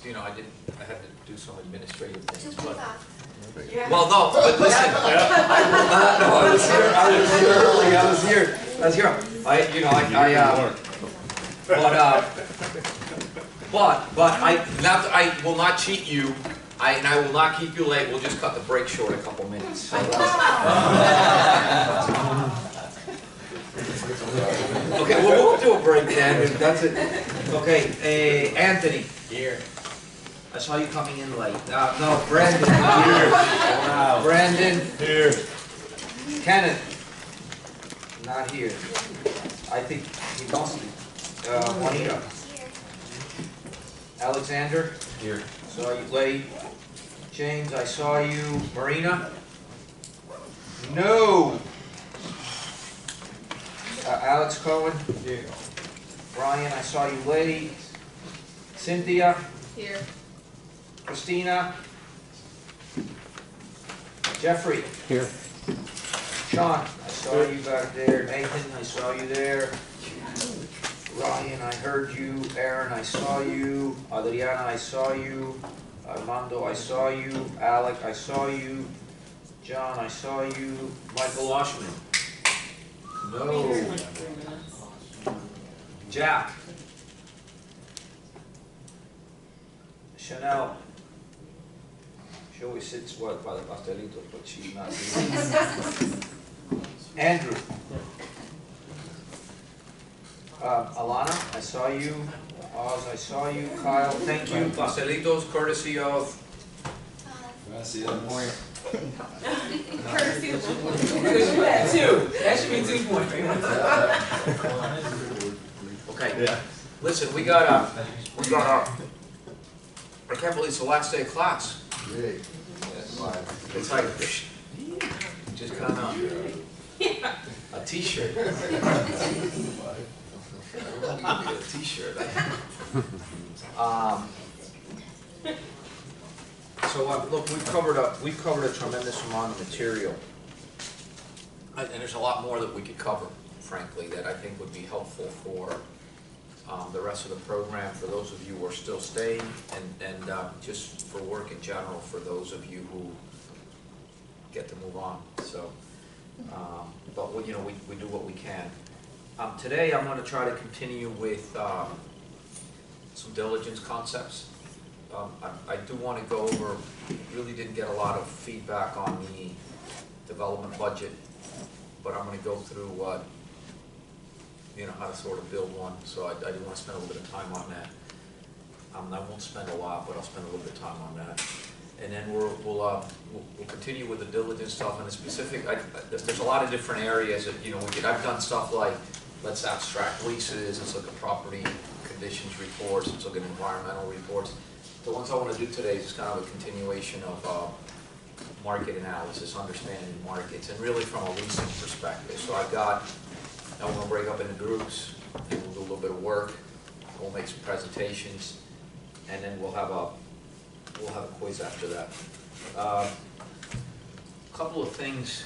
you know, I had to do some administrative things. But, Yeah. well, no, but listen, no, I was here early, I was here. But I will not cheat you, and I will not keep you late. We'll just cut the break short a couple minutes. So okay, well, we'll do a break then. That's it. Okay, Anthony. Here. I saw you coming in late. No, Brandon. Here. Wow. Brandon. Here. Kenneth. Not here. I think he must be. Juanita. Alexander. Here. Saw you late. James, I saw you. Marina. No. Alex Cohen. Here. Brian, I saw you late. Cynthia. Here. Christina. Jeffrey. Here. Sean, I saw you back there. Nathan, I saw you there. Ryan, I heard you. Aaron, I saw you. Adriana, I saw you. Armando, I saw you. Alec, I saw you. John, I saw you. Michael Washman. No. Jack. Chanel. She always sits by the pastelito, but she's not here. Andrew. Alana, I saw you. Oz, I saw you. Kyle, thank you. Pastelitos, courtesy of. Gracias. Courtesy of Two. That should be 2 points. Okay. Yeah. Listen, we got I can't believe it's the last day of class. It's like, just kind of a t-shirt. A t-shirt. So look, we've covered a tremendous amount of material, and there's a lot more that we could cover, frankly, that I think would be helpful for the rest of the program, for those of you who are still staying, and just for work in general, for those of you who get to move on. So, but we do what we can. Today I'm going to try to continue with some diligence concepts. I do want to go over, really didn't get a lot of feedback on the development budget, but I'm going to go through what, how to sort of build one. So I do want to spend a little bit of time on that. I won't spend a lot, but I'll spend a little bit of time on that. And then we'll continue with the diligence stuff and the specific. There's a lot of different areas that I've done stuff like, let's abstract leases, let's look at property conditions reports, let's look at environmental reports. The ones I want to do today is just kind of a continuation of market analysis, understanding markets, and really from a leasing perspective. So I'm going to break up into groups, and we'll do a little bit of work. We'll make some presentations, and then we'll have a quiz after that. A couple of things.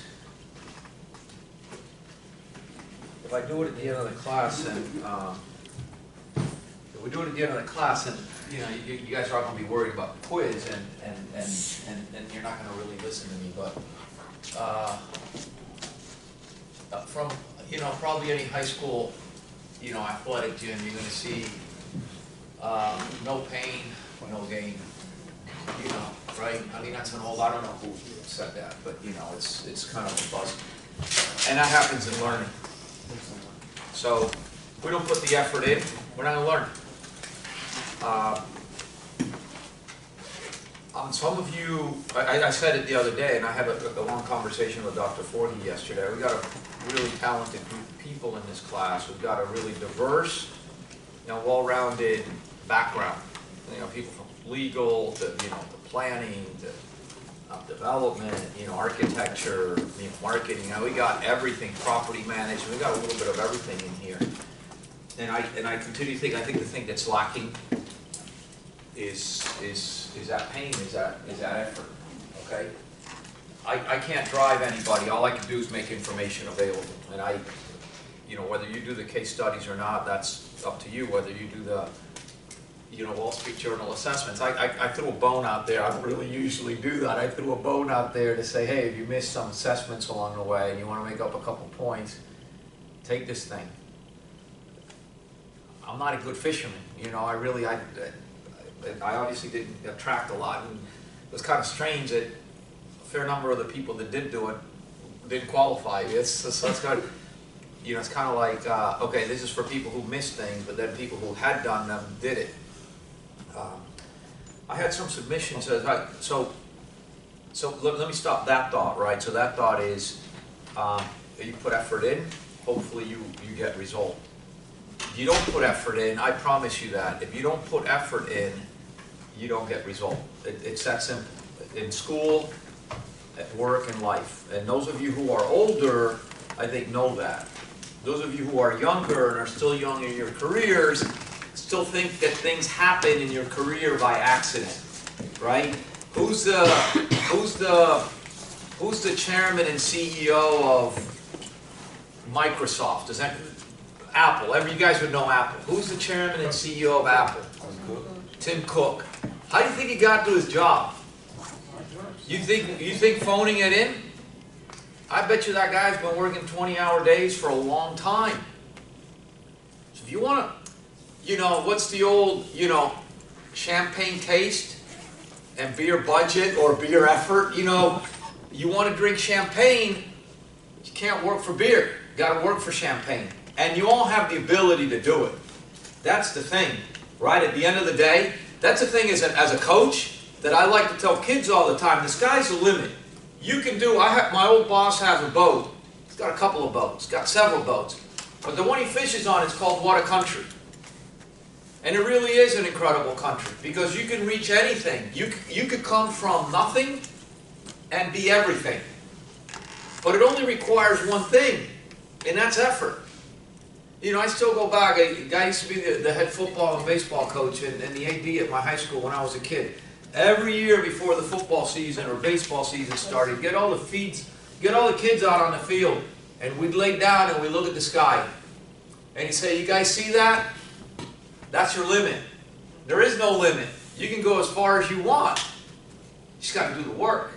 If I do it at the end of the class, and if we do it at the end of the class, and you guys are all going to be worried about the quiz, and you're not going to really listen to me, but from probably any high school athletic gym, you're going to see no pain, no gain. Right? I mean, that's an old, I don't know who said that, but it's kind of a buzz. And that happens in learning. So if we don't put the effort in, we're not going to learn. Some of you, I said it the other day, and I had a long conversation with Dr. Forgy yesterday. We've got a really talented group of people in this class. We've got a really diverse, well-rounded background. People from legal to to planning to development, architecture, marketing. We got everything, property management. We got a little bit of everything in here. And I continue to think the thing that's lacking is that pain, is that effort. Okay. I can't drive anybody. All I can do is make information available. And whether you do the case studies or not, that's up to you. Whether you do the Wall Street Journal assessments. I threw a bone out there. I don't really usually do that. I threw a bone out there to say, hey, if you missed some assessments along the way and you want to make up a couple points, take this thing. I'm not a good fisherman, I obviously didn't attract a lot, and it was kind of strange that a fair number of the people that did do it didn't qualify. So it's kind of, it's kind of like, okay, this is for people who missed things, but then people who had done them did it. I had some submissions. So let me stop that thought, right? So that thought is, you put effort in, hopefully you get result. If you don't put effort in, I promise you that. If you don't put effort in, you don't get result. It's that simple. In school, at work, and life. And those of you who are older, I think, know that. Those of you who are younger and are still young in your careers still think that things happen in your career by accident, right? Who's the chairman and CEO of Microsoft? Is that Apple? You guys would know Apple. Who's the chairman and CEO of Apple? Tim Cook. How do you think he got to his job? You think phoning it in? I bet you that guy's been working 20-hour days for a long time. So if you want to, what's the old, champagne taste and beer budget or beer effort? You want to drink champagne, you can't work for beer. You got to work for champagne. And you all have the ability to do it. That's the thing, right? At the end of the day, that's the thing as a coach that I like to tell kids all the time, the sky's the limit. You can do, my old boss has a boat. He's got a couple of boats, he's got several boats. But the one he fishes on is called What a Country. And it really is an incredible country because you can reach anything. You could come from nothing and be everything. But it only requires one thing, and that's effort. I still go back, a guy used to be the head football and baseball coach and the AD at my high school when I was a kid. Every year before the football season or baseball season started, get all the kids out on the field, and we'd lay down and we'd look at the sky. And he'd say, you guys see that? That's your limit. There is no limit. You can go as far as you want. You just got to do the work.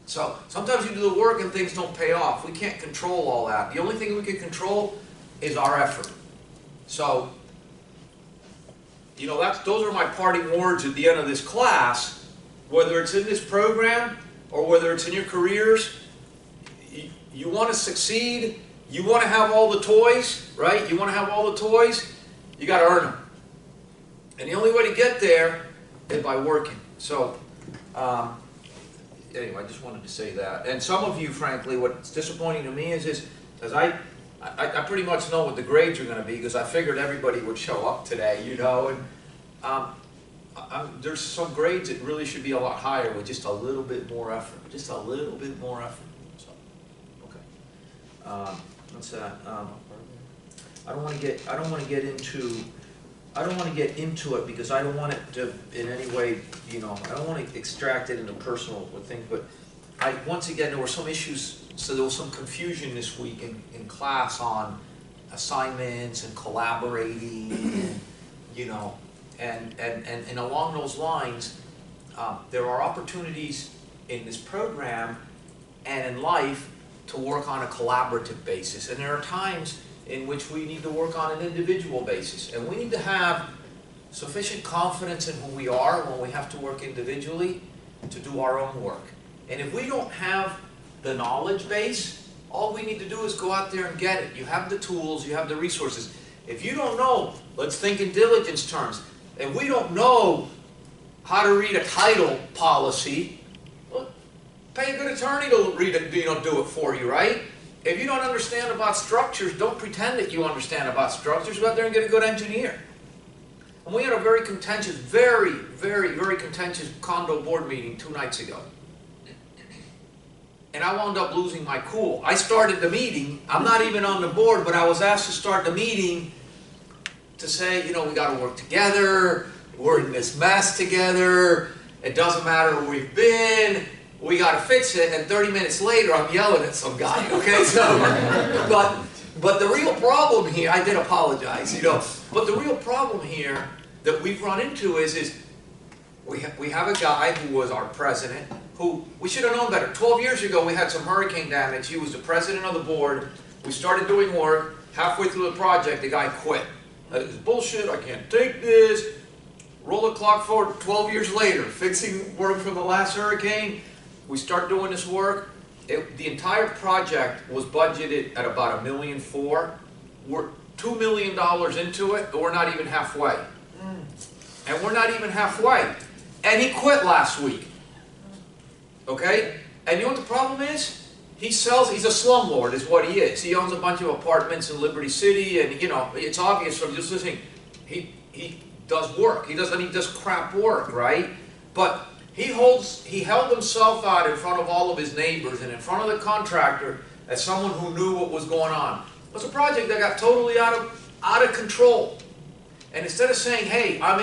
So sometimes you do the work and things don't pay off. We can't control all that. The only thing we can control is our effort. So, those are my parting words at the end of this class. Whether it's in this program or whether it's in your careers, you want to succeed, you want to have all the toys, right? You want to have all the toys, you got to earn them. And the only way to get there is by working. So, anyway, I just wanted to say that. And some of you, frankly, what's disappointing to me is I pretty much know what the grades are going to be because I figured everybody would show up today, and there's some grades that really should be a lot higher with just a little bit more effort, just a little bit more effort. So, okay, what's that? I don't want to get into it because I don't want it to in any way, I don't want to extract it into personal things. But once again, there were some issues. So there was some confusion this week in class on assignments and collaborating, and along those lines, there are opportunities in this program and in life to work on a collaborative basis. And there are times in which we need to work on an individual basis. And we need to have sufficient confidence in who we are when we have to work individually to do our own work. And if we don't have the knowledge base, all we need to do is go out there and get it. You have the tools, you have the resources. If you don't know, let's think in diligence terms. If we don't know how to read a title policy, well, pay a good attorney to read it, do it for you, right? If you don't understand about structures, don't pretend that you understand about structures. Go out there and get a good engineer. And we had a very contentious, very, very, very contentious condo board meeting 2 nights ago. And I wound up losing my cool. I started the meeting. I'm not even on the board, but I was asked to start the meeting to say, we got to work together. We're in this mess together. It doesn't matter where we've been. We got to fix it. And 30 minutes later, I'm yelling at some guy. Okay, so, but the real problem here, I did apologize, but the real problem here that we've run into is we have a guy who was our president, who we should have known better. 12 years ago, we had some hurricane damage. He was the president of the board. We started doing work. Halfway through the project, the guy quit. It's bullshit. I can't take this. Roll the clock forward 12 years later, fixing work from the last hurricane. We start doing this work. The entire project was budgeted at about $1.4 million. We're $2 million into it, but we're not even halfway. And we're not even halfway. And he quit last week. Okay? And you know what the problem is? He's a slumlord is what he is. He owns a bunch of apartments in Liberty City, and you know, it's obvious from just listening, he does work. He does crap work, right? But he held himself out in front of all of his neighbors and in front of the contractor as someone who knew what was going on. It was a project that got totally out of control. And instead of saying, hey, I'm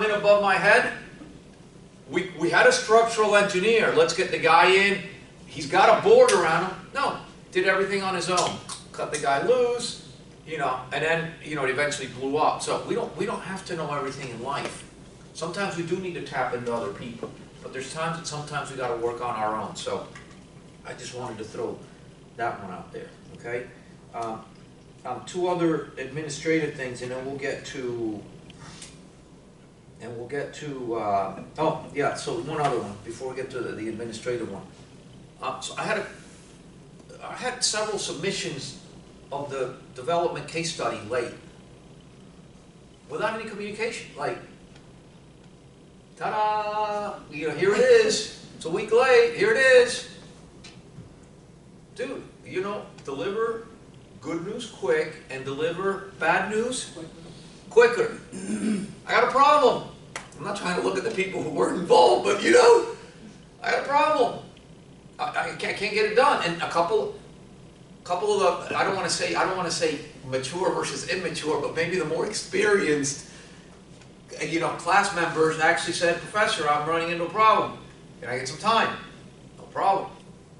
in above my head, we had a structural engineer. Let's get the guy in. He's got a board around him. No, did everything on his own. Cut the guy loose, you know, and then, you know, it eventually blew up. So we don't have to know everything in life. Sometimes we do need to tap into other people. But there's times that sometimes we got to work on our own. So I just wanted to throw that one out there, okay? Two other administrative things, and then we'll get to, oh yeah, so one other one before we get to the administrative one. So I had several submissions of the development case study late, without any communication. Like, ta-da! You know, here it is. It's a week late. Here it is. Dude, you know, deliver good news quick and deliver bad news quicker. I got a problem. I'm not trying to look at the people who weren't involved, but you know, I got a problem. I can't get it done. And a couple of the, I don't want to say mature versus immature, but maybe the more experienced, you know, class members actually said, Professor, I'm running into a problem. Can I get some time? No problem.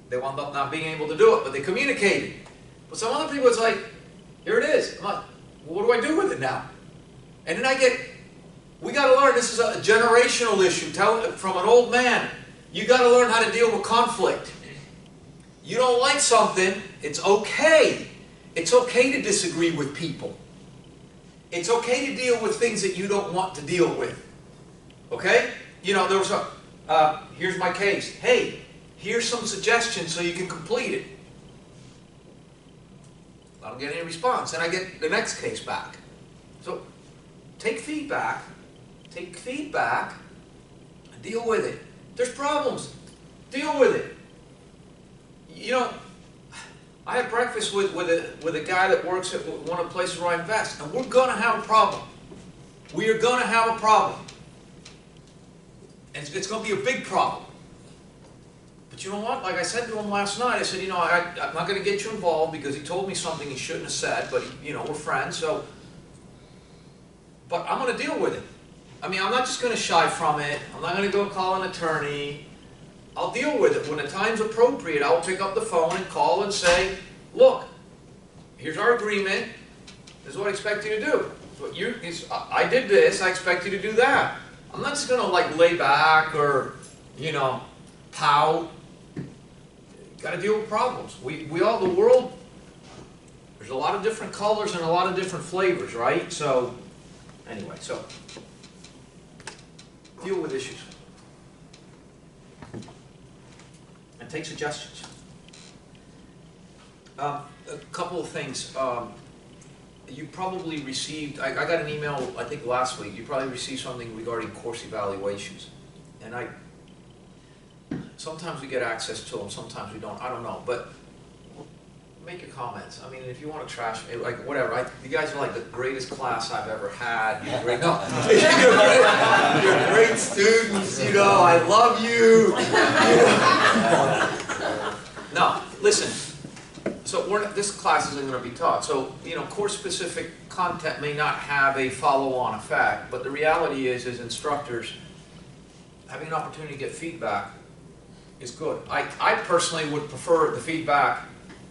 They wound up not being able to do it, but they communicated. But some other people, it's like, here it is. I'm like, well, what do I do with it now? And then we got to learn, this is a generational issue. From an old man, you got to learn how to deal with conflict. You don't like something, it's okay. It's okay to disagree with people. It's okay to deal with things that you don't want to deal with. Okay? You know, there was here's my case. Hey, here's some suggestions so you can complete it. I don't get any response, and I get the next case back. So, take feedback, and deal with it. There's problems, deal with it. You know, I had breakfast with a guy that works at one of the places where I invest, and we're going to have a problem. We are going to have a problem. And it's going to be a big problem. But you know what? Like I said to him last night, I said, you know, I'm not going to get you involved because he told me something he shouldn't have said, but, you know, we're friends, so. But I'm going to deal with it. I mean, I'm not just going to shy from it. I'm not going to go call an attorney. I'll deal with it. When the time's appropriate, I'll pick up the phone and call and say, look, here's our agreement. This is what I expect you to do. I did this, I expect you to do that. I'm not just going to like lay back or, you know, pout. Got to deal with problems. The world, there's a lot of different colors and a lot of different flavors, right? So, anyway, so, deal with issues. And take suggestions. A couple of things. You probably received, I got an email, I think last week, you probably received something regarding course evaluations. And sometimes we get access to them, sometimes we don't, I don't know. But make your comments. I mean, if you want to trash me, like whatever. You guys are like the greatest class I've ever had. You're great. No, you're great students. You know, I love you. No, listen. So this class isn't going to be taught. So you know, course-specific content may not have a follow-on effect, but the reality is, as instructors, having an opportunity to get feedback is good. I personally would prefer the feedback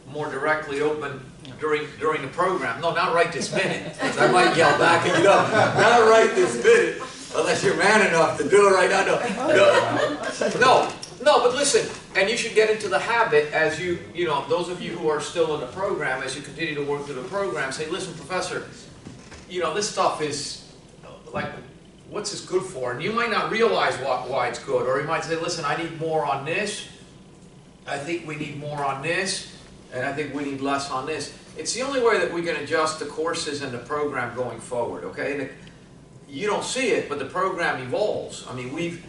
more directly open during the program. No, not right this minute, because I might yell back at you. Not right this minute, unless you're man enough to do it right now. No, but listen, and you should get into the habit as you know, those of you who are still in the program, as you continue to work through the program, say, listen, professor, this stuff is like, what's this good for? And you might not realize why it's good, or you might say, listen, I need more on this, I think we need more on this, and I think we need less on this. It's the only way that we can adjust the courses and the program going forward, okay? You don't see it, but the program evolves. I mean, we've,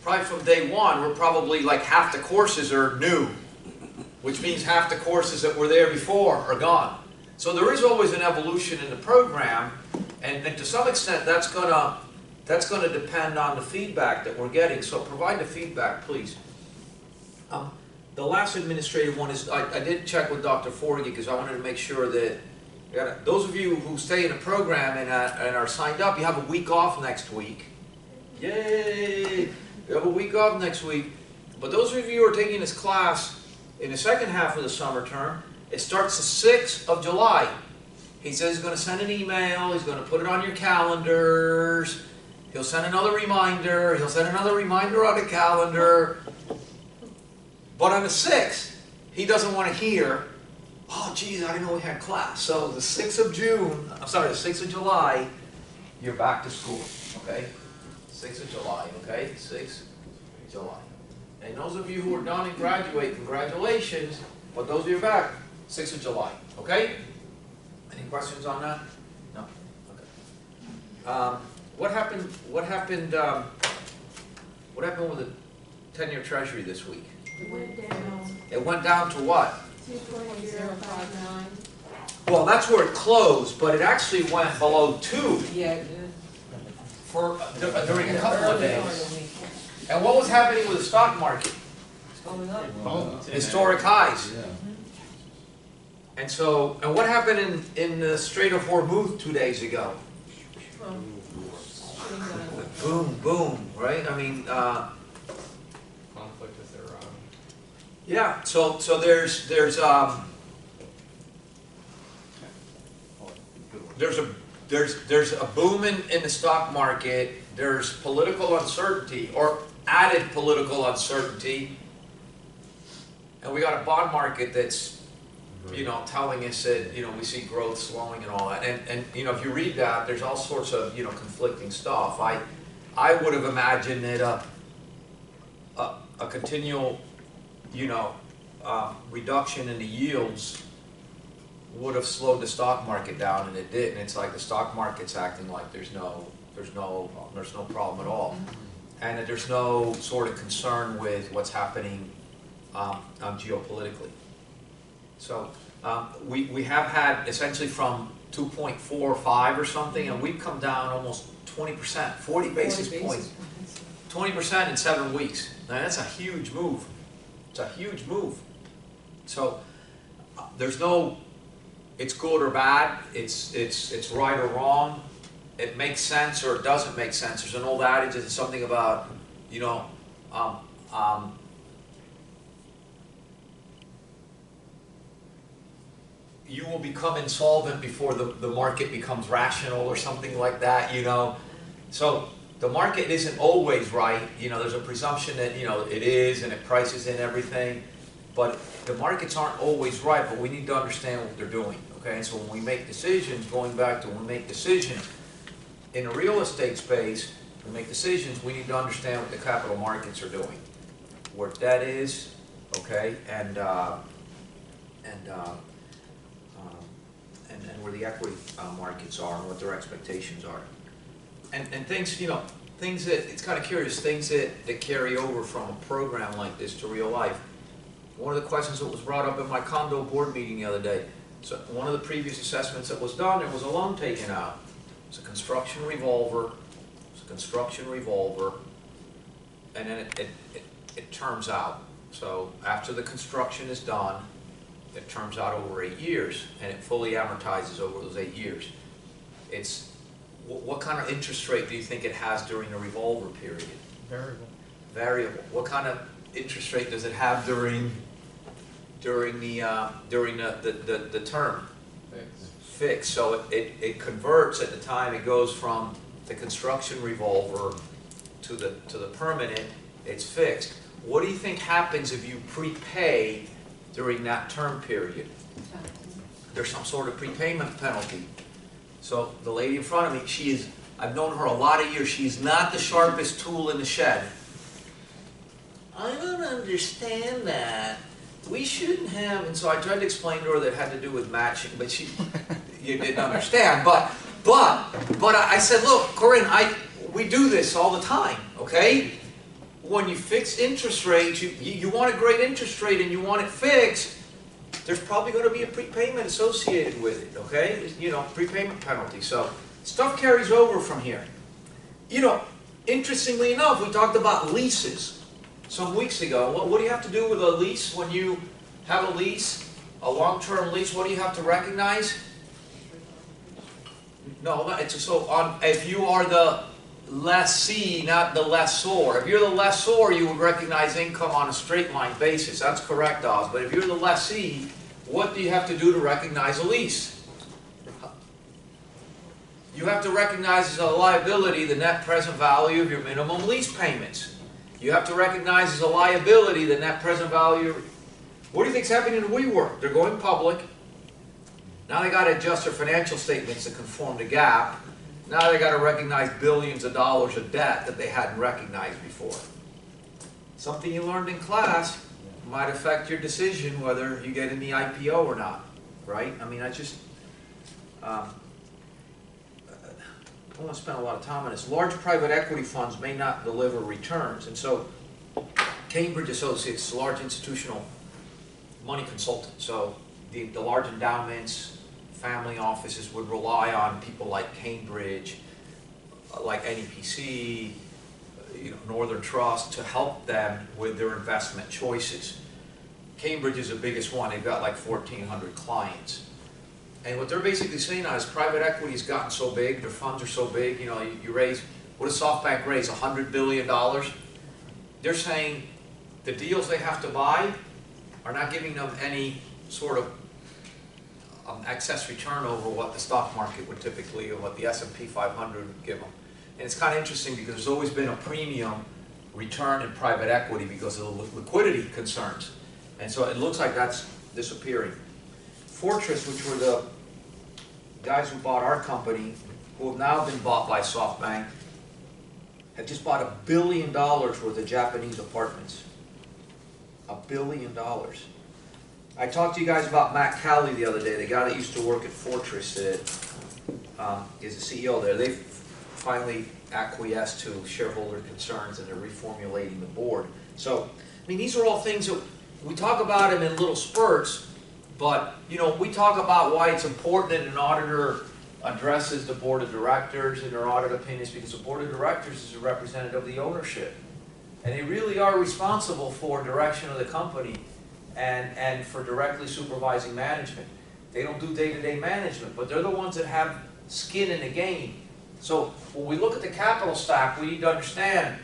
probably from day one, we're probably like half the courses are new, which means half the courses that were there before are gone. So there is always an evolution in the program, and to some extent that's gonna depend on the feedback that we're getting. So provide the feedback, please. The last administrative one is, I did check with Dr. Forgy because I wanted to make sure that those of you who stay in the program and are signed up, you have a week off next week. Yay! You have a week off next week. But those of you who are taking this class in the second half of the summer term, it starts the 6th of July. He says he's going to send an email, he's going to put it on your calendars, he'll send another reminder, he'll send another reminder on the calendar. But on the 6th, he doesn't want to hear, oh geez, I didn't know we had class. So the 6th of June, I'm sorry, the 6th of July, you're back to school, okay? 6th of July, okay? 6th of July. And those of you who are done and graduate, congratulations. But those of you back, 6th of July, okay? Any questions on that? No? Okay. What happened with the 10-year Treasury this week? It went down It went down to what? 2.059. Well, that's where it closed, but it actually went below 2 Yeah, it did. for during a couple of days. And what was happening with the stock market? It's going up. Historic highs. Yeah. And so, and what happened in the Strait of Hormuz 2 days ago? Boom, boom, right? I mean, conflict with Iran. yeah. So there's a boom in the stock market. There's political uncertainty, or added political uncertainty, and we got a bond market that's, telling us that, we see growth slowing and all that. And if you read that, there's all sorts of, conflicting stuff. I would have imagined that a continual, reduction in the yields would have slowed the stock market down, and it didn't. It's like the stock market's acting like there's no problem at all, and that there's no sort of concern with what's happening geopolitically. So we have had essentially from 2.45 or something, and we've come down almost 20%, 40 basis points, 20% in 7 weeks. Now that's a huge move. It's a huge move. So there's no, it's good or bad. It's right or wrong. It makes sense or it doesn't make sense. There's an old adage that's something about, you will become insolvent before the market becomes rational or something like that, So the market isn't always right. There's a presumption that, it is, and it prices in everything. But the markets aren't always right, but we need to understand what they're doing, okay? And so when we make decisions, going back to when we make decisions, in the real estate space, we make decisions, we need to understand what the capital markets are doing, where debt is, okay, and where the equity markets are and what their expectations are. And things, things that, it's kind of curious, things that carry over from a program like this to real life. One of the questions that was brought up in my condo board meeting the other day, so one of the previous assessments that was done, there was a loan taken out. It's a construction revolver, and then it terms out. So after the construction is done, it terms out over 8 years, and it fully amortizes over those 8 years. It's, what kind of interest rate do you think it has during the revolver period? Variable. Variable. What kind of interest rate does it have during during the term. Fixed, so it converts at the time it goes from the construction revolver to the permanent. It's fixed. What do you think happens if you prepay during that term period? There's some sort of prepayment penalty. So the lady in front of me, I've known her a lot of years. She's not the sharpest tool in the shed. I don't understand that. We shouldn't have, and so I tried to explain to her that it had to do with matching, but you didn't understand. But I said, look, Corinne, we do this all the time, okay? When you fix interest rates, you want a great interest rate and you want it fixed, there's probably going to be a prepayment associated with it, okay? You know, prepayment penalty. So stuff carries over from here. You know, interestingly enough, we talked about leases some weeks ago. What do you have to do with a lease when you have a lease, a long-term lease? What do you have to recognize? No, if you are the lessee, not the lessor. If you're the lessor, you would recognize income on a straight line basis. That's correct, Oz. But if you're the lessee, what do you have to do to recognize a lease? You have to recognize as a liability the net present value of your minimum lease payments. You have to recognize as a liability the net present value. What do you think's happening to WeWork? They're going public. Now they got to adjust their financial statements to conform to GAAP. Now they got to recognize billions of dollars of debt that they hadn't recognized before. Something you learned in class might affect your decision whether you get in the IPO or not, right? I mean, I don't want to spend a lot of time on this. Large private equity funds may not deliver returns, and so Cambridge Associates, a large institutional money consultant, so the large endowments, family offices would rely on people like Cambridge, like NEPC, Northern Trust to help them with their investment choices. Cambridge is the biggest one. They've got like 1,400 clients. And what they're basically saying now is private equity has gotten so big, their funds are so big, you raise, what does SoftBank raise, $100 billion? They're saying the deals they have to buy are not giving them any sort of excess return over what the stock market would typically, or what the S&P 500 would give them. And it's kind of interesting because there's always been a premium return in private equity because of the liquidity concerns. And so it looks like that's disappearing. Fortress, which were the guys who bought our company, who have now been bought by SoftBank, have just bought $1 billion worth of Japanese apartments. $1 billion. I talked to you guys about Matt Cowley the other day, the guy that used to work at Fortress that is the CEO there. They've finally acquiesced to shareholder concerns and they're reformulating the board. So, I mean, these are all things that we talk about them in little spurts, but, we talk about why it's important that an auditor addresses the board of directors and their audit opinions, because the board of directors is a representative of the ownership. And they really are responsible for direction of the company and for directly supervising management. They don't do day-to-day management, but they're the ones that have skin in the game. So when we look at the capital stack, we need to understand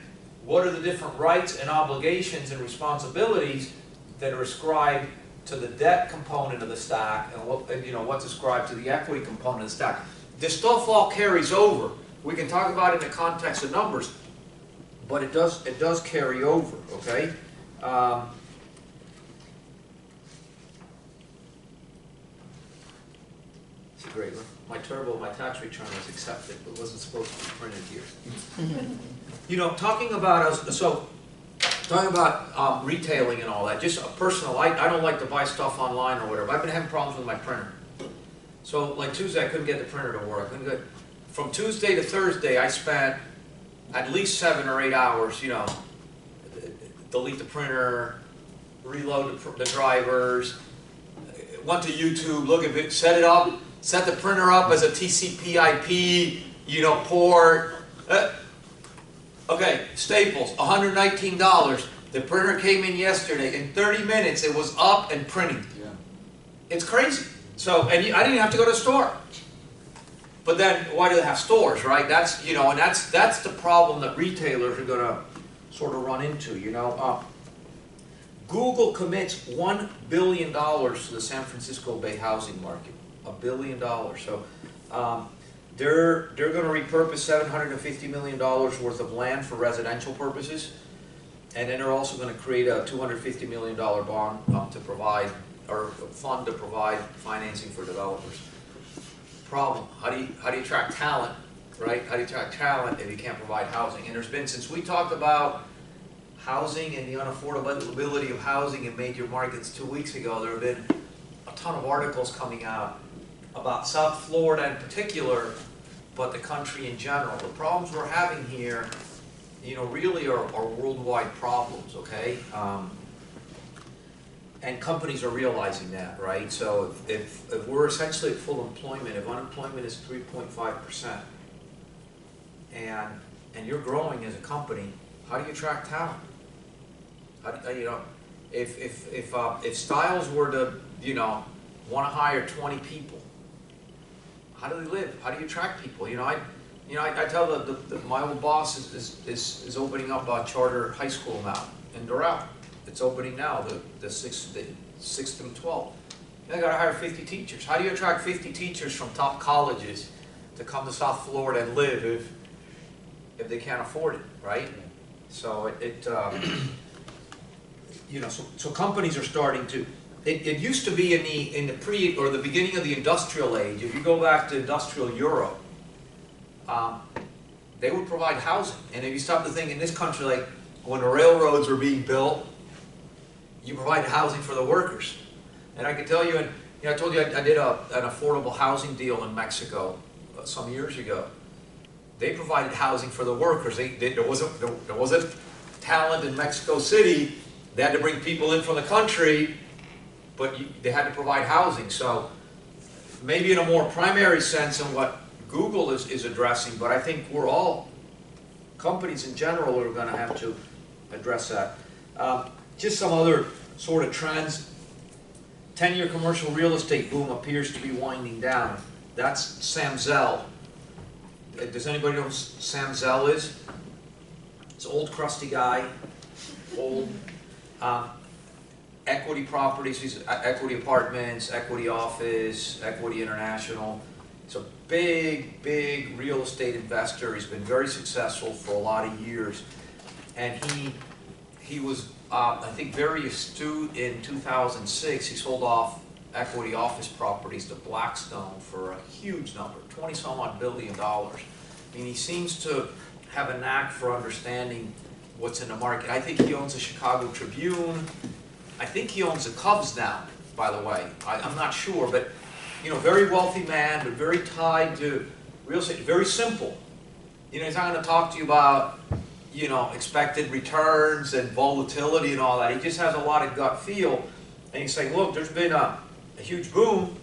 what are the different rights and obligations and responsibilities that are ascribed to the debt component of the stack and what's ascribed to the equity component of the stack. This stuff all carries over. We can talk about it in the context of numbers, but it does carry over, okay? It's a great one. My tax return was accepted, but wasn't supposed to be printed here. Talking about retailing and all that, just a personal, I don't like to buy stuff online or whatever. I've been having problems with my printer. So like Tuesday, I couldn't get the printer to work. From Tuesday to Thursday, I spent at least 7 or 8 hours, delete the printer, reload the drivers, went to YouTube, look at it, set it up, set the printer up as a TCP/IP, port. Okay, Staples, $119. The printer came in yesterday. In 30 minutes, it was up and printing. Yeah. It's crazy. So, and I didn't have to go to the store. But then, why do they have stores, right? That's, and that's the problem that retailers are going to sort of run into, Google commits $1 billion to the San Francisco Bay housing market. $1 billion. So they're going to repurpose $750 million worth of land for residential purposes, and then they're also going to create a $250 million bond to provide, or fund to provide financing for developers. Problem: how do you attract talent, right? How do you attract talent if you can't provide housing? And there's been, since we talked about housing and the unaffordability of housing in major markets 2 weeks ago, there have been a ton of articles coming out about South Florida in particular, but the country in general. The problems we're having here, you know, really are worldwide problems, okay? And companies are realizing that, right? So if we're essentially at full employment, if unemployment is 3.5%, and you're growing as a company, how do you attract talent? How do, you know, if Styles were to, you know, want to hire 20 people, how do they live? How do you attract people? You know, I tell my old boss is opening up a charter high school now in Doral. It's opening now, the 6th and 12th. They got to hire 50 teachers. How do you attract 50 teachers from top colleges to come to South Florida and live if they can't afford it, right? So you know, so companies are starting to. It used to be in the pre or the beginning of the industrial age. If you go back to industrial Europe, they would provide housing. And if you stop to think in this country, like when the railroads were being built, you provide housing for the workers. And I can tell you, and you know, I told you I did an affordable housing deal in Mexico some years ago. They provided housing for the workers. There wasn't talent in Mexico City. They had to bring people in from the country, but they had to provide housing. So maybe in a more primary sense than what Google is addressing, but I think we're all, companies in general, are going to have to address that. Just some other sort of trends. 10-year commercial real estate boom appears to be winding down. That's Sam Zell. Does anybody know who Sam Zell is? It's an old crusty guy, old. Equity properties, equity apartments, equity office, equity international. It's a big, big real estate investor. He's been very successful for a lot of years. And he was, I think, very astute in 2006. He sold off equity office properties to Blackstone for a huge number, 20-some-odd billion dollars. I mean, he seems to have a knack for understanding what's in the market. I think he owns the Chicago Tribune. I think he owns the Cubs now, by the way. I'm not sure, but you know, very wealthy man, but very tied to real estate. Very simple. You know, he's not going to talk to you about, you know, expected returns and volatility and all that. He just has a lot of gut feel, and he's saying, look, there's been a huge boom.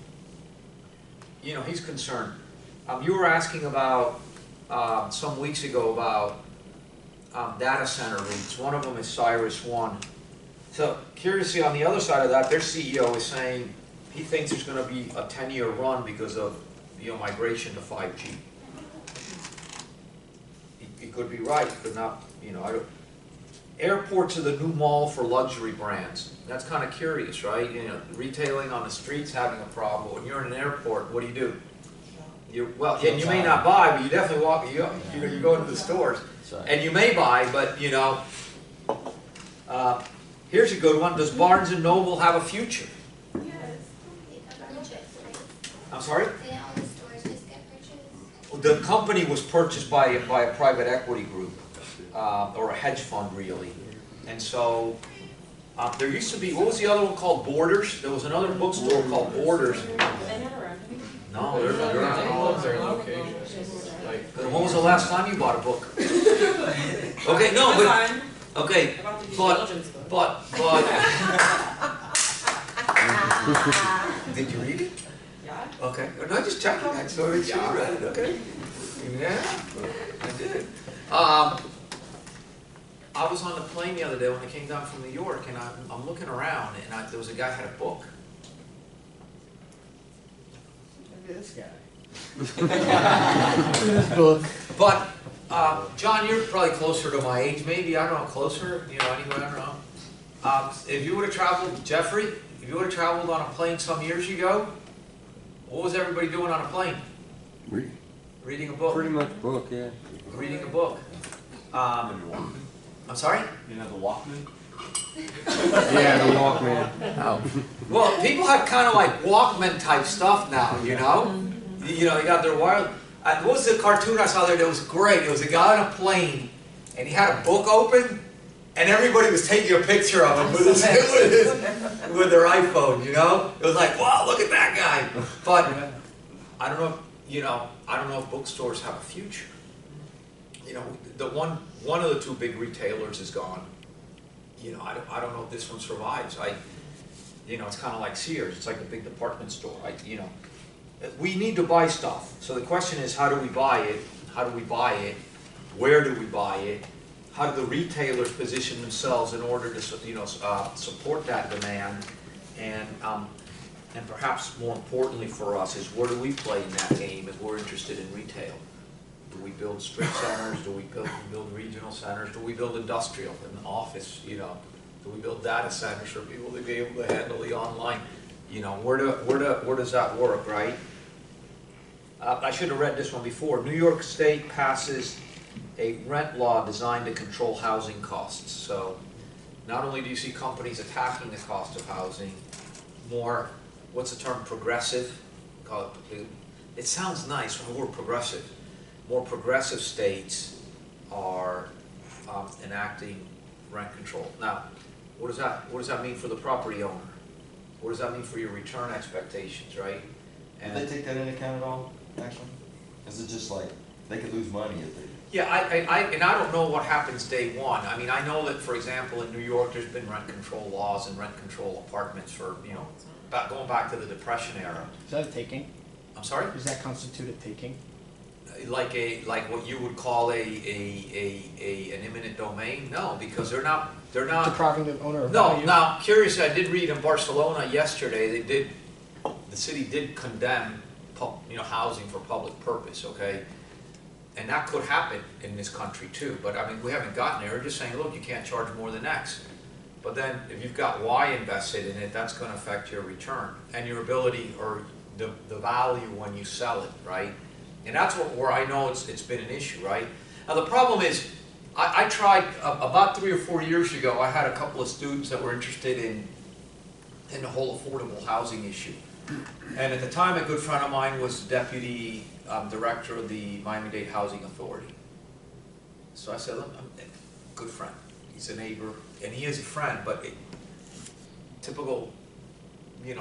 You know, he's concerned. You were asking about some weeks ago about data center REITs. One of them is CyrusOne. So curiously, on the other side of that, their CEO is saying he thinks there's going to be a 10-year run because of, you know, migration to 5G. He could be right, but not, you know. Airports are the new mall for luxury brands. That's kind of curious, right? You know, retailing on the streets having a problem. When you're in an airport, what do? Well, and you may not buy, but you definitely walk. You go into the stores, and you may buy, but you know. Here's a good one. Does Barnes and Noble have a future? Yes. I'm sorry? Did all the stores just get purchased? The company was purchased by a private equity group, or a hedge fund, really. And so there used to be, what was the other one called? Borders. There was another bookstore called Borders. No, they're not. When was the last time you bought a book? Okay, no, but okay, but did you read it? Yeah. Okay, no, just checking. I saw it. You read it. Okay. Yeah, I did. I was on the plane the other day when I came down from New York, and I'm looking around, and there was a guy who had a book. This guy. This book. But John, you're probably closer to my age, maybe. I don't know, closer. You know, anyway, I don't know. If you would have traveled, Jeffrey, if you would have traveled on a plane some years ago, what was everybody doing on a plane? Reading a book. Pretty much book, yeah. Reading a book. I'm sorry? You know the Walkman? Yeah, the Walkman. Oh. Well, people have kind of like Walkman type stuff now, you know? You know, they got their wired. What was the cartoon I saw there that was great? It was a guy on a plane, and he had a book open, and everybody was taking a picture of him with their iPhone, you know? It was like, wow, look at that guy. But I don't know, I don't know if bookstores have a future. You know, the one of the two big retailers is gone. You know, I don't know if this one survives. It's kind of like Sears. It's like a big department store. We need to buy stuff. So the question is, how do we buy it? How do we buy it? Where do we buy it? How do the retailers position themselves in order to, support that demand? And perhaps more importantly for us is, where do we play in that game if we're interested in retail? Do we build strip centers? Do we build regional centers? Do we build industrial and office? Do we build data centers for people to be able to handle the online? Where does that work, right? I should have read this one before. New York State passes a rent law designed to control housing costs. So not only do you see companies attacking the cost of housing, more, what's the term, progressive? It sounds nice when we're progressive. More progressive states are enacting rent control. Now, what does that mean for the property owner? What does that mean for your return expectations, right? Did they take that into account at all, actually? Is it just like, they could lose money if they... Yeah, I don't know what happens day one. I mean, I know that, for example, in New York, there's been rent control laws and rent control apartments for, going back to the Depression era. Is that a taking? I'm sorry? Does that constitute a taking? Like what you would call an eminent domain? No, because they're not. Depriving the owner of No. value? Now, curiously, I did read in Barcelona yesterday. The city did condemn, housing for public purpose. Okay, and that could happen in this country too. But I mean, we haven't gotten there. We're just saying, look, you can't charge more than X. But then, if you've got Y invested in it, that's going to affect your return and your ability or the value when you sell it, right? And that's where I know it's been an issue, right? Now the problem is, I tried, about 3 or 4 years ago, I had a couple of students that were interested in the whole affordable housing issue. And at the time, a good friend of mine was deputy director of the Miami-Dade Housing Authority. So I said, look, I'm a good friend. He's a neighbor, and he is a friend, but typical,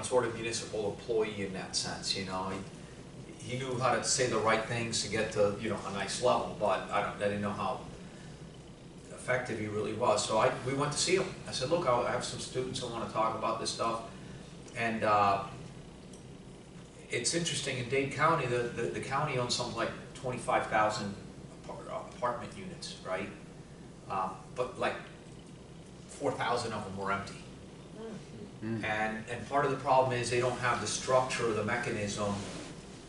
sort of municipal employee in that sense, He knew how to say the right things to get to, a nice level, but I didn't know how effective he really was. So we went to see him. I said, look, I have some students who want to talk about this stuff. And it's interesting, in Dade County, the county owns something like 25,000 apartment units, right? But like 4,000 of them were empty. And part of the problem is they don't have the structure or the mechanism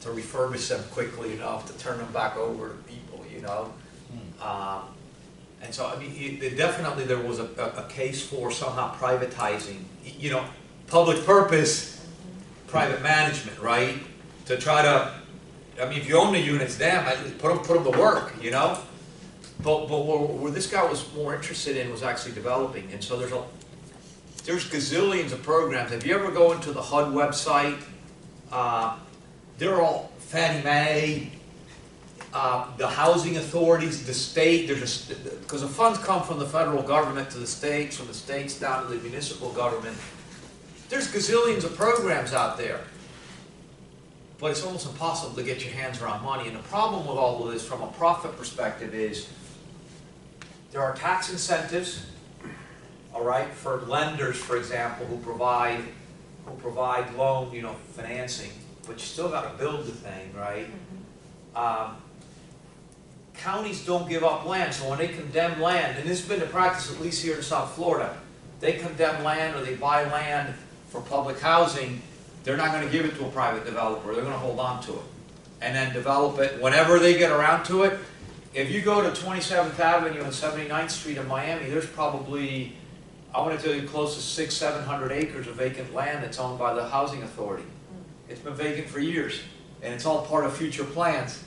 to refurbish them quickly enough to turn them back over to people, And so, I mean, definitely there was a case for somehow privatizing, public purpose, private management, right? To try to, I mean, if you own the units, damn, put them to work, But where this guy was more interested in was actually developing. And so there's gazillions of programs. If you ever go into the HUD website, they're all Fannie Mae, the housing authorities, the state, because the funds come from the federal government to the states, from the states down to the municipal government. There's gazillions of programs out there. But it's almost impossible to get your hands around money. And the problem with all of this from a profit perspective is there are tax incentives, all right, for lenders, for example, who provide loan, financing. But you still got to build the thing, right? Counties don't give up land, so when they condemn land, and this has been the practice at least here in South Florida, they condemn land or they buy land for public housing, they're not going to give it to a private developer, they're going to hold on to it. And then develop it whenever they get around to it. If you go to 27th Avenue and 79th Street in Miami, there's probably I want to tell you, close to 600-700 acres of vacant land that's owned by the housing authority. It's been vacant for years, and it's all part of future plans.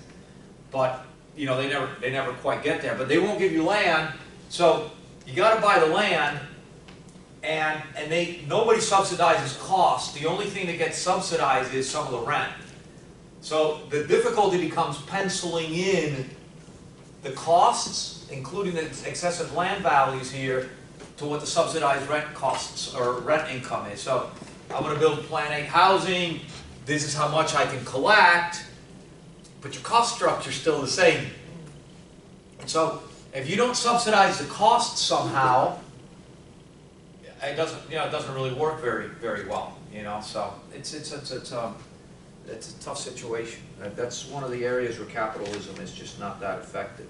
But, you know, they never quite get there. But they won't give you land, so you got to buy the land, and nobody subsidizes costs. The only thing that gets subsidized is some of the rent. So the difficulty becomes penciling in the costs, including the excessive land values here, to what the subsidized rent costs or rent income is. So I'm going to build Plan 8 housing. This is how much I can collect, but your cost structure is still the same. And so if you don't subsidize the costs somehow, it doesn't really work very well. So it's a tough situation. That's one of the areas where capitalism is just not that effective.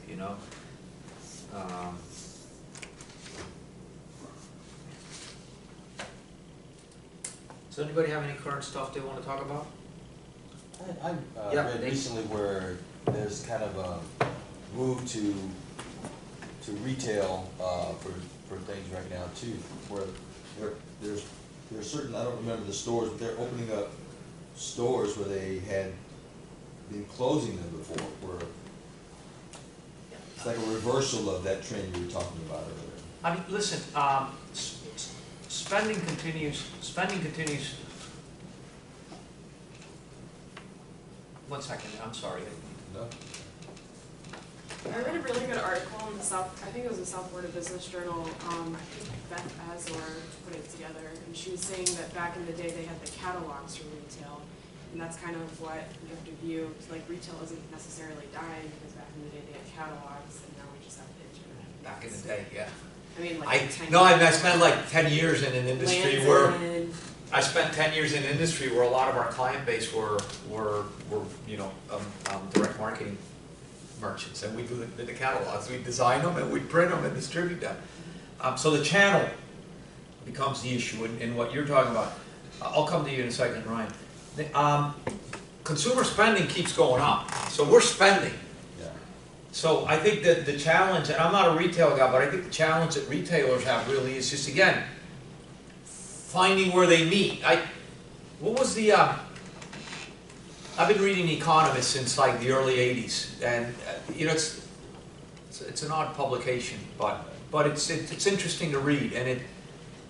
Does anybody have any current stuff they want to talk about? I Yeah, read recently where there's kind of a move to retail for things right now too, where there's certain, I don't remember the stores, but they're opening up stores where they had been closing them before, where it's like a reversal of that trend you were talking about earlier. I mean, listen, spending continues. One second, I'm sorry. No? I read a really good article in the I think it was the South Florida Business Journal. I think Beth Azor put it together, and she was saying that back in the day they had the catalogs for retail, and that's kind of what you have to view. Like retail isn't necessarily dying because back in the day they had catalogs, and now we just have the internet. Back in the day, yeah. I mean, like I spent like 10 years in an industry where Lansing. I spent 10 years in an industry where a lot of our client base were direct marketing merchants, and we do the catalogs. We design them and we print them and distribute them. So the channel becomes the issue in what you're talking about. I'll come to you in a second, Ryan. Consumer spending keeps going up, so we're spending. So I think that the challenge, and I'm not a retail guy, but I think the challenge that retailers have really is just, again, finding where they meet. What was the, I've been reading The Economist since like the early 80s, and it's an odd publication, but it's interesting to read, and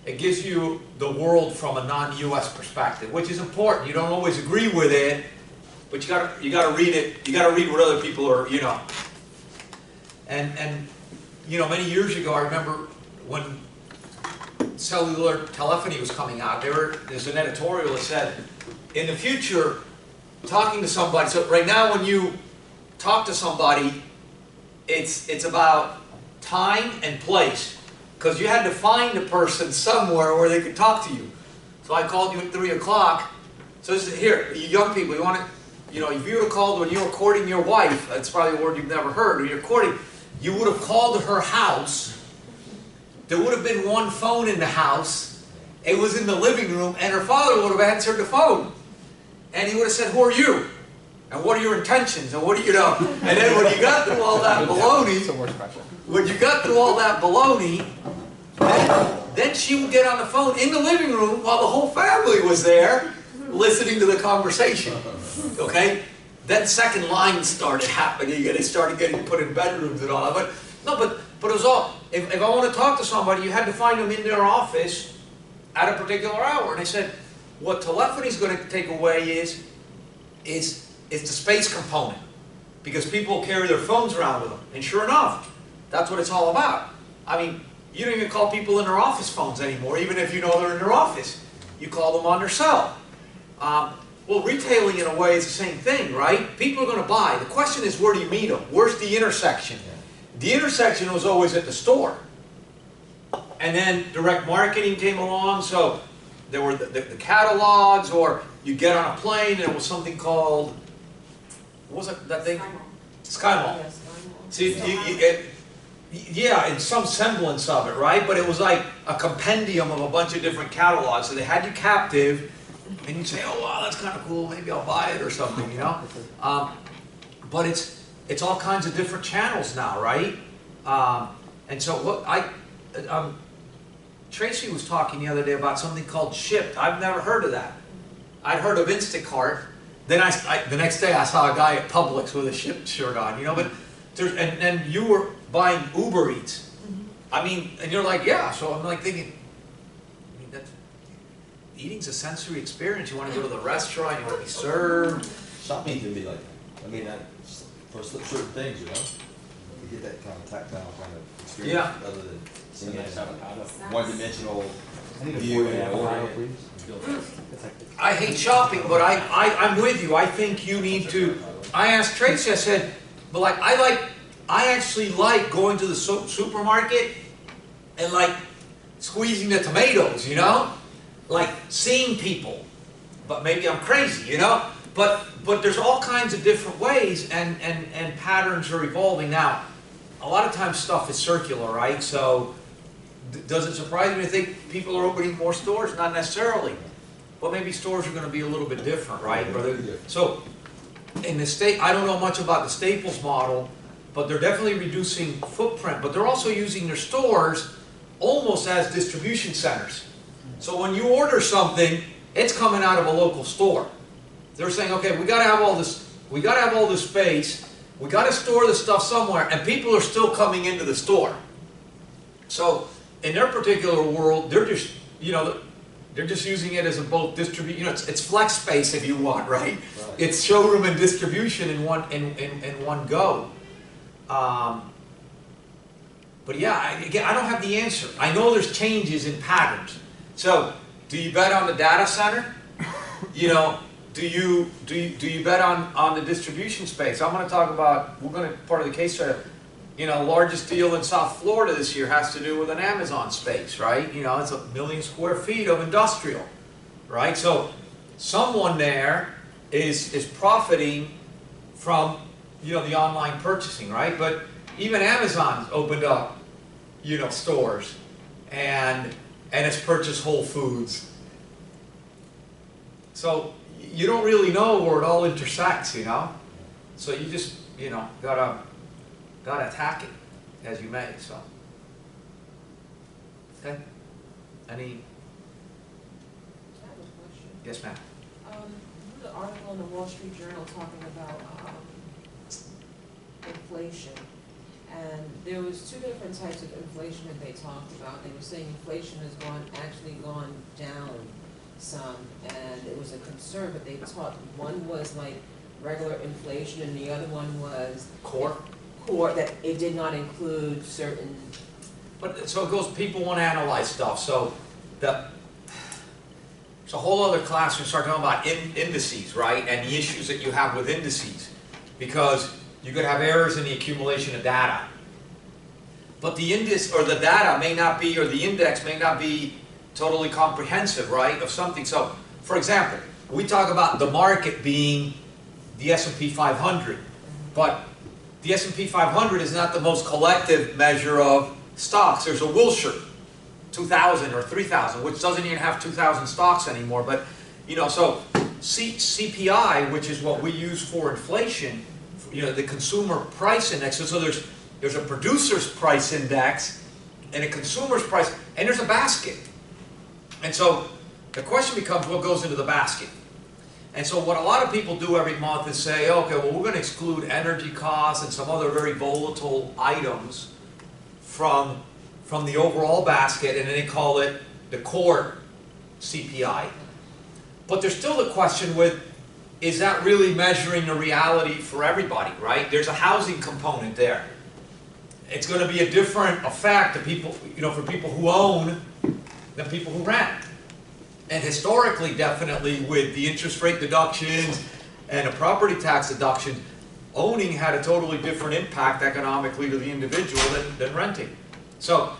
it gives you the world from a non-US perspective, which is important. You don't always agree with it, but you gotta read it. You gotta read what other people are, And many years ago, I remember when cellular telephony was coming out, there's an editorial that said, in the future, talking to somebody, so right now when you talk to somebody, it's about time and place, because you had to find a person somewhere where they could talk to you. So I called you at 3 o'clock, so this is, here, you young people, you want to, if you would have called when you were courting your wife, that's probably a word you've never heard, when you're courting, you would have called her house. There would have been one phone in the house. It was in the living room, and her father would have answered the phone. And he would have said, "Who are you? And what are your intentions? And what do you know?" And then when you got through all that baloney, then she would get on the phone in the living room while the whole family was there, listening to the conversation. Okay? Then second line started happening, and they started getting put in bedrooms and all that. But it was all, if I want to talk to somebody, you had to find them in their office at a particular hour. And I said, what telephony is going to take away is the space component. Because people carry their phones around with them. And sure enough, that's what it's all about. I mean, you don't even call people in their office phones anymore, even if you know they're in their office. You call them on their cell. Well, retailing in a way is the same thing, right? People are going to buy. The question is, where do you meet them? Where's the intersection? The intersection was always at the store. And then direct marketing came along, so there were the catalogs, or you get on a plane, and it was something called, what was it, that thing? SkyMall. Yes, Skymall. See, yeah, in some semblance of it, right? But it was like a compendium of a bunch of different catalogs. So they had you captive, and you'd say, "Oh wow, that's kind of cool. Maybe I'll buy it or something," But it's all kinds of different channels now, right? And so what Tracy was talking the other day about something called Shipt. I've never heard of that. I'd heard of Instacart. Then the next day I saw a guy at Publix with a Shipt shirt on, you know, but and you were buying Uber Eats. I mean, and you're like, yeah, so I'm like thinking, I mean, eating's a sensory experience. You want to go to the restaurant, you want to be served. Shopping can be like that. I mean, for certain things, you know, you get that kind of tactile kind of experience Yeah. other than seeing it avocado. one-dimensional I need a view fork and and avocado, order. please. It's like I hate shopping, but I'm with you. I think you need to. I asked Tracy, I said, but like, I actually like going to the supermarket and like squeezing the tomatoes, you know? Like seeing people. But maybe I'm crazy, you know? But there's all kinds of different ways and patterns are evolving. Now, a lot of times stuff is circular, right? So does it surprise me to think people are opening more stores? Not necessarily. But maybe stores are going to be a little bit different, right? So in the state, I don't know much about the Staples model, but they're definitely reducing footprint. But they're also using their stores almost as distribution centers. So when you order something, it's coming out of a local store. They're saying, okay, we got to have all this. We got to have all this space. We got to store the stuff somewhere, and people are still coming into the store. So in their particular world, they're just, you know, they're just using it as a bulk distribute. You know, it's flex space if you want, right? It's showroom and distribution in one go. But yeah, again, I don't have the answer. I know there's changes in patterns. So, do you bet on the data center? You know, do you bet on the distribution space? I'm going to talk about. We're going to part of the case study. You know, largest deal in South Florida this year has to do with an Amazon space, right? You know, it's 1 million square feet of industrial, right? So, someone there is profiting from, you know, the online purchasing, right? But even Amazon's opened up, you know, stores and it's purchased Whole Foods. So you don't really know where it all intersects, you know? So you just, you know, gotta attack it as you may, so. Okay? Any? I have a question. Yes, ma'am. There's an article in the Wall Street Journal talking about inflation. And there was two different types of inflation that they talked about. They were saying inflation has actually gone down some, and it was a concern, but they taught one was like regular inflation and the other one was Core, that it did not include certain. but so it goes, people want to analyze stuff, so it's a whole other class. We start talking about indices, right, and the issues that you have with indices, because you could have errors in the accumulation of data. But the index or the data may not be, or the index may not be totally comprehensive, right, of something. So, for example, we talk about the market being the S&P 500, but the S&P 500 is not the most collective measure of stocks. There's a Wilshire 2000 or 3000, which doesn't even have 2000 stocks anymore. But, you know, so CPI, which is what we use for inflation, you know, the consumer price index. So there's a producer's price index and a consumer's price, and there's a basket. And so the question becomes, what goes into the basket? And so what a lot of people do every month is say, okay, well, we're going to exclude energy costs and some other very volatile items from the overall basket, and then they call it the core CPI. But there's still the question with, is that really measuring the reality for everybody, right? There's a housing component there. It's going to be a different effect to people, you know, for people who own than people who rent. And historically, definitely, with the interest rate deductions and the property tax deduction, owning had a totally different impact economically to the individual than renting. So,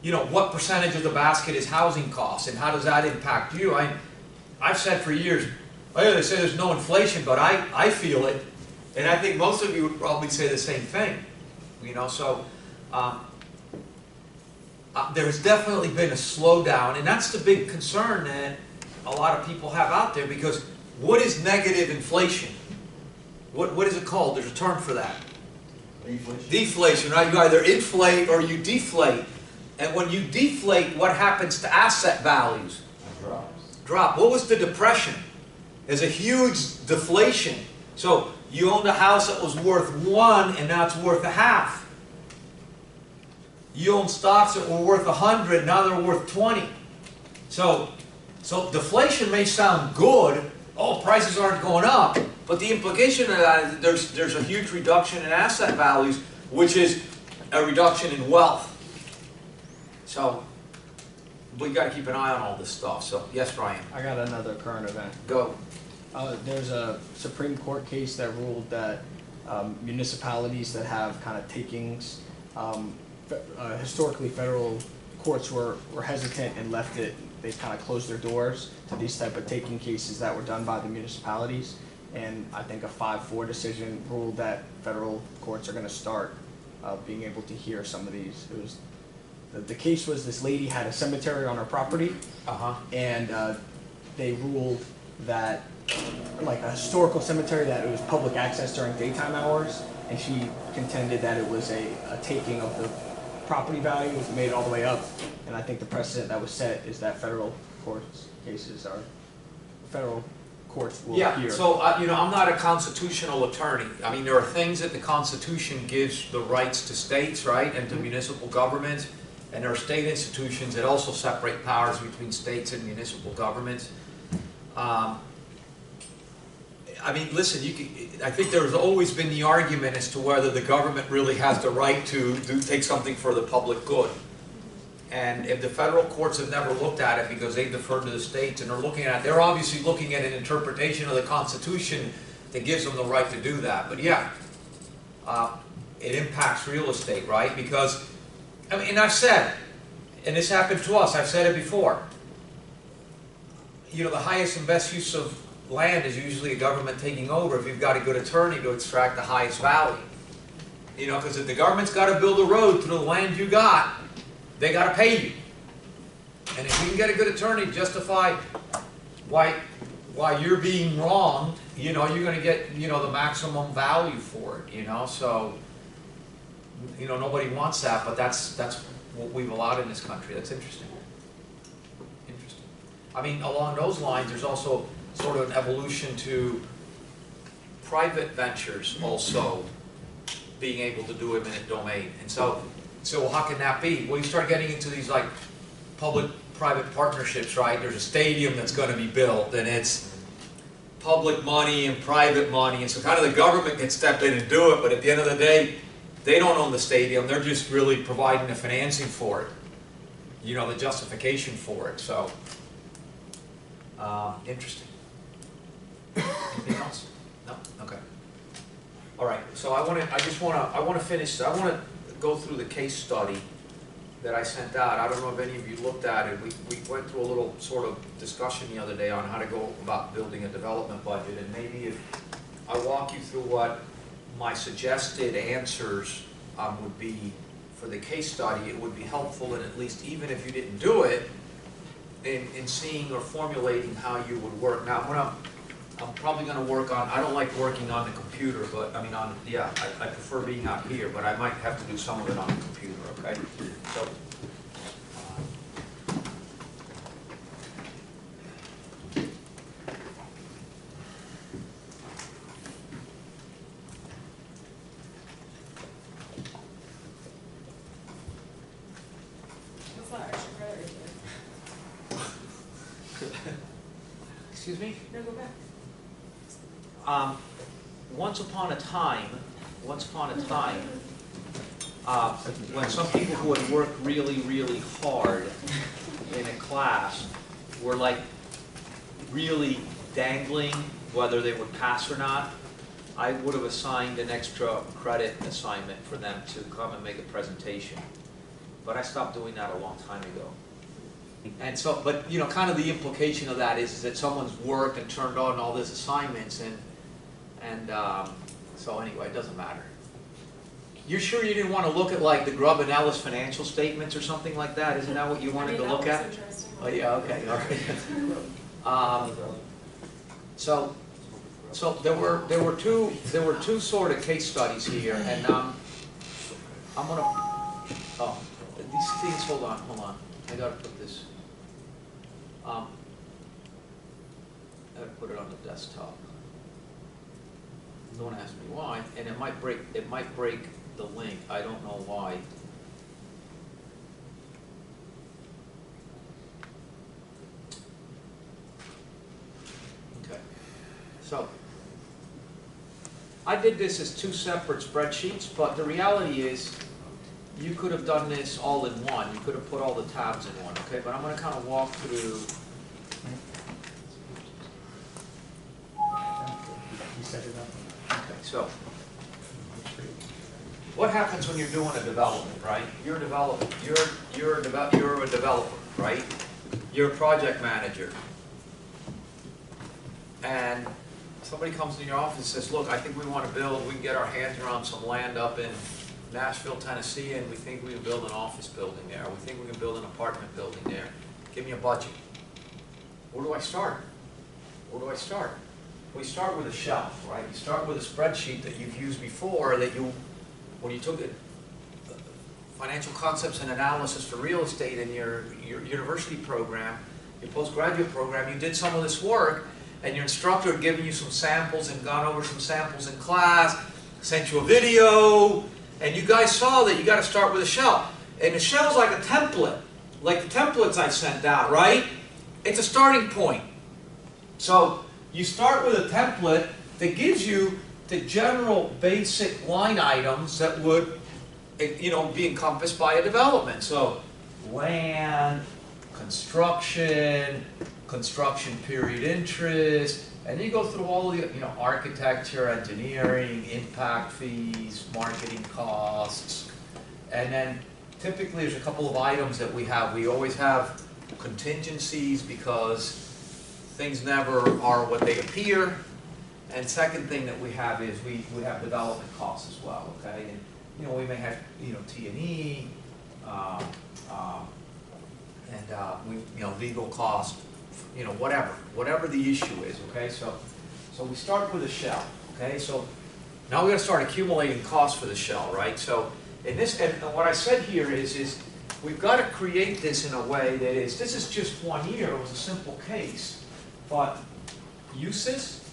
you know, what percentage of the basket is housing costs, and how does that impact you? I've said for years, well, they say there's no inflation, but I feel it, and I think most of you would probably say the same thing. You know, so there's definitely been a slowdown, and that's the big concern that a lot of people have out there, because what is negative inflation? What is it called? There's a term for that. Deflation. Deflation, right? You either inflate or you deflate. And when you deflate, what happens to asset values? Drops. Drop. What was the depression? There's a huge deflation. So you owned a house that was worth 1 and now it's worth a half. You own stocks that were worth 100, now they're worth 20. So deflation may sound good, oh, prices aren't going up, but the implication of that is there's a huge reduction in asset values, which is a reduction in wealth. So we got to keep an eye on all this stuff. So yes, Brian. I got another current event. Go. There's a Supreme Court case that ruled that municipalities that have kind of takings, historically federal courts were hesitant and left it, they kind of closed their doors to these type of taking cases that were done by the municipalities. And I think a 5-4 decision ruled that federal courts are going to start being able to hear some of these. It was, the case was this lady had a cemetery on her property, and they ruled that, like a historical cemetery, that it was public access during daytime hours, and she contended that it was a taking of the property value, was made all the way up. And I think the precedent that was set is that federal courts cases are, federal courts will hear. Yeah, so you know, I'm not a constitutional attorney. I mean, there are things that the Constitution gives the rights to states, right, and to municipal governments, and there are state institutions that also separate powers between states and municipal governments. I mean, listen, I think there's always been the argument as to whether the government really has the right to take something for the public good. And if the federal courts have never looked at it because they defer to the states and they're obviously looking at an interpretation of the Constitution that gives them the right to do that. But yeah, it impacts real estate, right? Because, I mean, and I've said, and this happened to us, I've said it before, you know, the highest and best use of land is usually a government taking over if you've got a good attorney to extract the highest value. You know, because if the government's got to build a road to the land you got, they got to pay you. And if you can get a good attorney to justify why you're being wronged, you know, you're going to get, you know, the maximum value for it, you know. So, you know, nobody wants that, but that's what we've allowed in this country. That's interesting. Interesting. I mean, along those lines, there's also sort of an evolution to private ventures also being able to do eminent domain. And so how can that be? Well, you start getting into these like public-private partnerships, right? There's a stadium that's going to be built, and it's public money and private money, and so kind of the government can step in and do it, but at the end of the day, they don't own the stadium. They're just really providing the financing for it, you know, the justification for it. So, interesting. Anything else? No? Okay. All right. So I want to finish. I want to go through the case study that I sent out. I don't know if any of you looked at it. We went through a little sort of discussion the other day on how to go about building a development budget, and maybe if I walk you through what my suggested answers would be for the case study, it would be helpful, and at least even if you didn't do it, in seeing or formulating how you would work. Now, I'm probably going to work on, I don't like working on the computer, but I mean, I prefer being out here, but I might have to do some of it on the computer, okay? So, What's that extra credit right there? excuse me? No, go back. Once upon a time, when some people who had worked really, really hard in a class were like really dangling whether they would pass or not, I would have assigned an extra credit assignment for them to come and make a presentation. But I stopped doing that a long time ago. And so, but you know, kind of the implication of that is that someone's worked and turned on all these assignments, and so anyway, it doesn't matter. You're sure you didn't want to look at like the Grubb and Ellis financial statements or something like that? Isn't that what you wanted to look at? Oh yeah, okay, all right. So there were two sort of case studies here, and I'm gonna. Oh, these things, hold on, I gotta put this, I gotta put it on the desktop. Don't ask me why, and it might break the link, I don't know why. Okay, so, I did this as two separate spreadsheets, but the reality is, you could have done this all in one, you could have put all the tabs in one, okay, but I'm gonna kind of walk through. You set it up. Okay, so, what happens when you're doing a development, right? You're a developer, you're a developer, right? You're a project manager. And somebody comes in your office and says, look, I think we want to build, we can get our hands around some land up in Nashville, Tennessee, and we think we can build an office building there. We think we can build an apartment building there. Give me a budget. Where do I start? Where do I start? We start with a shelf, right? You start with a spreadsheet that you've used before, that you, when you took it, financial concepts and analysis for real estate in your university program, your postgraduate program, you did some of this work, and your instructor had given you some samples and gone over some samples in class, sent you a video, and you guys saw that you got to start with a shell. And the shell's like a template, like the templates I sent out, right? It's a starting point. So you start with a template that gives you the general basic line items that would, you know, be encompassed by a development. So land, construction period interest, and then you go through all the, you know, architecture, engineering, impact fees, marketing costs, and then typically there's a couple of items that we have. We always have contingencies because things never are what they appear. And second thing that we have is we have development costs as well, okay? And, you know, we may have, you know, T&E, we, you know, legal costs, you know, whatever the issue is, okay? So we start with a shell, okay? So now we're going to start accumulating costs for the shell, right? So in this, and what I said here is we've got to create this in a way that is, this is just 1 year, it was a simple case, but uses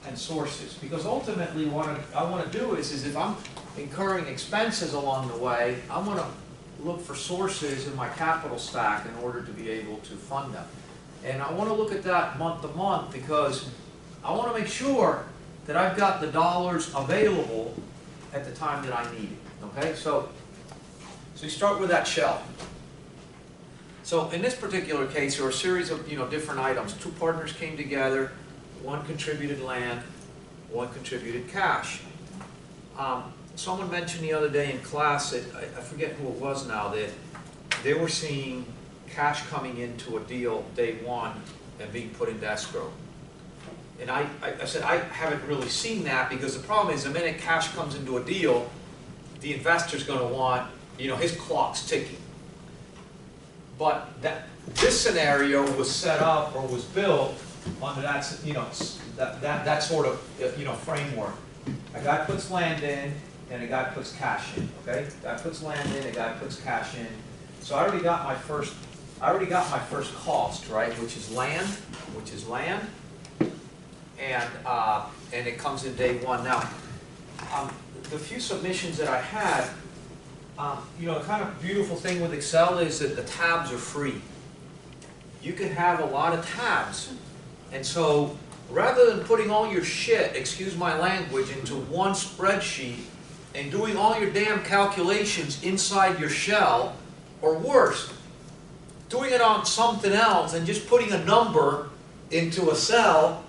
and sources, because ultimately what I want to do is if I'm incurring expenses along the way, I want to look for sources in my capital stack in order to be able to fund them. And I want to look at that month to month because I want to make sure that I've got the dollars available at the time that I need it, okay? So you start with that shell. So in this particular case, there were a series of, you know, different items. Two partners came together, one contributed land, one contributed cash. Someone mentioned the other day in class that, I forget who it was now, that they were seeing cash coming into a deal day one and being put into escrow. And I said, I haven't really seen that because the problem is the minute cash comes into a deal, the investor's going to want, you know, his clock's ticking. But this scenario was set up or was built under that, you know, that sort of, you know, framework. A guy puts land in, and a guy puts cash in. Okay, guy puts land in, a guy puts cash in. So I already got my first cost, right, which is land, and it comes in day one. Now, the few submissions that I had, you know, the kind of beautiful thing with Excel is that the tabs are free. You can have a lot of tabs, and so rather than putting all your shit, excuse my language, into one spreadsheet and doing all your damn calculations inside your shell, or worse, doing it on something else and just putting a number into a cell,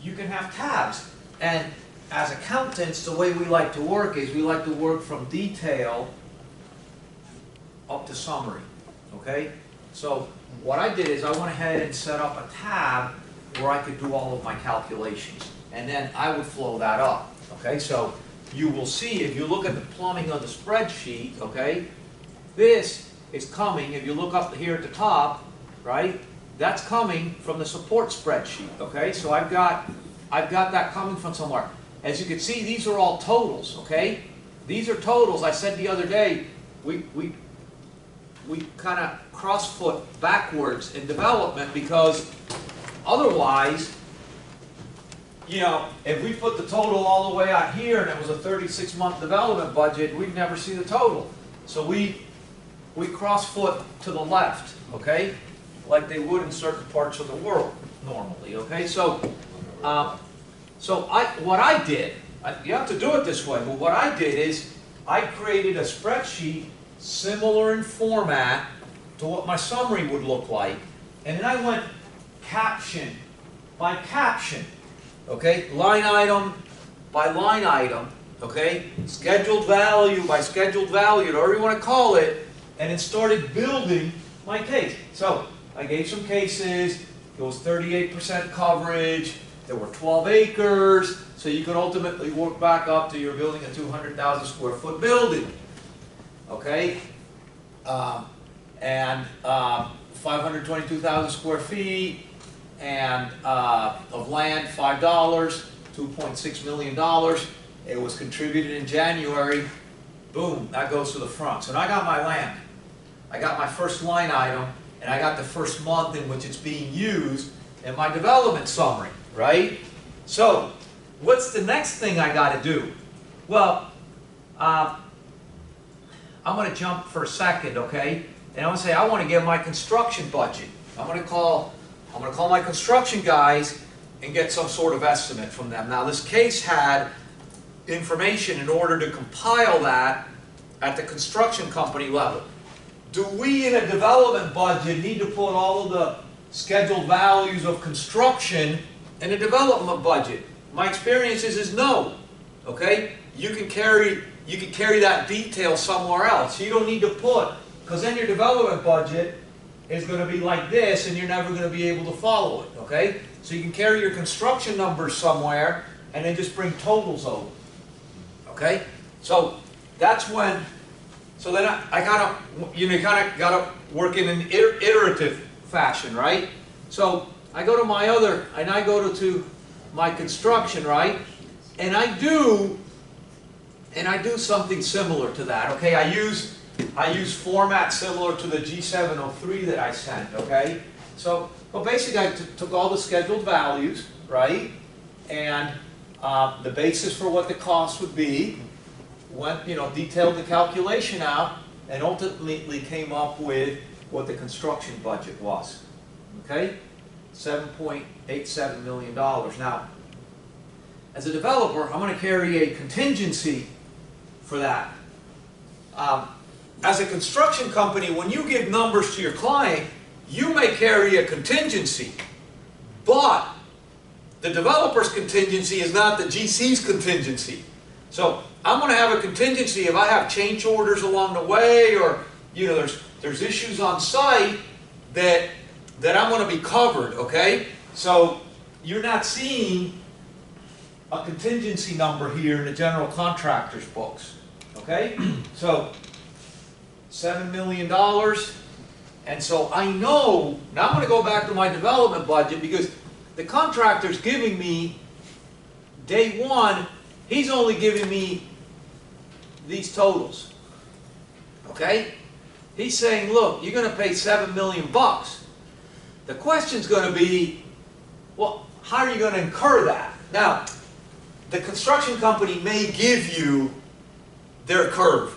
you can have tabs. And as accountants, the way we like to work is we like to work from detail up to summary, okay? So what I did is I went ahead and set up a tab where I could do all of my calculations. And then I would flow that up, okay? So you will see, if you look at the plumbing of the spreadsheet, okay, this is coming, if you look up here at the top, right, that's coming from the support spreadsheet, okay? So I've got that coming from somewhere. As you can see, these are all totals, okay? These are totals. I said the other day, we kind of crossfoot backwards in development, because otherwise, you know, if we put the total all the way out here and it was a 36-month development budget, we'd never see the total. So we crossfoot to the left, okay? Like they would in certain parts of the world normally, okay? So, what I did, you have to do it this way, but what I did is I created a spreadsheet similar in format to what my summary would look like, and then I went caption by caption, okay? Line item by line item, okay? Scheduled value by scheduled value, whatever you want to call it, and it started building my case. So I gave some cases. It was 38% coverage. There were 12 acres. So you could ultimately work back up to you're building a 200,000 square foot building. Okay? And 522,000 square feet and of land, $5, $2.6 million. It was contributed in January. Boom, that goes to the front. So now I got my land. I got my first line item, and I got the first month in which it's being used in my development summary, right? So, what's the next thing I got to do? Well, I'm going to jump for a second, okay? And I'm going to say I want to get my construction budget. I'm going to call my construction guys and get some sort of estimate from them. Now, this case had information in order to compile that at the construction company level. Do we in a development budget need to put all of the scheduled values of construction in a development budget? My experience is no. Okay? You can carry that detail somewhere else. You don't need to put, because then your development budget is going to be like this and you're never going to be able to follow it. Okay? So you can carry your construction numbers somewhere and then just bring totals over. Okay? So that's when. So then I gotta, you gotta work in an iterative fashion, right? So I go to my other, and I go to my construction, right? And I do something similar to that, okay? I use format similar to the G703 that I sent, okay? So, well, basically I took all the scheduled values, right? And the basis for what the cost would be. Went, detailed the calculation out, and ultimately came up with what the construction budget was. Okay? $7.87 million. Now, as a developer, I'm going to carry a contingency for that. As a construction company, when you give numbers to your client, you may carry a contingency, but the developer's contingency is not the GC's contingency. So I'm going to have a contingency if I have change orders along the way, or there's issues on site that I'm going to be covered. Okay, so you're not seeing a contingency number here in the general contractor's books. Okay, so $7 million, and so I know now I'm going to go back to my development budget, because the contractor's giving me day one. He's only giving me these totals, okay? He's saying, look, you're going to pay $7 million. The question's going to be, well, how are you going to incur that? Now, the construction company may give you their curve,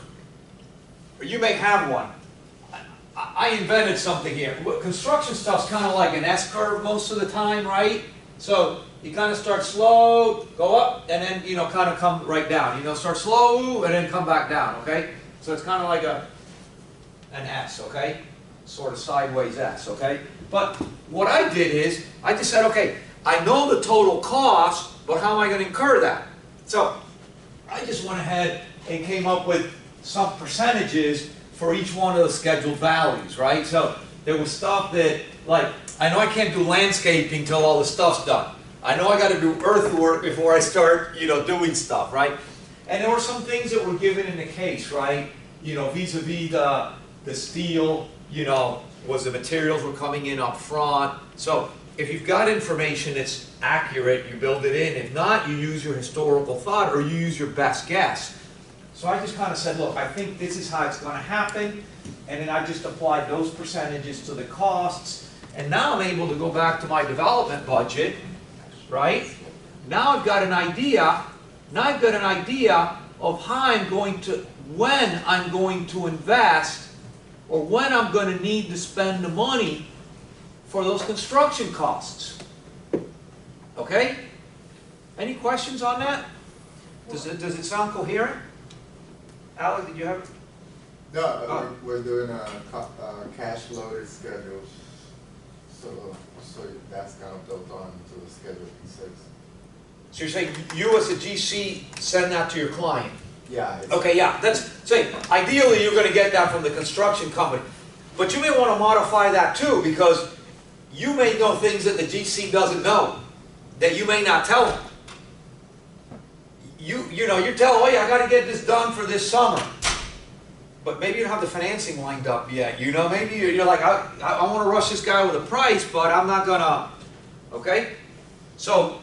or you may have one. I invented something here. Construction stuff's kind of like an S-curve most of the time, right? So you kind of start slow, go up, and then kind of come right down. Start slow and then come back down. Okay, so it's kind of like an S. Okay, sort of sideways S. Okay, but what I did is I just said, okay, I know the total cost, but how am I going to incur that? So I just went ahead and came up with some percentages for each one of the scheduled values. Right. So there was stuff that, like, I know I can't do landscaping till all the stuff's done. I know I got to do earthwork before I start, doing stuff, right? And there were some things that were given in the case, right? Vis-a-vis the steel, was the materials were coming in up front. So if you've got information that's accurate, you build it in. If not, you use your historical thought or you use your best guess. So I just kind of said, look, I think this is how it's going to happen, and then I just applied those percentages to the costs, and now I'm able to go back to my development budget, right? Now I've got an idea. Now I've got an idea of how I'm going to, when I'm going to invest, or when I'm going to need to spend the money for those construction costs. Okay? Any questions on that? Does it sound coherent? Alex, did you have? No, we're doing a cash loaded schedule, so that's kind of built on to the Schedule P6. So you're saying you as a GC send that to your client? Yeah. Okay, yeah, that's, say, ideally you're going to get that from the construction company. But you may want to modify that too, because you may know things that the GC doesn't know, that you may not tell them. You know, you're telling, oh yeah, I got to get this done for this summer. But maybe you don't have the financing lined up yet, you know, maybe you're like, I want to rush this guy with a price, but I'm not going to, okay? So,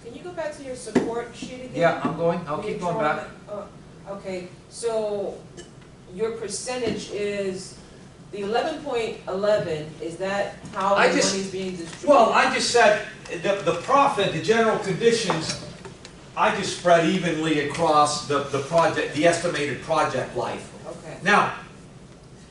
Can you go back to your support sheet again? yeah, I'll Where keep you going draw back. Okay, so your percentage is, the 11.11, is that how the I money just- is being distributed? Well, I just said, the profit, the general conditions, I just spread evenly across the project, the estimated project life. Okay. Now,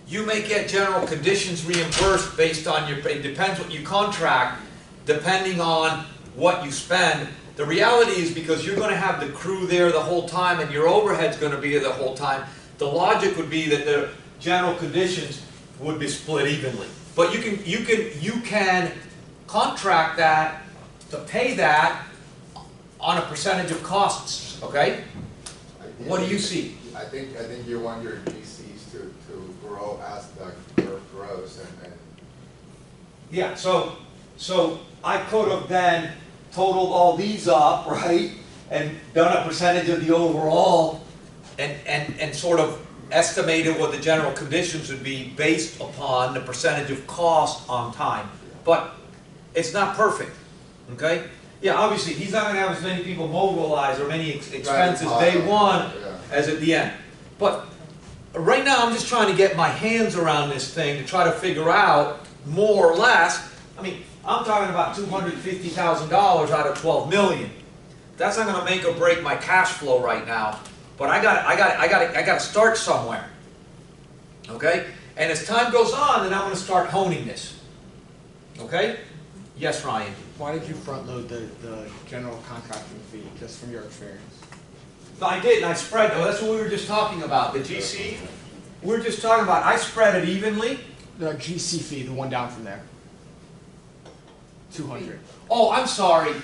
you may get general conditions reimbursed based on your, it depends what you contract, depending on what you spend. The reality is because you're going to have the crew there the whole time and your overhead's going to be there the whole time, the logic would be that the general conditions would be split evenly. But you can contract that to pay that on a percentage of costs, okay? What do you see? I think you want your GCs to grow as the curve grows and Yeah, so I could have then totaled all these up, right? And done a percentage of the overall and sort of estimated what the general conditions would be based upon the percentage of cost on time. But it's not perfect, okay? Yeah, obviously, he's not going to have as many people mobilize or many expenses day one as at the end. But right now, I'm just trying to get my hands around this thing to try to figure out more or less. I mean, I'm talking about $250,000 out of $12 million. That's not going to make or break my cash flow right now. But I got to start somewhere. Okay? And as time goes on, then I'm going to start honing this. Okay? Yes, Ryan. Why did you front load the general contracting fee, just from your experience? I did, and I spread, that's what we were just talking about, the GC. We were just talking about, I spread it evenly. The GC fee, the one down from there. 200. Oh, I'm sorry.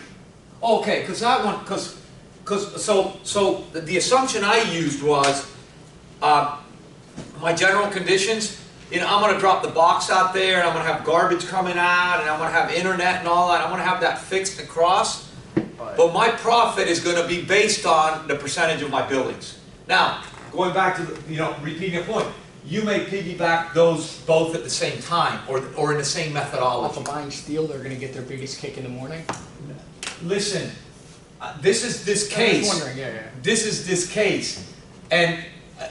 Okay, because that one, so the assumption I used was, my general conditions, you know, I'm going to drop the box out there, and I'm going to have garbage coming out, and I'm going to have internet and all that. I'm going to have that fixed across. But my profit is going to be based on the percentage of my billings. Now, going back to the, you know, repeating a point, you may piggyback those both at the same time, or in the same methodology. Off of buying steel, they're going to get their biggest kick in the morning? Listen, this is this case. I was wondering, yeah. This is this case. And,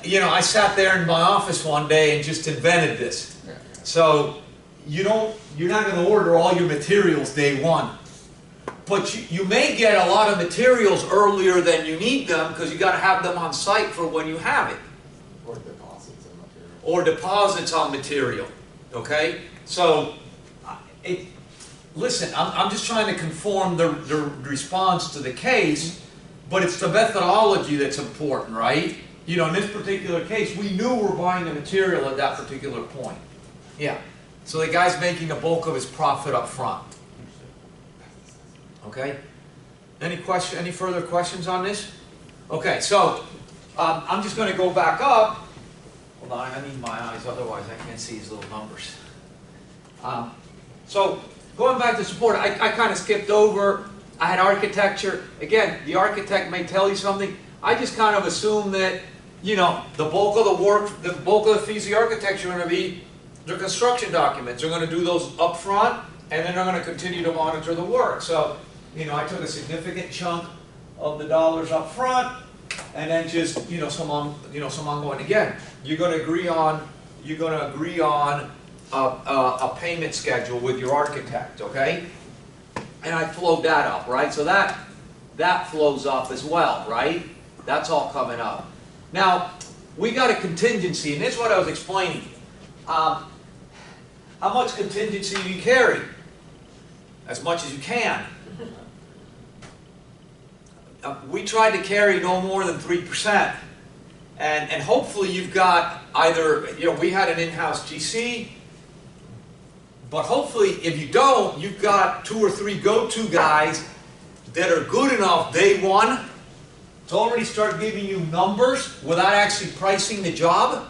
you know, I sat there in my office one day and just invented this. Yeah. So, you're not going to order all your materials day one. But you may get a lot of materials earlier than you need them because you got to have them on site for when you have it. or deposits and material. Or deposits on material, okay? So, listen, I'm just trying to conform the response to the case, but it's the methodology that's important, right? You know, in this particular case, we knew we're buying the material at that particular point. Yeah. So the guy's making the bulk of his profit up front. Okay? Any further questions on this? Okay, so I'm just going to go back up. Hold on, I need my eyes, otherwise I can't see these little numbers. So going back to support, I kind of skipped over. I had architecture. Again, the architect may tell you something. I just kind of assume that, you know, the bulk of the work, the bulk of the fees of the architecture are going to be their construction documents. They're going to do those up front, and then they're going to continue to monitor the work. So, you know, I took a significant chunk of the dollars up front, and then just, some ongoing. Again, you're gonna agree on a payment schedule with your architect, okay? And I flowed that up, right? So that flows up as well, right? That's all coming up. Now, we got a contingency, and this is what I was explaining. How much contingency do you carry? As much as you can. We tried to carry no more than 3%. And hopefully you've got either, we had an in-house GC, but hopefully if you don't, you've got 2 or 3 go-to guys that are good enough day one to already start giving you numbers without actually pricing the job.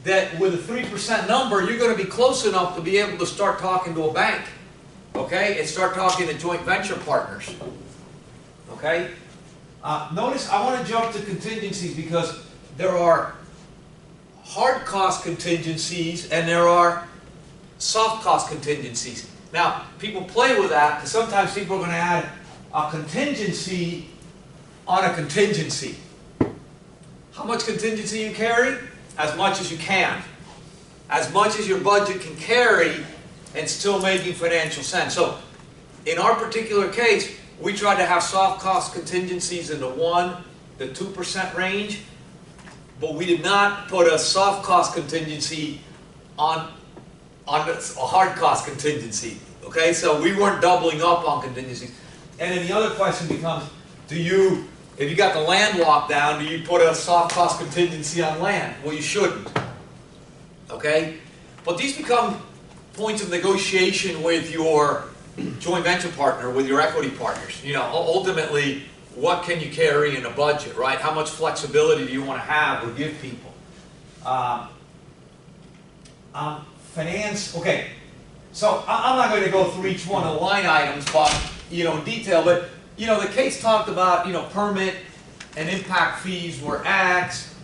That with a 3% number, you're going to be close enough to be able to start talking to a bank, okay, and start talking to joint venture partners, okay? Notice I want to jump to contingencies because there are hard cost contingencies and there are soft cost contingencies. Now, people play with that because sometimes people are going to add a contingency on a contingency. How much contingency you carry? As much as you can. As much as your budget can carry and still making financial sense. So, in our particular case, we tried to have soft cost contingencies in the 1% to 2% range, but we did not put a soft cost contingency on a hard cost contingency. Okay, so we weren't doubling up on contingencies. And then the other question becomes, if you got the land locked down, do you put a soft cost contingency on land? Well, you shouldn't. Okay? But these become points of negotiation with your joint venture partner, with your equity partners. Ultimately, what can you carry in a budget, right? How much flexibility do you want to have or give people? Finance, okay. So I'm not going to go through each one of the line items, but in detail. But the case talked about permit and impact fees were X,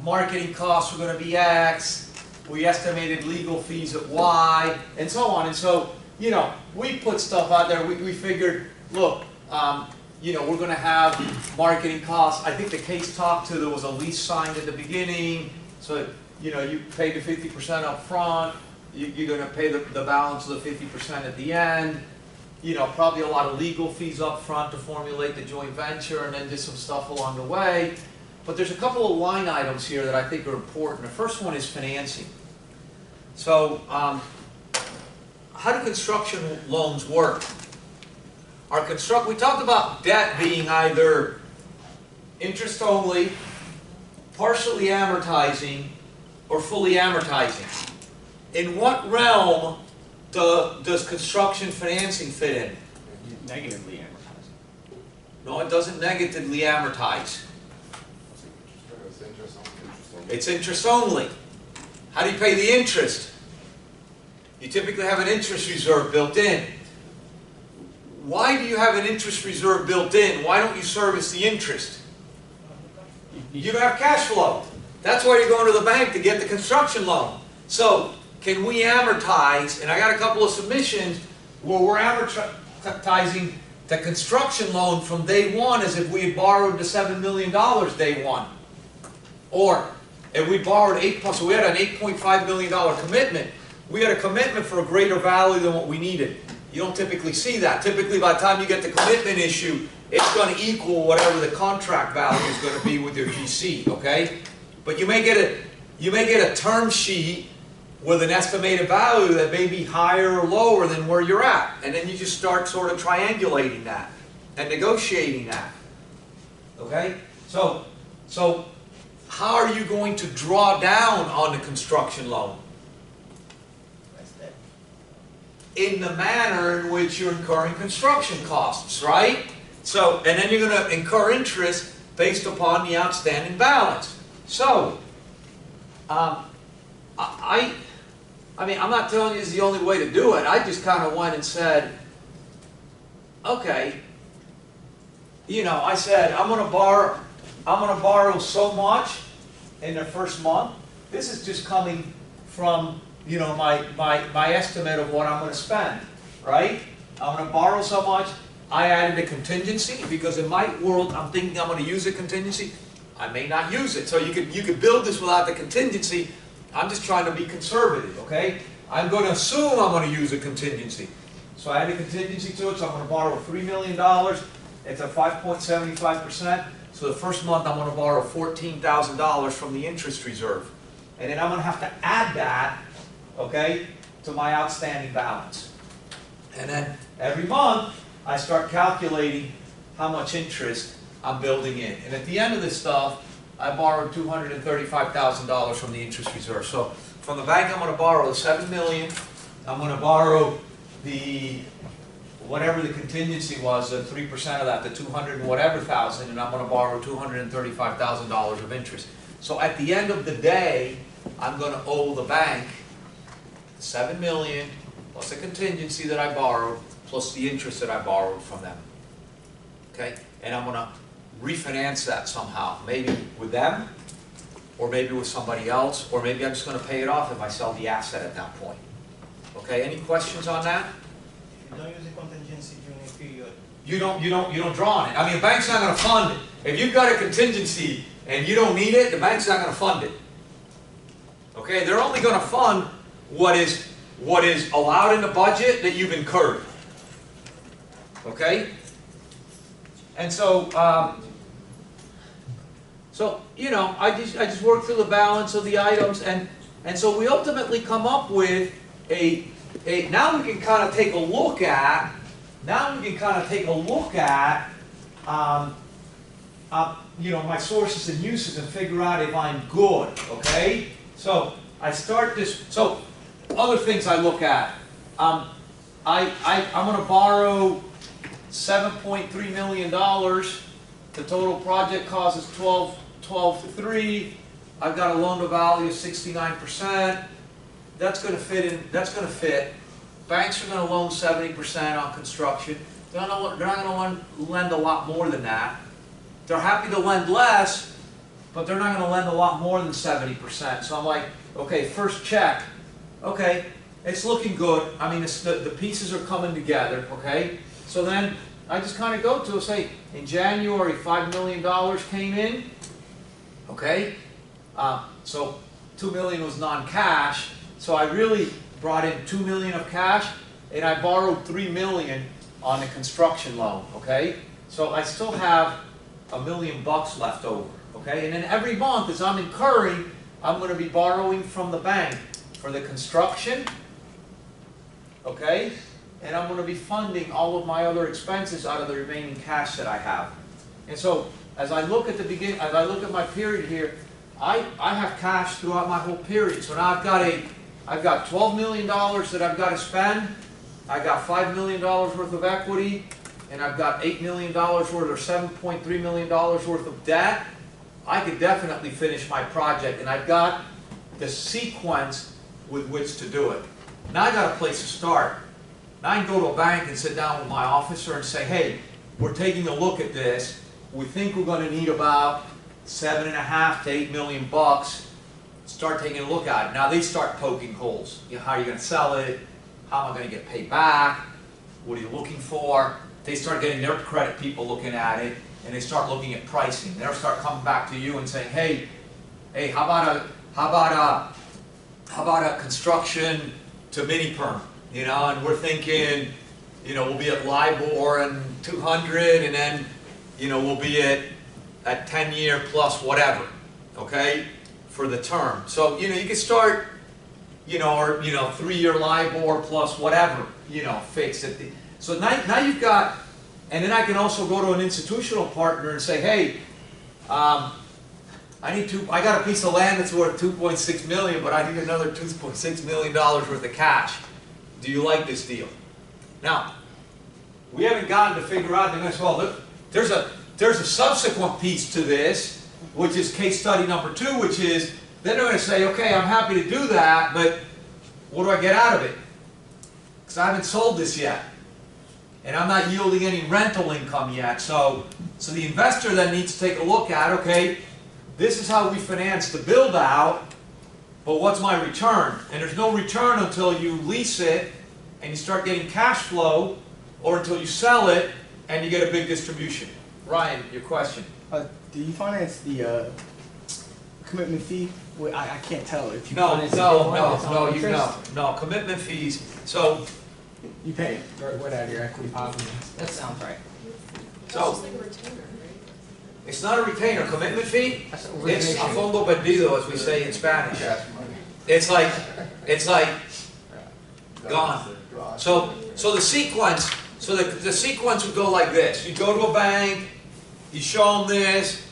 marketing costs were going to be X, we estimated legal fees at Y, and so on. And so we put stuff out there. We figured, look, we're going to have marketing costs. I think the case talked to there was a lease signed at the beginning, so you pay the 50% up front. You're going to pay the balance of the 50% at the end. Probably a lot of legal fees up front to formulate the joint venture, and then just some stuff along the way. But there's a couple of line items here that I think are important. The first one is financing. So, how do construction loans work? We talked about debt being either interest only, partially amortizing, or fully amortizing. In what realm does construction financing fit in? Negatively amortizing. No, it doesn't negatively amortize. It's interest only. How do you pay the interest? You typically have an interest reserve built in. Why do you have an interest reserve built in? Why don't you service the interest? You don't have cash flow. That's why you're going to the bank to get the construction loan. So, can we amortize, and I got a couple of submissions where we're amortizing the construction loan from day one as if we had borrowed the $7 million day one. Or if we borrowed so we had an $8.5 million commitment. We had a commitment for a greater value than what we needed. You don't typically see that. Typically by the time you get the commitment issue, it's going to equal whatever the contract value is going to be with your GC, okay? But you may get a term sheet with an estimated value that may be higher or lower than where you're at. And then you just start sort of triangulating that and negotiating that. Okay? So how are you going to draw down on the construction loan? In the manner in which you're incurring construction costs, right? So, and then you're going to incur interest based upon the outstanding balance. So, I mean, I'm not telling you this is the only way to do it. I just kind of went and said, okay, I said, I'm going to borrow so much in the first month. This is just coming from, my estimate of what I'm going to spend, right? I'm going to borrow so much, I added a contingency, because in my world, I'm thinking I'm gonna use a contingency. I may not use it, so you could build this without the contingency. I'm just trying to be conservative, okay? I'm gonna assume I'm gonna use a contingency. So I add a contingency to it, so I'm gonna borrow $3 million. It's a 5.75%. So the first month I'm gonna borrow $14,000 from the interest reserve. And then I'm gonna have to add that, okay, to my outstanding balance. And then every month, I start calculating how much interest I'm building in. And at the end of this stuff, I borrowed $235,000 from the interest reserve. So from the bank, I'm gonna borrow the $7 million. I'm gonna borrow the, whatever the contingency was, the 3% of that, the 200 and whatever thousand, and I'm gonna borrow $235,000 of interest. So at the end of the day, I'm gonna owe the bank $7 million plus a contingency that I borrowed, plus the interest that I borrowed from them. Okay? And I'm gonna refinance that somehow, maybe with them, or maybe with somebody else, or maybe I'm just gonna pay it off if I sell the asset at that point. Okay, any questions on that? If you don't use a contingency during a period, You don't draw on it. I mean, the bank's not gonna fund it. If you've got a contingency and you don't need it, the bank's not gonna fund it. Okay, they're only gonna fund what is allowed in the budget that you've incurred. Okay? And so, you know, I just work through the balance of the items, and so we ultimately come up with now we can kind of take a look at, you know, my sources and uses and figure out if I'm good, okay? So I start this, so other things I look at, I'm going to borrow $7.3 million. The total project cost is 12.3. I've got a loan to value of 69%. That's going to fit in. That's going to fit. Banks are going to loan 70% on construction. They're not going to lend a lot more than that. They're happy to lend less, but they're not going to lend a lot more than 70%. So I'm like, okay, first check. Okay, it's looking good. I mean, the pieces are coming together. Okay, so then I just kind of go to say, in January, $5 million came in. Okay, so $2 million was non-cash. So I really brought in $2 million of cash, and I borrowed $3 million on the construction loan. Okay, so I still have $1 million left over. Okay, and then every month as I'm incurring, I'm going to be borrowing from the bank for the construction. Okay, and I'm going to be funding all of my other expenses out of the remaining cash that I have. And so as I look at the beginning, as I look at my period here, I have cash throughout my whole period. So now I've got $12 million that I've got to spend. I got $5 million worth of equity, and I've got $8 million worth or $7.3 million worth of debt. I could definitely finish my project, and I've got the sequence with which to do it. Now I got a place to start. Now I can go to a bank and sit down with my officer and say, hey, we're taking a look at this. We think we're going to need about $7.5 to $8 million. Start taking a look at it. Now they start poking holes. You know, how are you going to sell it? How am I going to get paid back? What are you looking for? They start getting their credit people looking at it, and they start looking at pricing. They'll start coming back to you and saying, hey, how about a construction to mini perm? You know, and we're thinking, you know, we'll be at LIBOR and 200, and then, you know, we'll be at 10-year plus whatever, okay, for the term. So, you know, you can start, you know, or, you know, 3-year LIBOR plus whatever, you know, fixed at the. So now you've got, and then I can also go to an institutional partner and say, hey, I got a piece of land that's worth $2.6 million, but I need another $2.6 million worth of cash. Do you like this deal? Now, we haven't gotten to figure out, well, there's a subsequent piece to this, which is case study number 2, which is, then they're going to say, okay, I'm happy to do that, but what do I get out of it? Because I haven't sold this yet. And I'm not yielding any rental income yet. So the investor then needs to take a look at, okay, this is how we finance the build out, but what's my return? And there's no return until you lease it and you start getting cash flow, or until you sell it and you get a big distribution. Ryan, your question? Do you finance the commitment fee? Well, I can't tell if you No, finance it day one, it's on no, interest. no, commitment fees, so, You pay it right out of your equity pot. That sounds right. It's So- just like a retainer, right? it's not a retainer, commitment fee, That's it's a origination. fondo perdido, as we say in Spanish. Cash money. It's like gone. So the sequence, the sequence would go like this. You go to a bank, you show them this,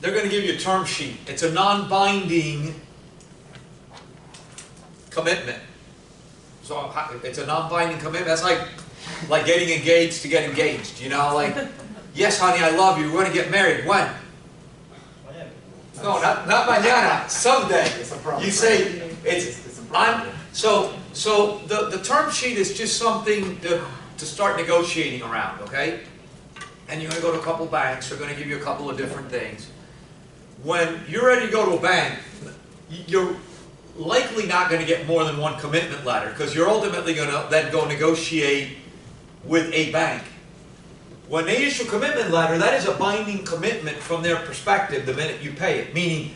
they're gonna give you a term sheet. It's a non-binding commitment. So it's a non-binding commitment. That's like getting engaged to get engaged, you know, like, yes, honey, I love you, we're gonna get married. When? No, not mañana, someday. It's a promise. You say, It's a promise. so the term sheet is just something to start negotiating around, okay? And you're gonna go to a couple banks, they're gonna give you a couple of different things. When you're ready to go to a bank, you're likely not gonna get more than one commitment letter, because you're ultimately gonna then go negotiate with a bank. When they issue a commitment letter, that is a binding commitment from their perspective the minute you pay it, meaning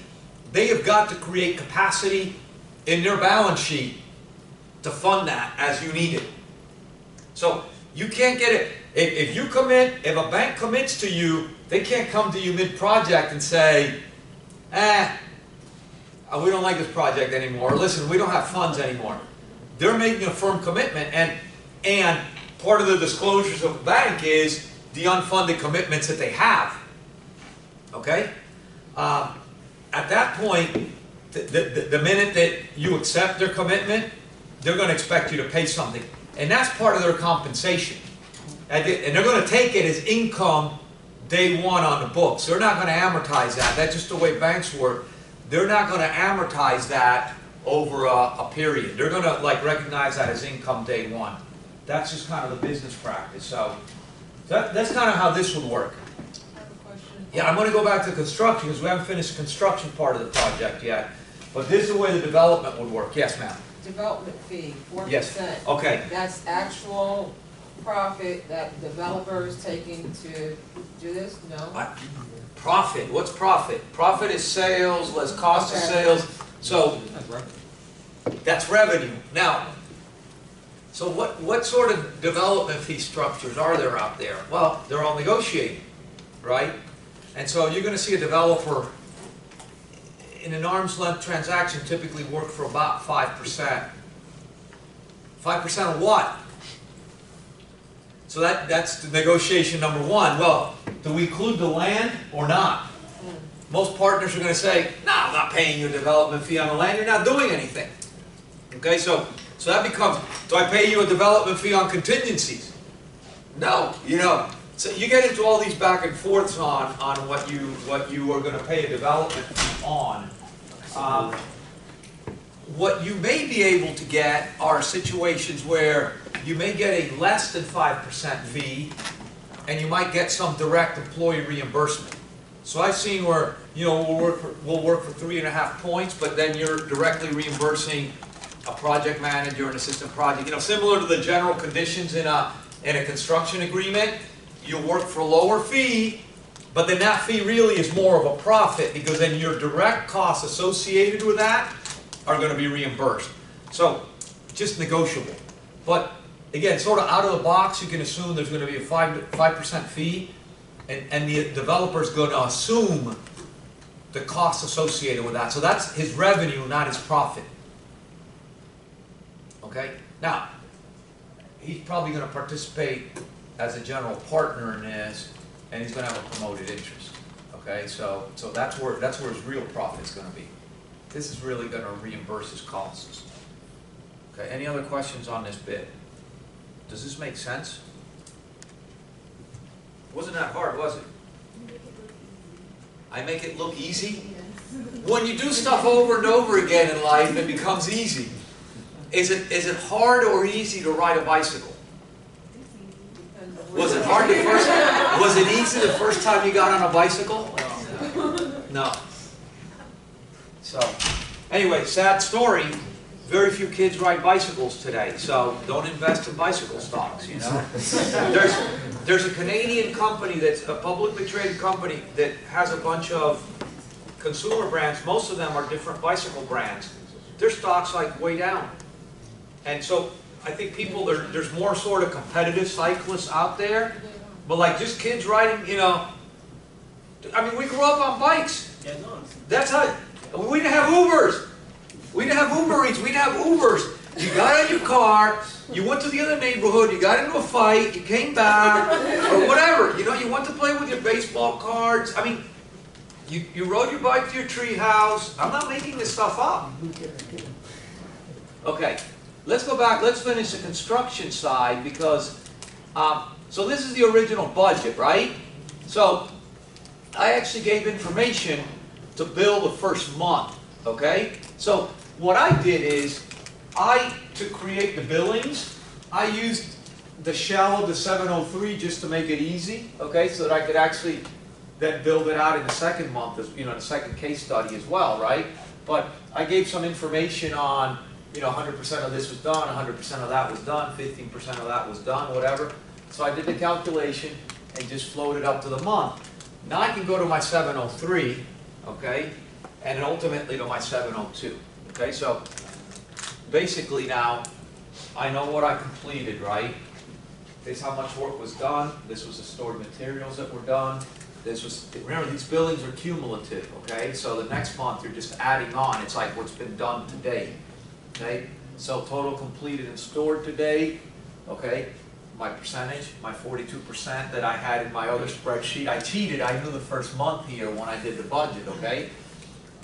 they have got to create capacity in their balance sheet to fund that as you need it. So you can't get it, if you commit, if a bank commits to you, they can't come to you mid-project and say, we don't like this project anymore, or listen, we don't have funds anymore. They're making a firm commitment, and part of the disclosures of the bank is the unfunded commitments that they have. Okay? At that point, the minute that you accept their commitment, they're going to expect you to pay something. And that's part of their compensation. And they're going to take it as income day one on the books. They're not going to amortize that. That's just the way banks work. They're not going to amortize that over a period. They're going to recognize that as income day one. That's just kind of the business practice. So that's kind of how this would work. I have a question. Yeah, I'm going to go back to construction because we haven't finished the construction part of the project yet. But this is the way the development would work. Yes, ma'am. Development fee, 4%. Yes. Okay. That's actual profit that developer is taking to do this? No? Profit. What's profit? Profit is sales less cost of sales. So that's revenue. Now, so what sort of development fee structures are there out there? Well, they're all negotiated, right? And so you're going to see a developer in an arm's length transaction typically work for about 5%. 5% of what? So that's the negotiation number one. Well, do we include the land or not? Most partners are going to say, no, I'm not paying you a development fee on the land, you're not doing anything. Okay, so that becomes, do I pay you a development fee on contingencies? No, so you get into all these back and forths on what you are going to pay a development fee on. What you may be able to get are situations where you may get a less than 5% fee, and you might get some direct employee reimbursement. So I've seen where we'll work for 3.5 points, but then you're directly reimbursing a project manager, an assistant project, similar to the general conditions in a construction agreement. You'll work for a lower fee, but then that fee really is more of a profit because then your direct costs associated with that are going to be reimbursed. So, just negotiable. But again, sort of out of the box, you can assume there's going to be a 5% fee, and the developer's going to assume the costs associated with that. So that's his revenue, not his profit. Okay? Now, he's probably going to participate as a general partner in this, and he's going to have a promoted interest. Okay? So that's where his real profit's going to be. This is really going to reimburse his costs. Okay? Any other questions on this bit? Does this make sense? Wasn't that hard, was it? I make it look easy? When you do stuff over and over again in life, it becomes easy. Is it hard or easy to ride a bicycle? Was it hard was it easy the first time you got on a bicycle? No. So, anyway, sad story. very few kids ride bicycles today, so don't invest in bicycle stocks, you know? There's a Canadian company that's a publicly traded company that has a bunch of consumer brands. Most of them are different bicycle brands. Their stock's like way down. And so I think people, there's more sort of competitive cyclists out there, but like just kids riding, you know, I mean, we grew up on bikes. That's how, we didn't have Ubers. We didn't have Uber Eats, we didn't have Ubers. You got in your car, you went to the other neighborhood, you got into a fight, you came back, or whatever. You know, you went to play with your baseball cards. I mean, you rode your bike to your tree house. I'm not making this stuff up. Okay, let's go back, let's finish the construction side because, so this is the original budget, right? So, I actually gave information to bill the first month, okay? So, what I did is, to create the billings, I used the shell of the 703 just to make it easy, okay? So that I could actually then build it out in the second month, as you know, the second case study as well, right? But I gave some information on, you know, 100% of this was done, 100% of that was done, 15% of that was done, whatever. So I did the calculation and just floated up to the month. Now I can go to my 703, okay, and then ultimately to my 702, okay? So basically now, I know what I completed, right? This is how much work was done. This was the stored materials that were done. This was, remember these billings are cumulative, okay? So the next month you're just adding on. It's like what's been done today, okay? So total completed and stored today, okay? My percentage, my 42% that I had in my other spreadsheet. I cheated, I knew the first month here when I did the budget, okay?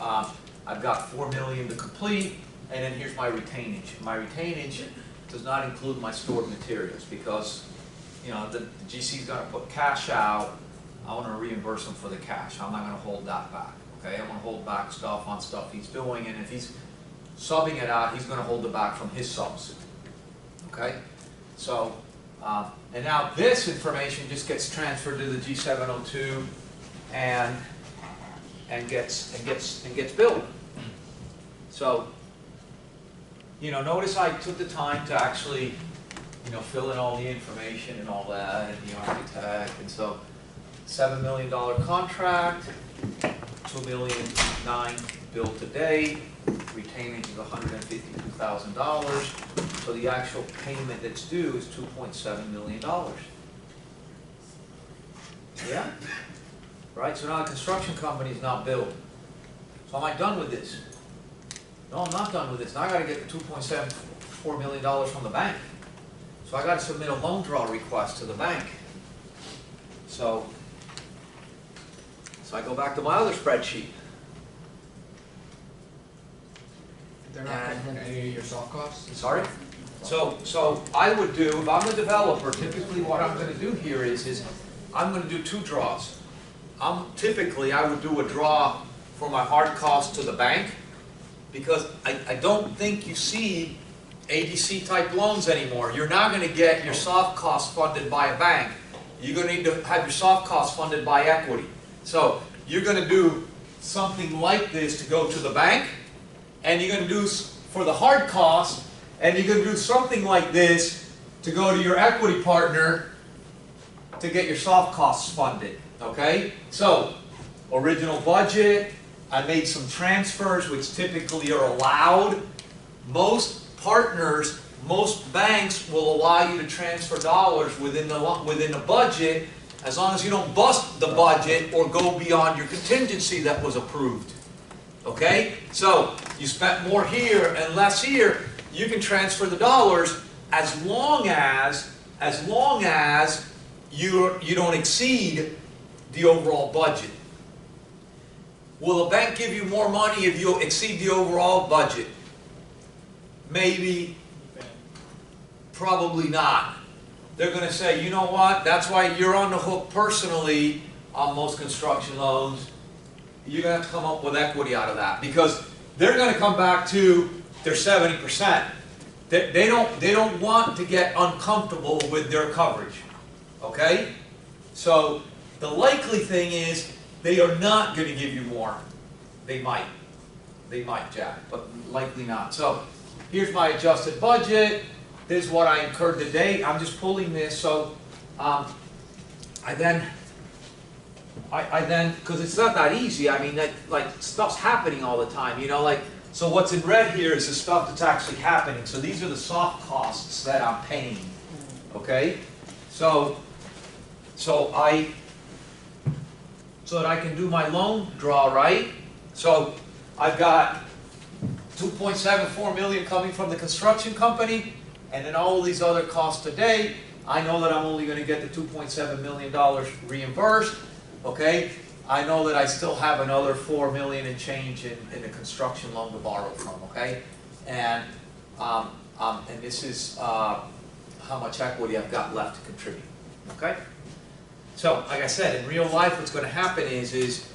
I've got 4 million to complete, and then here's my retainage. My retainage does not include my stored materials because, you know, the GC's gonna put cash out. I want to reimburse him for the cash. I'm not going to hold that back, okay? I'm going to hold back stuff on stuff he's doing, and if he's subbing it out, he's going to hold it back from his subs, okay? So, and now this information just gets transferred to the G702 and gets billed. So, you know, notice I took the time to actually, you know, fill in all the information and all that, and the architect, and so $7 million contract, $2,009,000 billed today, retainage is $152,000. So the actual payment that's due is $2.7 million. Yeah? Right? So now the construction company is not billed. So am I done with this? No, I'm not done with this. Now I got to get the $2.74 million from the bank. So I got to submit a loan draw request to the bank. So I go back to my other spreadsheet. They're not covering any of your soft costs? Sorry? So I would do, if I'm the developer, typically what I'm going to do here is I'm going to do 2 draws. Typically I would do a draw for my hard cost to the bank because I don't think you see ADC type loans anymore. You're not going to get your soft costs funded by a bank. You're going to need to have your soft costs funded by equity. So you're going to do something like this to go to the bank, and you're going to do for the hard cost, and you're going to do something like this to go to your equity partner to get your soft costs funded, okay? So, original budget, I made some transfers which typically are allowed. Most partners, most banks will allow you to transfer dollars within the budget as long as you don't bust the budget or go beyond your contingency that was approved. Okay? So, you spent more here and less here, you can transfer the dollars as long as you don't exceed the overall budget. Will a bank give you more money if you exceed the overall budget? Maybe, probably not. They're going to say, you know what, that's why you're on the hook personally on most construction loans. You're going to have to come up with equity out of that because they're going to come back to their 70%. They don't want to get uncomfortable with their coverage. Okay? So the likely thing is they are not going to give you more. They might. They might, Jack, but likely not. So here's my adjusted budget, this is what I incurred to date, I'm just pulling this, so, I then, because it's not that easy, I mean, like, stuff's happening all the time, you know, like, so what's in red here is the stuff that's actually happening, so these are the soft costs that I'm paying, okay? So that I can do my loan draw, right? So I've got 2.74 million coming from the construction company, and then all of these other costs today, I know that I'm only gonna get the $2.7 million reimbursed, okay? I know that I still have another 4 million and change in the construction loan to borrow from, okay? And this is how much equity I've got left to contribute, okay? So, like I said, in real life, what's going to happen is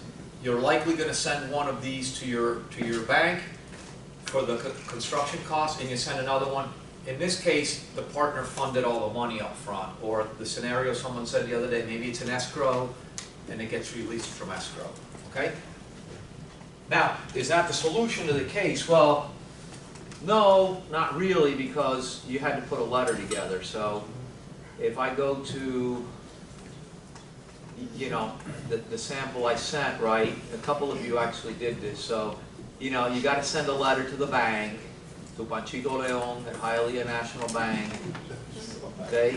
you're likely going to send one of these to your bank for the construction costs, and you send another one. In this case, the partner funded all the money up front, or the scenario someone said the other day, maybe it's an escrow, and it gets released from escrow, okay? Now, is that the solution to the case? Well, no, not really, because you had to put a letter together. So, if I go to, you know, the sample I sent, right, a couple of you actually did this, so, you know, you got to send a letter to the bank, to Panchito Leon at Hialeah National Bank, okay,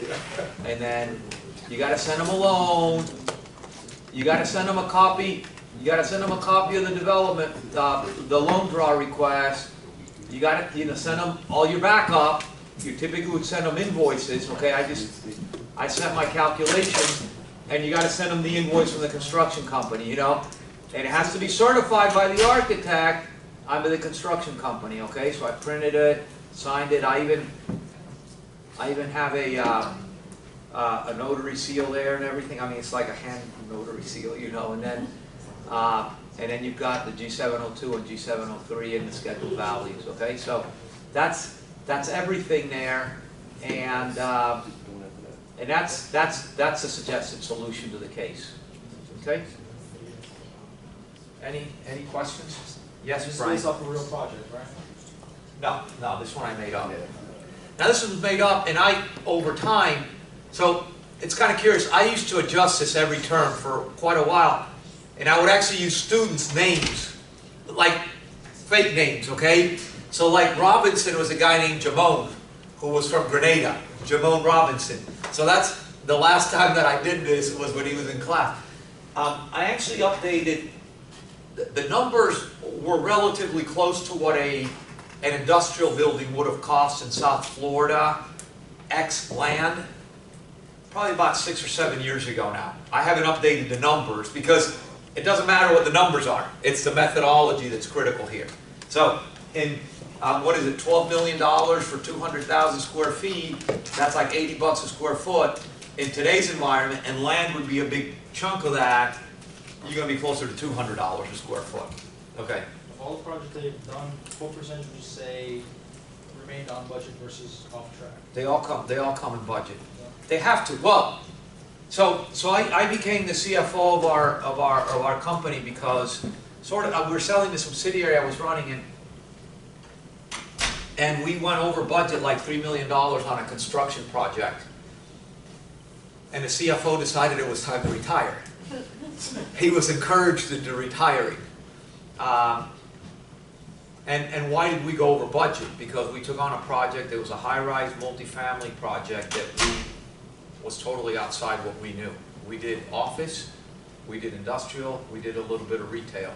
and then you got to send them a loan, you got to send them a copy, of the development, the loan draw request, you got to, you know, send them all your backup, you typically would send them invoices, okay, I sent my calculation, and you got to send them the invoice from the construction company, you know, and it has to be certified by the architect under the construction company, okay? So I printed it, signed it. I even have a notary seal there and everything. I mean, it's like a hand notary seal, you know. And then you've got the G702 and G703 in the scheduled values, okay? So that's everything there, and that's a suggested solution to the case. Okay? Any questions? Yes, Brian? This is off a real project, right? No, this one I made up. Now this was made up, and over time, so it's kind of curious, I used to adjust this every term for quite a while, and I would actually use students' names, like fake names, okay? So like Robinson was a guy named Jamon, who was from Grenada, Jamon Robinson. So that's the last time that I did this was when he was in class. I actually updated, the numbers were relatively close to what an industrial building would have cost in South Florida, X land, probably about 6 or 7 years ago now. I haven't updated the numbers because it doesn't matter what the numbers are. It's the methodology that's critical here. So in what is it, $12 million for 200,000 square feet, that's like 80 bucks a square foot. In today's environment, and land would be a big chunk of that, you're going to be closer to $200 a square foot. Okay. Of all the projects they've done, what percentage would you say remained on budget versus off track? They all come in budget. They have to. Well, so I became the CFO of our company because we were selling the subsidiary I was running in. And we went over budget like $3 million on a construction project. And the CFO decided it was time to retire. He was encouraged into retiring. And why did we go over budget? Because we took on a project that was a high-rise multifamily project that was totally outside what we knew. We did office, we did industrial, we did a little bit of retail.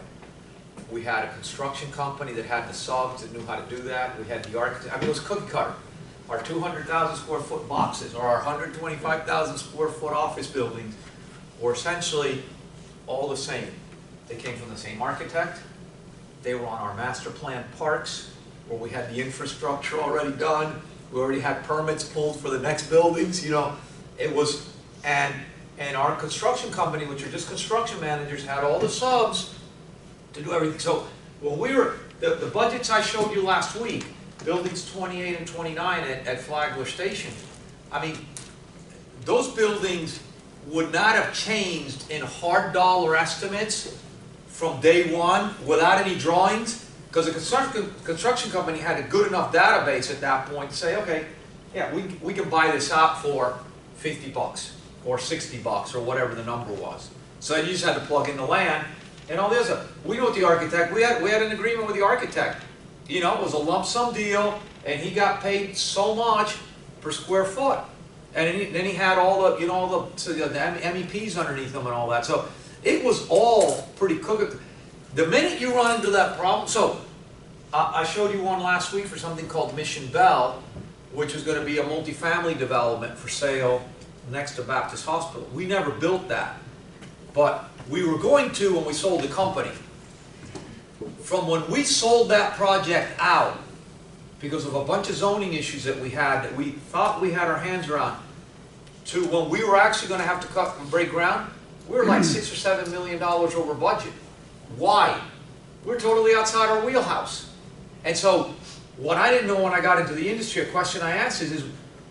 We had a construction company that had the subs that knew how to do that. We had the architect. I mean, it was cookie cutter. Our 200,000 square foot boxes or our 125,000 square foot office buildings were essentially all the same. They came from the same architect. They were on our master plan parks where we had the infrastructure already done. We already had permits pulled for the next buildings. You know, it was, and our construction company, which are just construction managers, had all the subs to do everything. So when we were, the budgets I showed you last week, buildings 28 and 29 at Flagler Station, I mean, those buildings would not have changed in hard dollar estimates from day one without any drawings Because the construction company had a good enough database at that point to say, okay, yeah, we can buy this out for $50 or $60 or whatever the number was. So you just had to plug in the land and all this. We know what the architect, we had an agreement with the architect. You know, it was a lump sum deal and he got paid so much per square foot. And then he had all the, you know, all the MEPs underneath him and all that. So it was all pretty cooked. The minute you run into that problem, so I showed you one last week for something called Mission Bell, which was going to be a multifamily development for sale next to Baptist Hospital. We never built that, but we were going to when we sold the company. From when we sold that project out, because of a bunch of zoning issues that we had that we thought we had our hands around, to when we were actually going to have to cut and break ground, we were like $6 or $7 million over budget. Why? We're totally outside our wheelhouse. And so, what I didn't know when I got into the industry, a question I asked is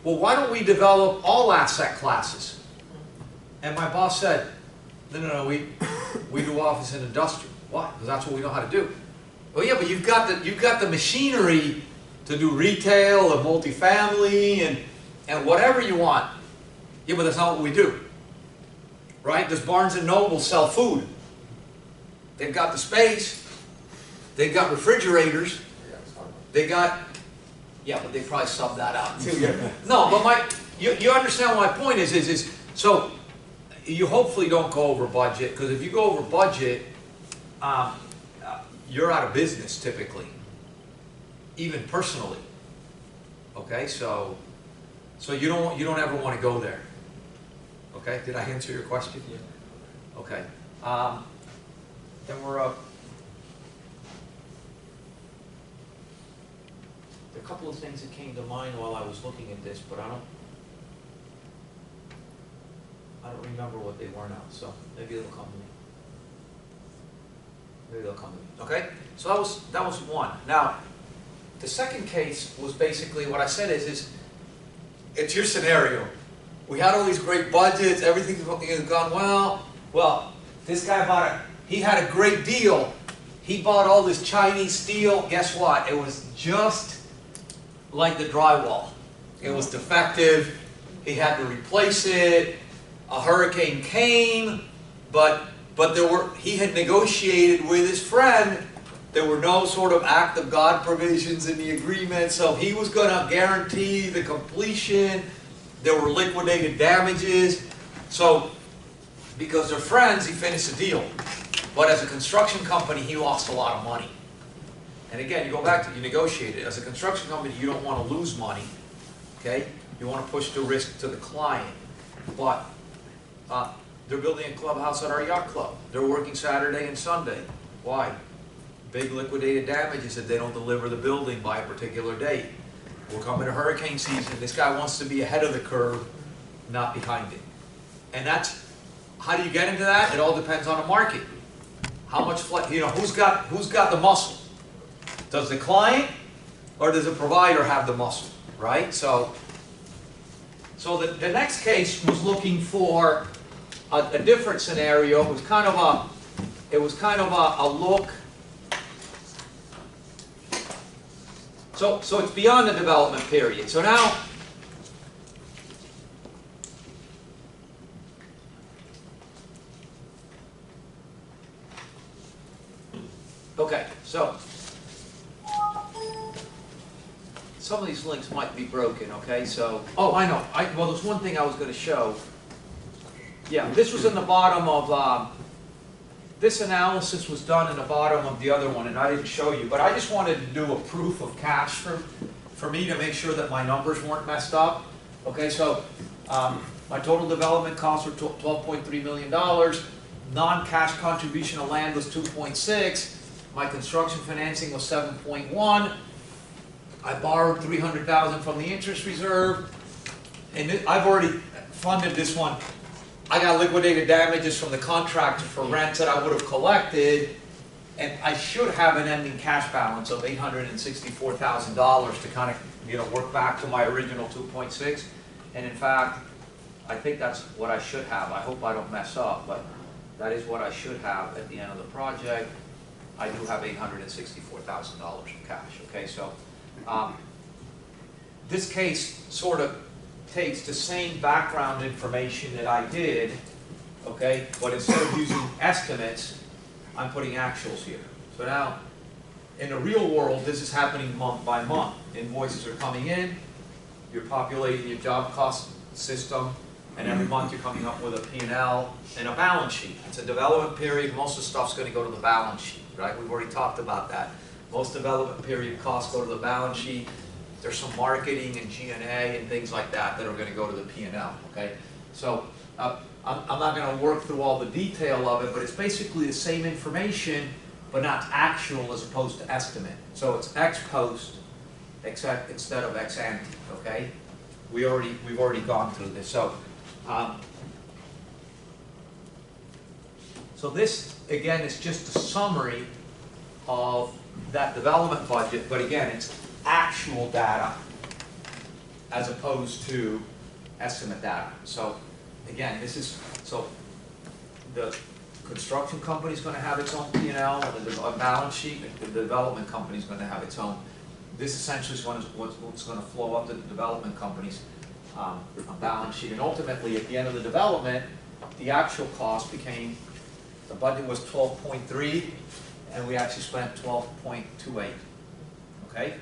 well, why don't we develop all asset classes? And my boss said, no, we do office and industrial. Why? Because that's what we know how to do. Well, yeah, but you've got the machinery to do retail and multifamily and whatever you want. Yeah, but that's not what we do. Right? Does Barnes & Noble sell food? They've got the space. They've got refrigerators. They got, yeah, but they probably sub that out too. No, but you understand what my point is so you hopefully don't go over budget, because if you go over budget, you're out of business typically, even personally. Okay, so you don't ever want to go there. Okay, did I answer your question? Yeah. Okay. Then we're up. There are a couple of things that came to mind while I was looking at this, but I don't remember what they were now. So maybe it'll come to me. Maybe they'll come to me. Okay. So that was one. Now, the second case was basically what I said is it's your scenario. We had all these great budgets. Everything's gone well. Well, this guy he had a great deal. He bought all this Chinese steel. Guess what? It was just like the drywall. It was defective. He had to replace it. A hurricane came, but he had negotiated with his friend. There were no sort of act of God provisions in the agreement, so he was going to guarantee the completion. There were liquidated damages. So, because they're friends, he finished the deal. But as a construction company, he lost a lot of money. And again, you go back to, you negotiate it. As a construction company, you don't want to lose money. Okay? You want to push the risk to the client. But they're building a clubhouse at our yacht club. They're working Saturday and Sunday. Why? Big liquidated damages if they don't deliver the building by a particular date. We're coming to hurricane season. This guy wants to be ahead of the curve, not behind it. And that's, how do you get into that? It all depends on the market. How much flex, you know, who's got the muscle? Does the client or does the provider have the muscle, right? So the next case was looking for a different scenario. It was kind of a look. So it's beyond the development period. So now, okay, so some of these links might be broken, okay? So, oh, I know. Well, there's one thing I was going to show. Yeah, this was in the bottom of, this analysis was done in the bottom of the other one, and I didn't show you, but I just wanted to do a proof of cash for me to make sure that my numbers weren't messed up. Okay, so my total development costs were $12.3 million. Non-cash contribution of land was 2.6. My construction financing was 7.1. I borrowed $300,000 from the interest reserve, and I've already funded this one. I got liquidated damages from the contractor for rents that I would have collected, and I should have an ending cash balance of $864,000 to kind of, work back to my original 2.6. And in fact, I think that's what I should have. I hope I don't mess up, but that is what I should have at the end of the project. I do have $864,000 of cash, okay? So, this case sort of takes the same background information that I did, okay? But instead of using estimates, I'm putting actuals here. So now, in the real world, this is happening month by month. Invoices are coming in, you're populating your job cost system, and every month you're coming up with a P&L and a balance sheet. It's a development period, most of the stuff's gonna go to the balance sheet, right? We've already talked about that. Most development period costs go to the balance sheet. There's some marketing and G&A and things like that that are gonna go to the P&L, okay? So, I'm not gonna work through all the detail of it, but it's basically the same information, but not actual as opposed to estimate. So it's ex post instead of ex ante, okay? We've already gone through this. So, so this, again, is just a summary of that development budget, but again, it's actual data as opposed to estimate data. So, again, this is, so the construction company's going to have its own P&L, a balance sheet, the development company's going to have its own. This essentially is what's going to flow up to the development company's balance sheet. And ultimately, at the end of the development, the actual cost became, the budget was 12.3, and we actually spent 12.28, okay?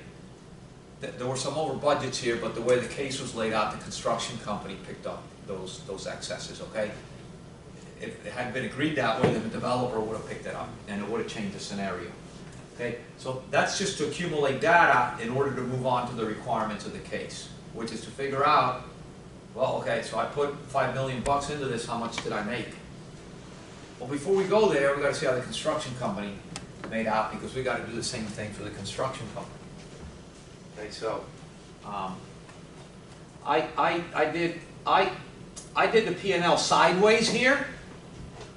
There were some over budgets here, but the way the case was laid out, the construction company picked up those excesses, okay? If it had been agreed that way, then the developer would have picked it up, and it would have changed the scenario. Okay, so that's just to accumulate data in order to move on to the requirements of the case, which is to figure out, well, okay, so I put $5 million into this, how much did I make? Well, before we go there, we got to see how the construction company made out, because we got to do the same thing for the construction company. Okay, so I did the P&L sideways here.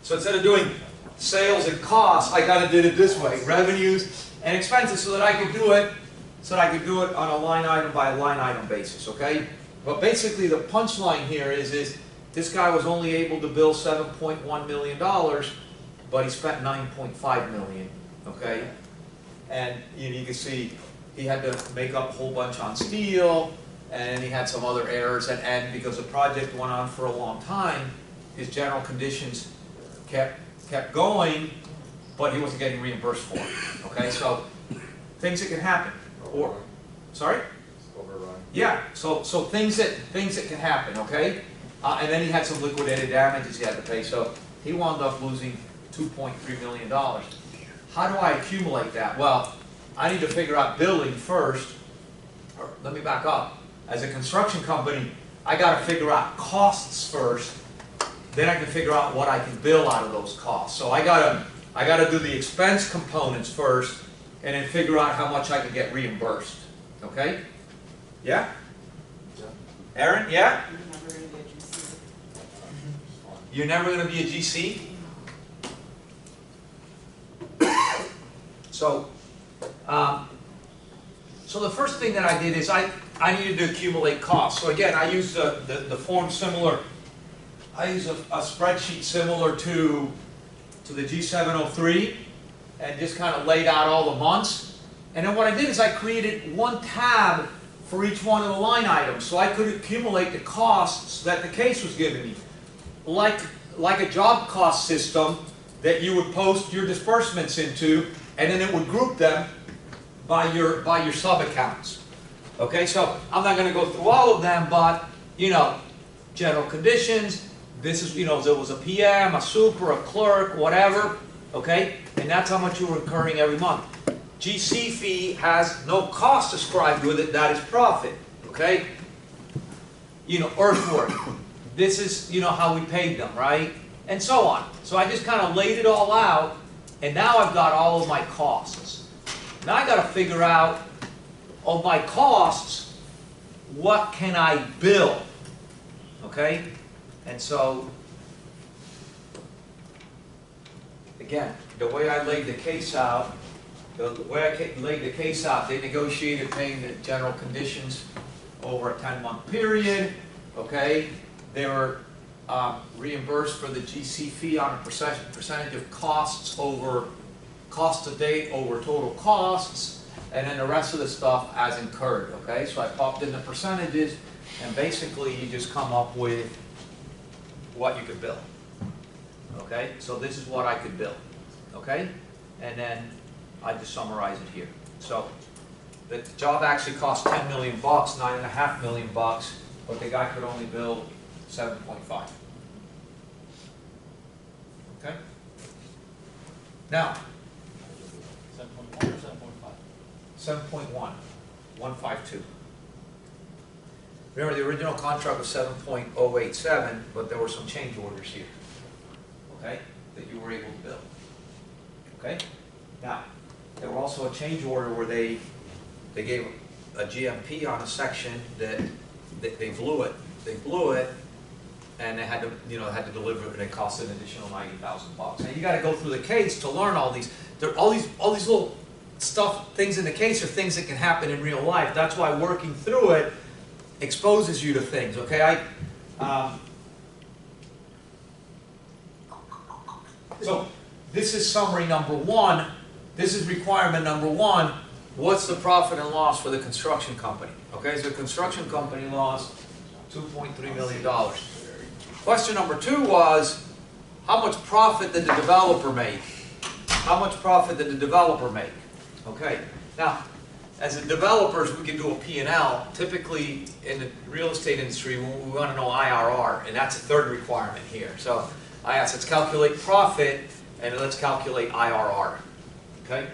So instead of doing sales and costs, I kind of did it this way: revenues and expenses, so that I could do it on a line item by line item basis. Okay, but basically the punchline here is this guy was only able to bill $7.1 million, but he spent $9.5 million. Okay, and you can see he had to make up a whole bunch on steel, and he had some other errors, and because the project went on for a long time, his general conditions kept going, but he wasn't getting reimbursed for it. Okay, so things that can happen. Or, sorry? Overrun. Yeah, so things that can happen. Okay, and then he had some liquidated damages he had to pay, so he wound up losing $2.3 million. How do I accumulate that? Well, I need to figure out billing first. Or let me back up. As a construction company, I got to figure out costs first. Then I can figure out what I can bill out of those costs. So I gotta do the expense components first, and then figure out how much I can get reimbursed. Okay? Yeah? Aaron, yeah? You're never gonna be a GC. You're never going to be a GC? So the first thing that I did is I needed to accumulate costs. So again, I used the form similar. I use a spreadsheet similar to the G703, and just kind of laid out all the months. And then what I did is I created one tab for each one of the line items, so I could accumulate the costs that the case was giving me, like a job cost system that you would post your disbursements into, and then it would group them by your sub accounts. Okay, so I'm not going to go through all of them, but general conditions. This is, there was a PM, a super, a clerk, whatever, okay? And that's how much you were incurring every month. GC fee has no cost ascribed with it, that is profit, okay? Earthwork. This is, how we paid them, right? And so on. So I just kind of laid it all out, and now I've got all of my costs. Now I got to figure out, of my costs, what can I bill, okay? And so, again, the way I laid the case out, they negotiated paying the general conditions over a 10-month period, okay? They were reimbursed for the GC fee on a percentage of costs over cost to date over total costs, and then the rest of the stuff as incurred, okay? So I popped in the percentages, and basically you just come up with what you could bill, okay? So this is what I could bill, okay? And then I just summarize it here. So the job actually cost 10 million bucks, 9.5 million bucks, but the guy could only bill 7.5. Okay? Now, 7.1 or 7.5? 7.1, 152. Remember, the original contract was 7.087, but there were some change orders here, okay, that you were able to bill. Okay? Now, there were also a change order where they gave a GMP on a section that they blew it. They blew it, and they had to, had to deliver it, and it cost an additional 90,000 bucks. Now you got to go through the case to learn all these. All these little things in the case are things that can happen in real life. That's why working through it exposes you to things. Okay, so this is summary number one. This is requirement number one. What's the profit and loss for the construction company? Okay, so the construction company lost $2.3 million. Question number two was, how much profit did the developer make? How much profit did the developer make? Okay, now, as developers, we can do a P&L. Typically, in the real estate industry, we want to know IRR, and that's the third requirement here. So, I asked, let's calculate profit, and let's calculate IRR. Okay?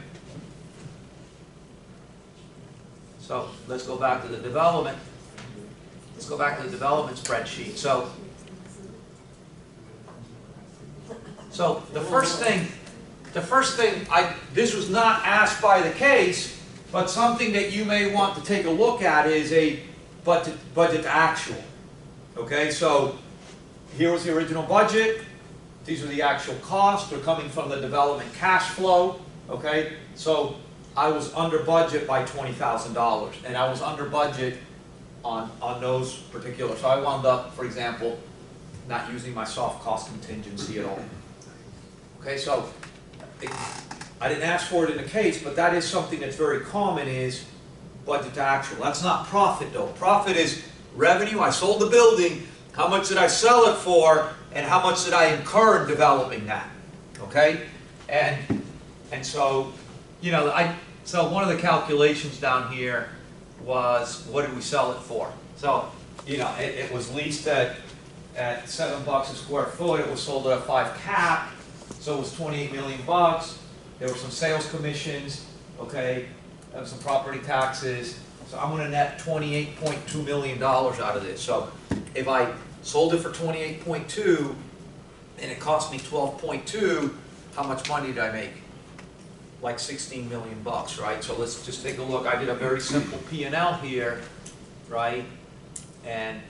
So, let's go back to the development. Let's go back to the development spreadsheet. So the first thing, this was not asked by the case, but something that you may want to take a look at is a budget to actual. Okay, so here was the original budget. These are the actual costs. They're coming from the development cash flow. Okay, so I was under budget by $20,000, and I was under budget on those particular. So I wound up, for example, not using my soft cost contingency at all. Okay, so I didn't ask for it in the case, but that is something that's very common, is budget to actual. That's not profit though. Profit is revenue. I sold the building. How much did I sell it for, and how much did I incur in developing that? Okay, and so so one of the calculations down here was, what did we sell it for? So it was leased at $7 a square foot. It was sold at a 5 cap. So it was 28 million bucks. There were some sales commissions, okay, there was some property taxes. So I'm going to net $28.2 million out of this. So if I sold it for 28.2 and it cost me 12.2, how much money did I make? Like 16 million bucks, right? So let's just take a look. I did a very simple P&L here, right? And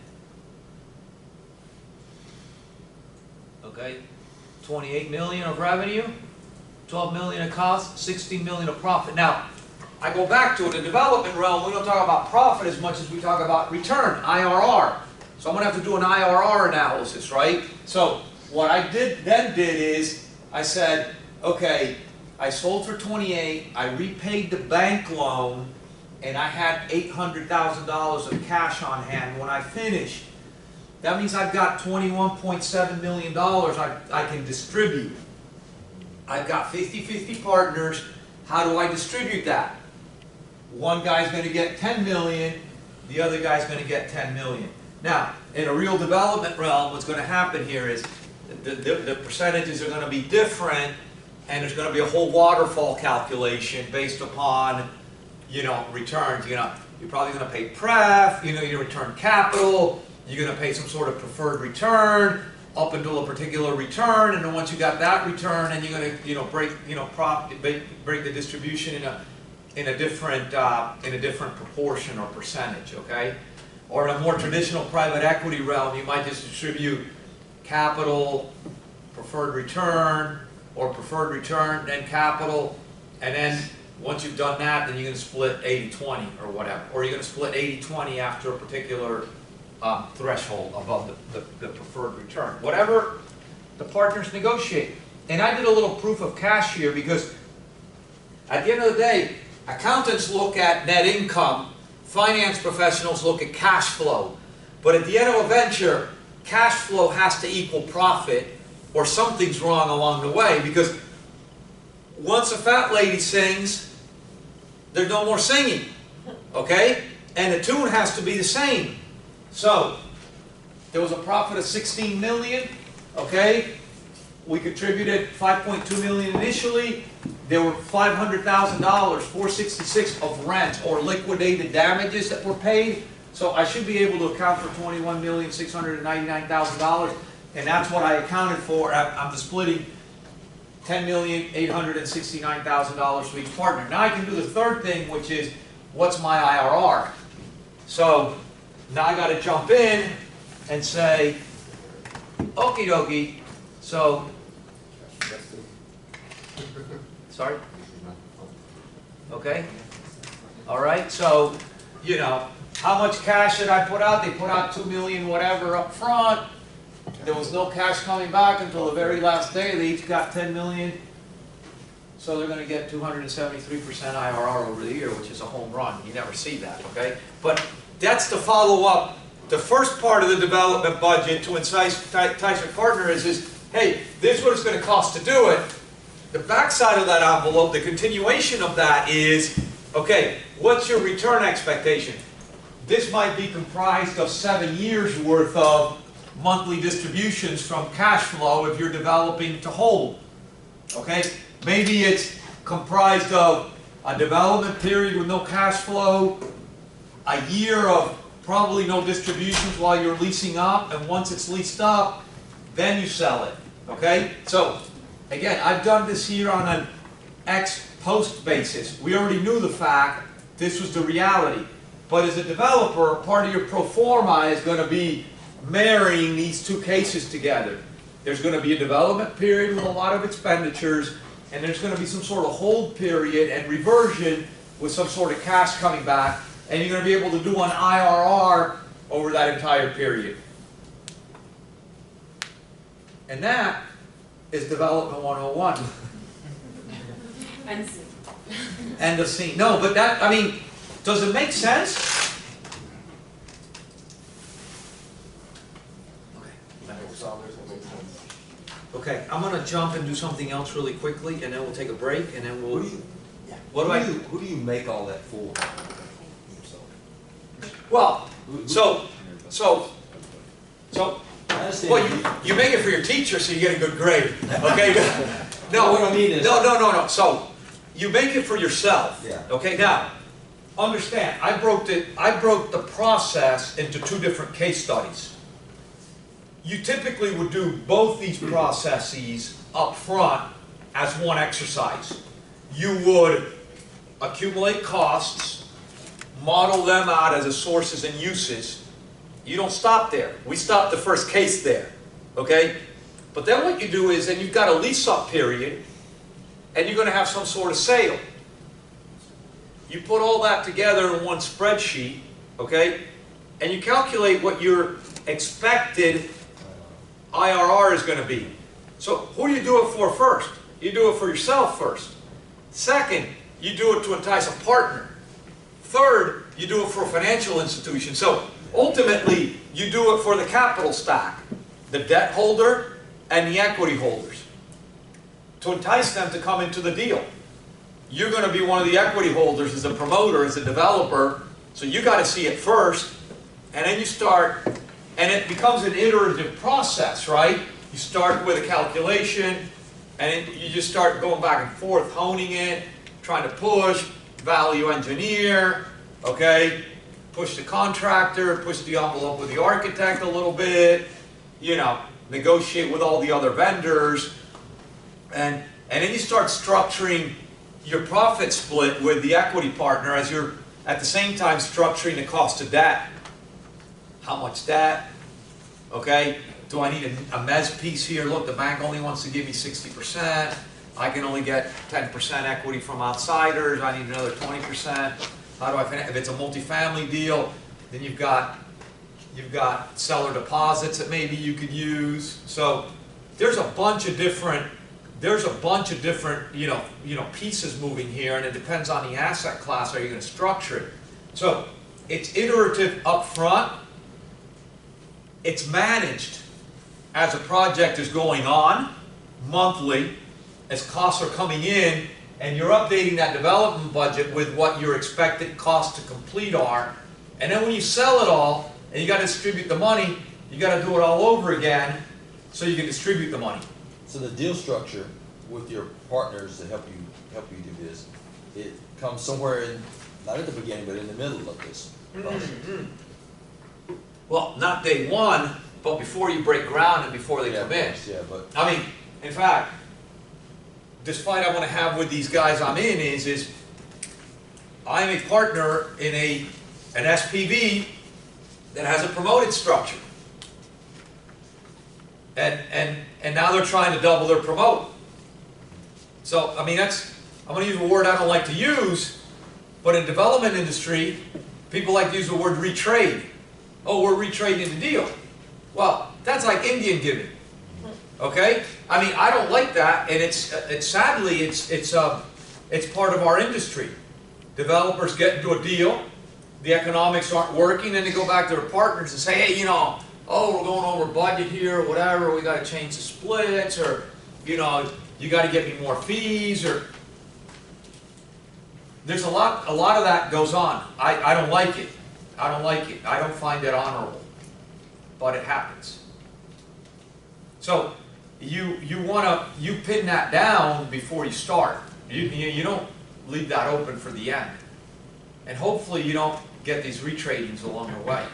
okay, 28 million of revenue, 12 million of cost, 16 million of profit. Now, I go back to it, the development realm, we don't talk about profit as much as we talk about return, IRR. So I'm going to have to do an IRR analysis, right? So what I then did is, I said, okay, I sold for 28, I repaid the bank loan, and I had $800,000 of cash on hand when I finished. That means I've got $21.7 million I can distribute. I've got 50-50 partners. How do I distribute that? One guy's going to get 10 million, the other guy's going to get 10 million. Now, in a real development realm, what's going to happen here is the percentages are going to be different, and there's going to be a whole waterfall calculation based upon, returns. You're probably going to pay pref, you return capital, you're going to pay some sort of preferred return up until a particular return, and then once you got that return, and you're going to, break the distribution in a different proportion or percentage, okay? Or in a more traditional private equity realm, you might just distribute capital, preferred return, or preferred return, then capital, and then once you've done that, then you're going to split 80-20 or whatever. Or you're going to split 80-20 after a particular threshold above the preferred return. Whatever the partners negotiate. And I did a little proof of cash here because At the end of the day, accountants look at net income, finance professionals look at cash flow. But at the end of a venture, cash flow has to equal profit, or something's wrong along the way, because once a fat lady sings, there's no more singing, okay? And the tune has to be the same. So, there was a profit of 16 million, okay? We contributed 5.2 million initially. There were $500,000, 466 of rent or liquidated damages that were paid. So I should be able to account for $21,699,000, and that's what I accounted for. I'm splitting $10,869,000 for each partner. Now I can do the third thing, which is, what's my IRR? So now I got to jump in and say, okie dokie. So, sorry? Okay? All right, so, you know, how much cash did I put out? They put out 2 million whatever up front. There was no cash coming back until the very last day. They each got 10 million. So they're going to get 273% IRR over the year, which is a home run. You never see that, okay? But that's the follow-up. The first part of the development budget to entice your partner is, hey, this is what it's going to cost to do it. The backside of that envelope, the continuation of that is, okay, what's your return expectation? This might be comprised of 7 years worth of monthly distributions from cash flow if you're developing to hold. Okay? Maybe it's comprised of a development period with no cash flow, a year of probably no distributions while you're leasing up, and once it's leased up, then you sell it. Okay? So, again, I've done this here on an ex-post basis. We already knew the fact this was the reality. But as a developer, part of your pro forma is going to be marrying these two cases together. There's going to be a development period with a lot of expenditures, and there's going to be some sort of hold period and reversion with some sort of cash coming back, and you're going to be able to do an IRR over that entire period. And that is Development 101. And scene. End of scene. No, but that, I mean, does it make sense? Okay, I'm going to jump and do something else really quickly, and then we'll take a break, and then we'll... Who do you make all that for? Well, so, I understand. well, you make it for your teacher so you get a good grade, okay? No, What I mean is- no. So, you make it for yourself, Yeah. okay? Now, understand, I broke the process into 2 different case studies. You typically would do both these processes up front as one exercise. You would accumulate costs, model them out as a sources and uses. You don't stop there. We stopped the first case there, okay? But then what you do is, then you've got a lease-up period, and you're going to have some sort of sale. You put all that together in one spreadsheet, okay? And you calculate what your expected IRR is going to be. So who do you do it for first? You do it for yourself first. Second, you do it to entice a partner. Third, you do it for a financial institution. So ultimately, you do it for the capital stack, the debt holder and the equity holders, to entice them to come into the deal. You're going to be one of the equity holders as a promoter, as a developer, so you got to see it first, and then you start, and it becomes an iterative process, right? You start with a calculation, and then you just start going back and forth, honing it, trying to push, value engineer, okay? Push the contractor, push the envelope with the architect a little bit, you know, negotiate with all the other vendors, and then you start structuring your profit split with the equity partner as you're at the same time structuring the cost of debt. How much debt? Okay, do I need a mezz piece here? Look, the bank only wants to give me 60%. I can only get 10% equity from outsiders. I need another 20%. How do I finance? If it's a multifamily deal, then you've got seller deposits that maybe you could use. So there's a bunch of different there's a bunch of different, pieces moving here, and it depends on the asset class, how you're gonna structure it. So, it's iterative up front. It's managed as a project is going on, monthly, as costs are coming in, and you're updating that development budget with what your expected costs to complete are. And then when you sell it all, and you gotta distribute the money, you gotta do it all over again, so you can distribute the money. So the deal structure with your partners to help you do this, it comes somewhere in, not at the beginning, but in the middle of this process. Well, not day one, but before you break ground and before they come in. Yeah, but I mean, in fact, this fight I want to have with these guys I'm in is I'm a partner in an SPV that has a promoted structure. And now they're trying to double their promote. So, I mean, I'm going to use a word I don't like to use, but in development industry, people like to use the word retrade. Oh, we're retrading the deal. Well, that's like Indian giving. Okay? I mean, I don't like that, and sadly, it's part of our industry. Developers get into a deal, the economics aren't working, and they go back to their partners and say, hey, oh, we're going over budget here, or whatever, we got to change the splits, or, you got to get me more fees, or... There's a lot of that goes on. I don't like it. I don't like it. I don't find it honorable. But it happens. So, you pin that down before you start. You don't leave that open for the end. And hopefully you don't get these retradings along the way.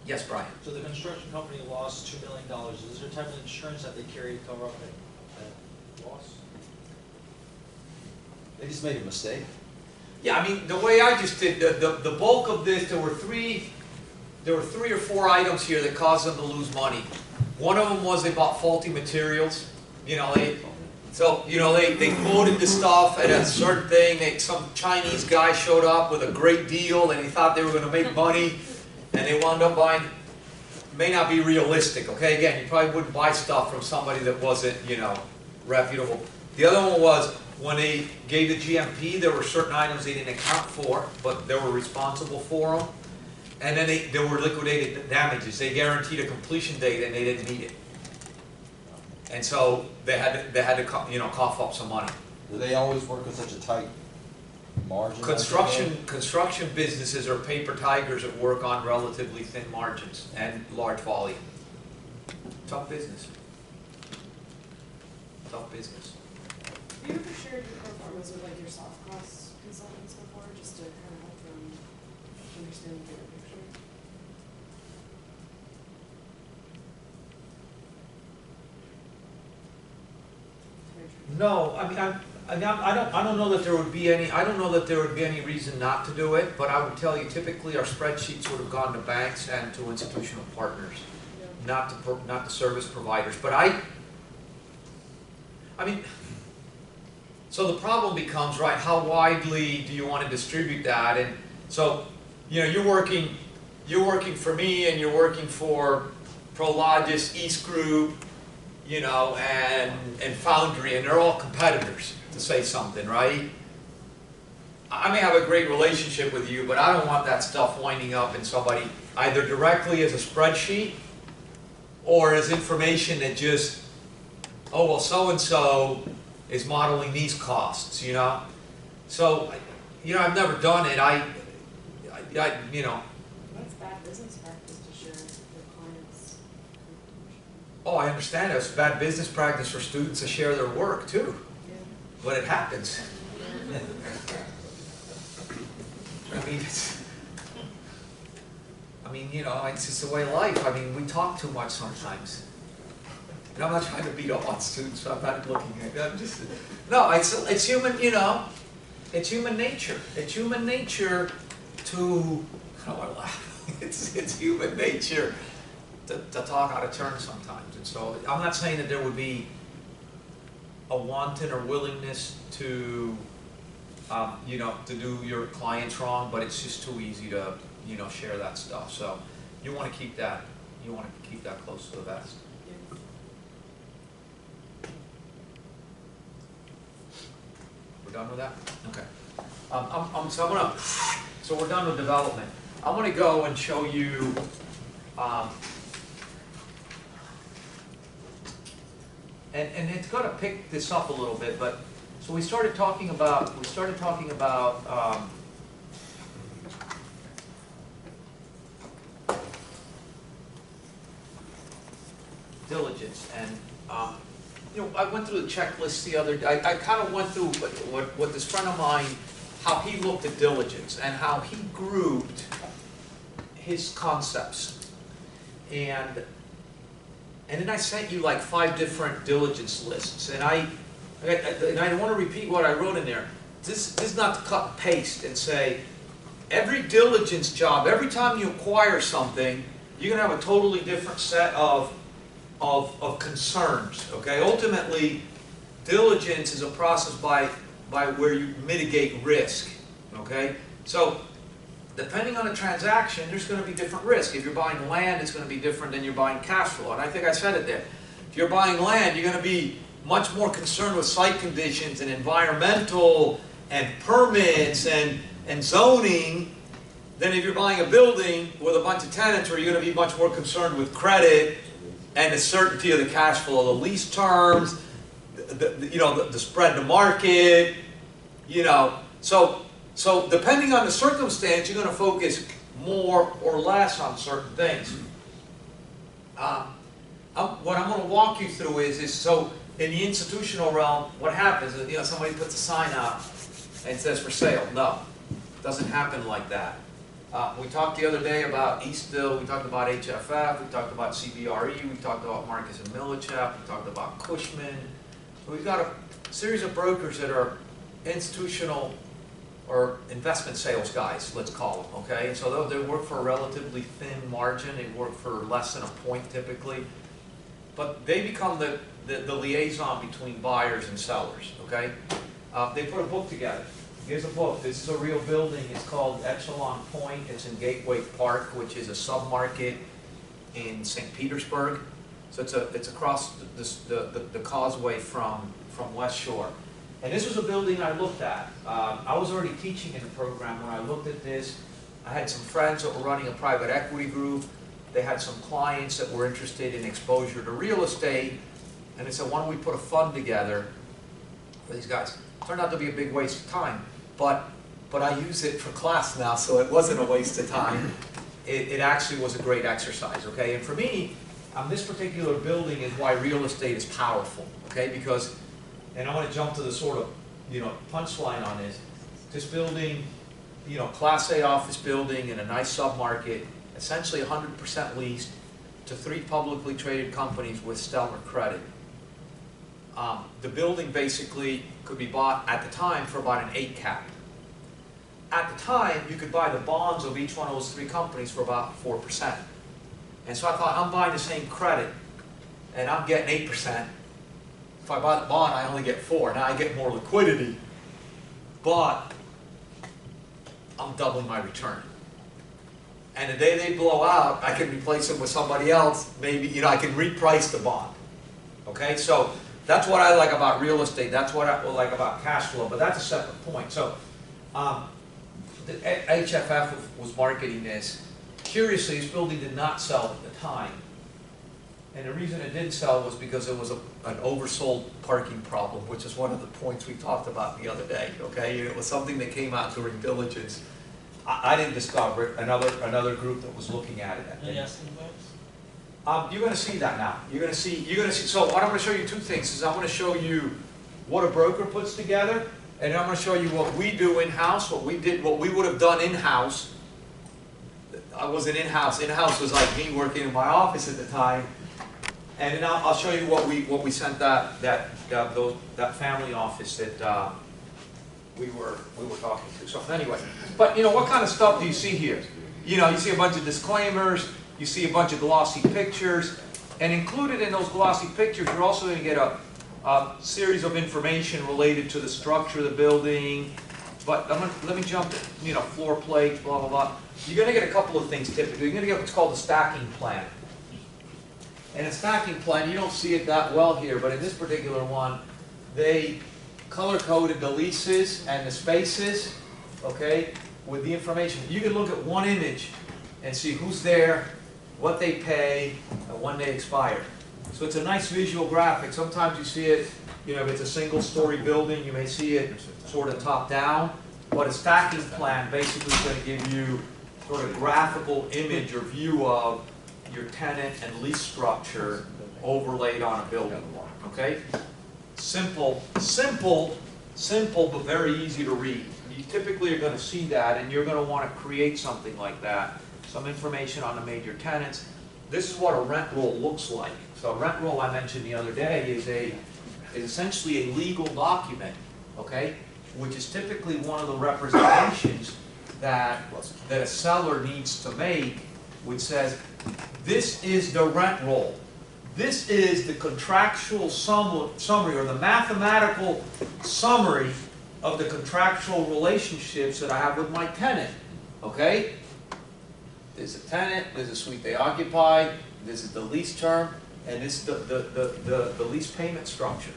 Yes, Brian? So the construction company lost $2 million. Is there a type of insurance that they carry to cover up that loss? they just made a mistake. Yeah, I mean, the way I just did, the bulk of this, there were three or four items here that caused them to lose money. One of them was they bought faulty materials. They quoted the stuff at a certain thing. Some Chinese guy showed up with a great deal, and he thought they were going to make money, and they wound up buying. May not be realistic. Okay, again, you probably wouldn't buy stuff from somebody that wasn't, reputable. The other one was when they gave the GMP, there were certain items they didn't account for, but they were responsible for them. And then there were liquidated damages. They guaranteed a completion date, and they didn't meet it. And so they had to cough up some money. Do they always work with such a tight margin? Construction businesses are paper tigers that work on relatively thin margins and large volume. Tough business. Tough business. Have you ever shared your performance with your soft cost consultants before, just to kind of help them understand the bigger picture? No, I mean, I don't know that there would be any. I don't know that there would be any reason not to do it. But I would tell you, typically, our spreadsheets would have gone to banks and to institutional partners, not to service providers. But I mean, so the problem becomes, right? How widely do you want to distribute that? And so, you're working for me, and you're working for Prologis, East Group, and Foundry, and they're all competitors, to say something, right? I may have a great relationship with you, but I don't want that stuff winding up in somebody, either directly as a spreadsheet, or as information that just, oh, well, so-and-so is modeling these costs, So, I've never done it. That's bad business practice to share with clients. Oh, I understand. It's bad business practice for students to share their work, too. Yeah. But it happens. It's just the way of life. I mean, we talk too much sometimes. And I'm not trying to beat up on students, so I'm not looking at them. No, it's human, it's human nature. It's human nature to, I don't want to laugh. It's human nature to talk out of turn sometimes. And so I'm not saying that there would be a wanton or willingness to, to do your clients wrong, but it's just too easy to, share that stuff. So you want to keep that close to the vest. done with that? Okay. So we're done with development. I'm gonna go and show you, and it's gonna pick this up a little bit, but, so we started talking about, diligence, and, you know, I went through the checklist the other day. I kind of went through what this friend of mine, how he looked at diligence and how he grouped his concepts. And then I sent you like 5 different diligence lists, and I want to repeat what I wrote in there. This is not to cut and paste and say, every diligence job, every time you acquire something, you're going to have a totally different set of concerns, okay? Ultimately, diligence is a process by where you mitigate risk, okay? So, depending on the transaction, there's going to be different risk. If you're buying land, it's going to be different than you're buying cash flow, and I think I said it there. If you're buying land, you're going to be much more concerned with site conditions and environmental and permits and zoning than if you're buying a building with a bunch of tenants, where you're going to be much more concerned with credit and the certainty of the cash flow, the lease terms, the spread to market, you know. So depending on the circumstance, you're going to focus more or less on certain things. What I'm going to walk you through is so in the institutional realm, what happens is, you know, somebody puts a sign out and it says for sale. No, it doesn't happen like that. We talked the other day about Eastville, we talked about HFF, we talked about CBRE, we talked about Marcus and Millichap, we talked about Cushman. So we've got a series of brokers that are institutional or investment sales guys, let's call them, okay? And so they work for a relatively thin margin, they work for less than a point typically, but they become the liaison between buyers and sellers, okay? They put a book together. Here's a book. This is a real building. It's called Echelon Point. It's in Gateway Park, which is a sub-market in St. Petersburg. So it's across the causeway from West Shore. And this was a building I looked at. I was already teaching in the program when I looked at this. I had some friends that were running a private equity group. They had some clients that were interested in exposure to real estate. And they said, why don't we put a fund together for these guys? Turned out to be a big waste of time. But I use it for class now, so it wasn't a waste of time. It actually was a great exercise, okay? And for me, this particular building is why real estate is powerful, okay? Because, and I want to jump to the sort of, you know, punchline on this. This building, you know, Class A office building in a nice sub-market, essentially 100% leased to 3 publicly traded companies with stellar credit. The building basically could be bought at the time for about an 8 cap. At the time, you could buy the bonds of each one of those 3 companies for about 4%. And so I thought, I'm buying the same credit, and I'm getting 8%. If I buy the bond, I only get 4. Now I get more liquidity, but I'm doubling my return. And the day they blow out, I can replace them with somebody else. Maybe, you know, I can reprice the bond. Okay, so that's what I like about real estate. That's what I like about cash flow, but that's a separate point. So the HFF was marketing this. Curiously, this building did not sell at the time. And the reason it didn't sell was because it was an oversold parking problem, which is one of the points we talked about the other day, okay? It was something that came out during diligence. I didn't discover it. Another group that was looking at it. Any asking price? You're going to see that now. You're going to see. So what I'm going to show you 2 things is I'm going to show you what a broker puts together, and then I'm going to show you what we do in-house, what we would have done in-house. I wasn't in-house. In-house was like me working in my office at the time, and then I'll show you what we sent that family office that we were talking to. So anyway, but you know, what kind of stuff do you see here? You know, you see a bunch of disclaimers. You see a bunch of glossy pictures, and included in those glossy pictures, you're also going to get a series of information related to the structure of the building. But let me jump to, you know, floor plates, blah, blah, blah. You're going to get a couple of things typically. You're going to get what's called a stacking plan. And a stacking plan, you don't see it that well here, but in this particular one, they color-coded the leases and the spaces, okay, with the information. You can look at one image and see who's there, what they pay, and when they expire. So it's a nice visual graphic. Sometimes you see it, if it's a single-story building, you may see it sort of top-down, but a stacking plan basically is going to give you sort of graphical image or view of your tenant and lease structure overlaid on a building, okay? Simple, but very easy to read. You typically are going to see that, and you're going to want to create something like that, some information on the major tenants. This is what a rent roll looks like. So a rent roll I mentioned the other day is essentially a legal document, okay, which is typically one of the representations that a seller needs to make, which says, this is the rent roll. This is the contractual summary, or the mathematical summary of the contractual relationships that I have with my tenant, okay? There's a tenant, there's a suite they occupy, this is the lease term, and this is the lease payment structure.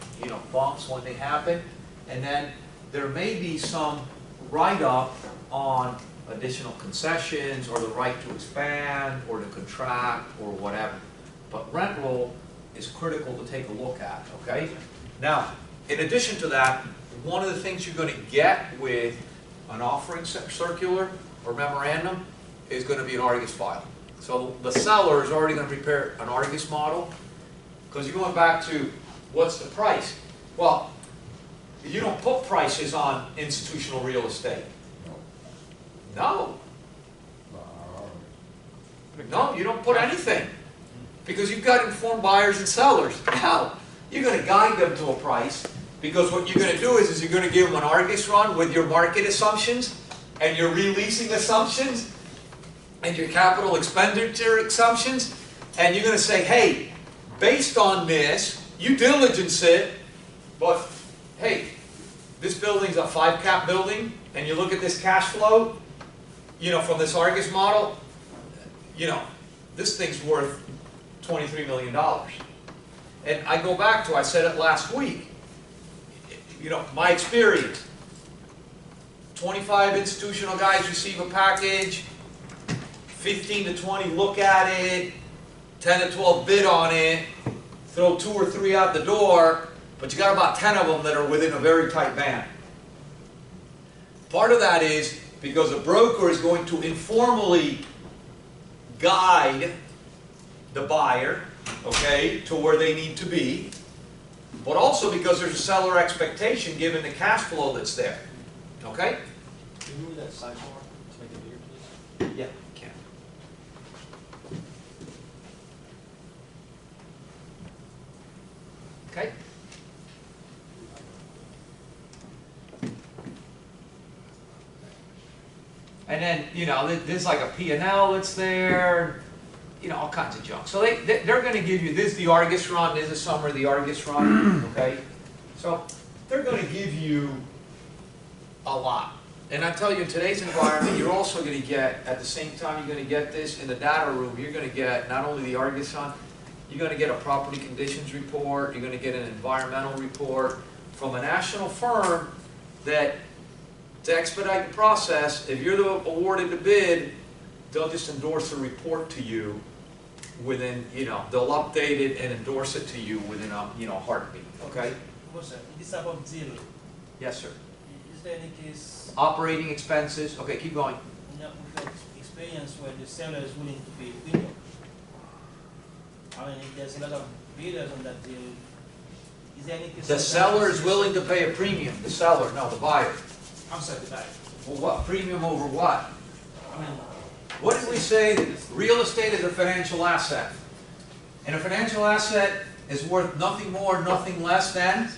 Bumps when they happen, and then there may be some write-up on additional concessions, or the right to expand, or to contract, or whatever. But rent roll is critical to take a look at, okay? Now, in addition to that, one of the things you're going to get with an offering circular or memorandum is going to be an Argus file. So the seller is already going to prepare an Argus model, because you're going back to what's the price? Well, you don't put prices on institutional real estate. No. No, you don't put anything. Because you've got informed buyers and sellers. Now, you're going to guide them to a price, because what you're going to do is you're going to give them an Argus run with your market assumptions, and your releasing assumptions, and your capital expenditure assumptions, and you're going to say, hey, based on this, you diligence it, but hey, this building's a 5 cap building, and you look at this cash flow, from this Argus model, this thing's worth $23 million. And I go back to, I said it last week, my experience, 25 institutional guys receive a package, 15 to 20 look at it, 10 to 12 bid on it, throw 2 or 3 out the door, but you got about 10 of them that are within a very tight band. Part of that is because a broker is going to informally guide the buyer, okay, to where they need to be, but also because there's a seller expectation given the cash flow that's there, okay? Can you move that sidebar to make it bigger, please? Yeah, can. Okay? And then, there's like a P&L that's there, all kinds of junk. So they're going to give you, this is the Argus run, this is a summary of the Argus run, okay? So they're going to give you a lot. And I tell you, in today's environment, you're also going to get, at the same time you're going to get this, in the data room, you're going to get not only the Argus run, you're going to get a property conditions report, you're going to get an environmental report from a national firm that, to expedite the process, if you're awarded the bid, they'll just endorse a report to you within, they'll update it and endorse it to you within a heartbeat, okay? This about deal. Yes, sir. Is there any case Operating expenses, okay, keep going. with experience where the seller is willing to pay premium? I mean, if there's a lot of bidders on that deal, is there any case? The seller is willing to pay a premium, the seller, no, the buyer. I'm sorry, the buyer. Well, what, premium over what? I mean, What did we say? That real estate is a financial asset. And a financial asset is worth nothing more, nothing less than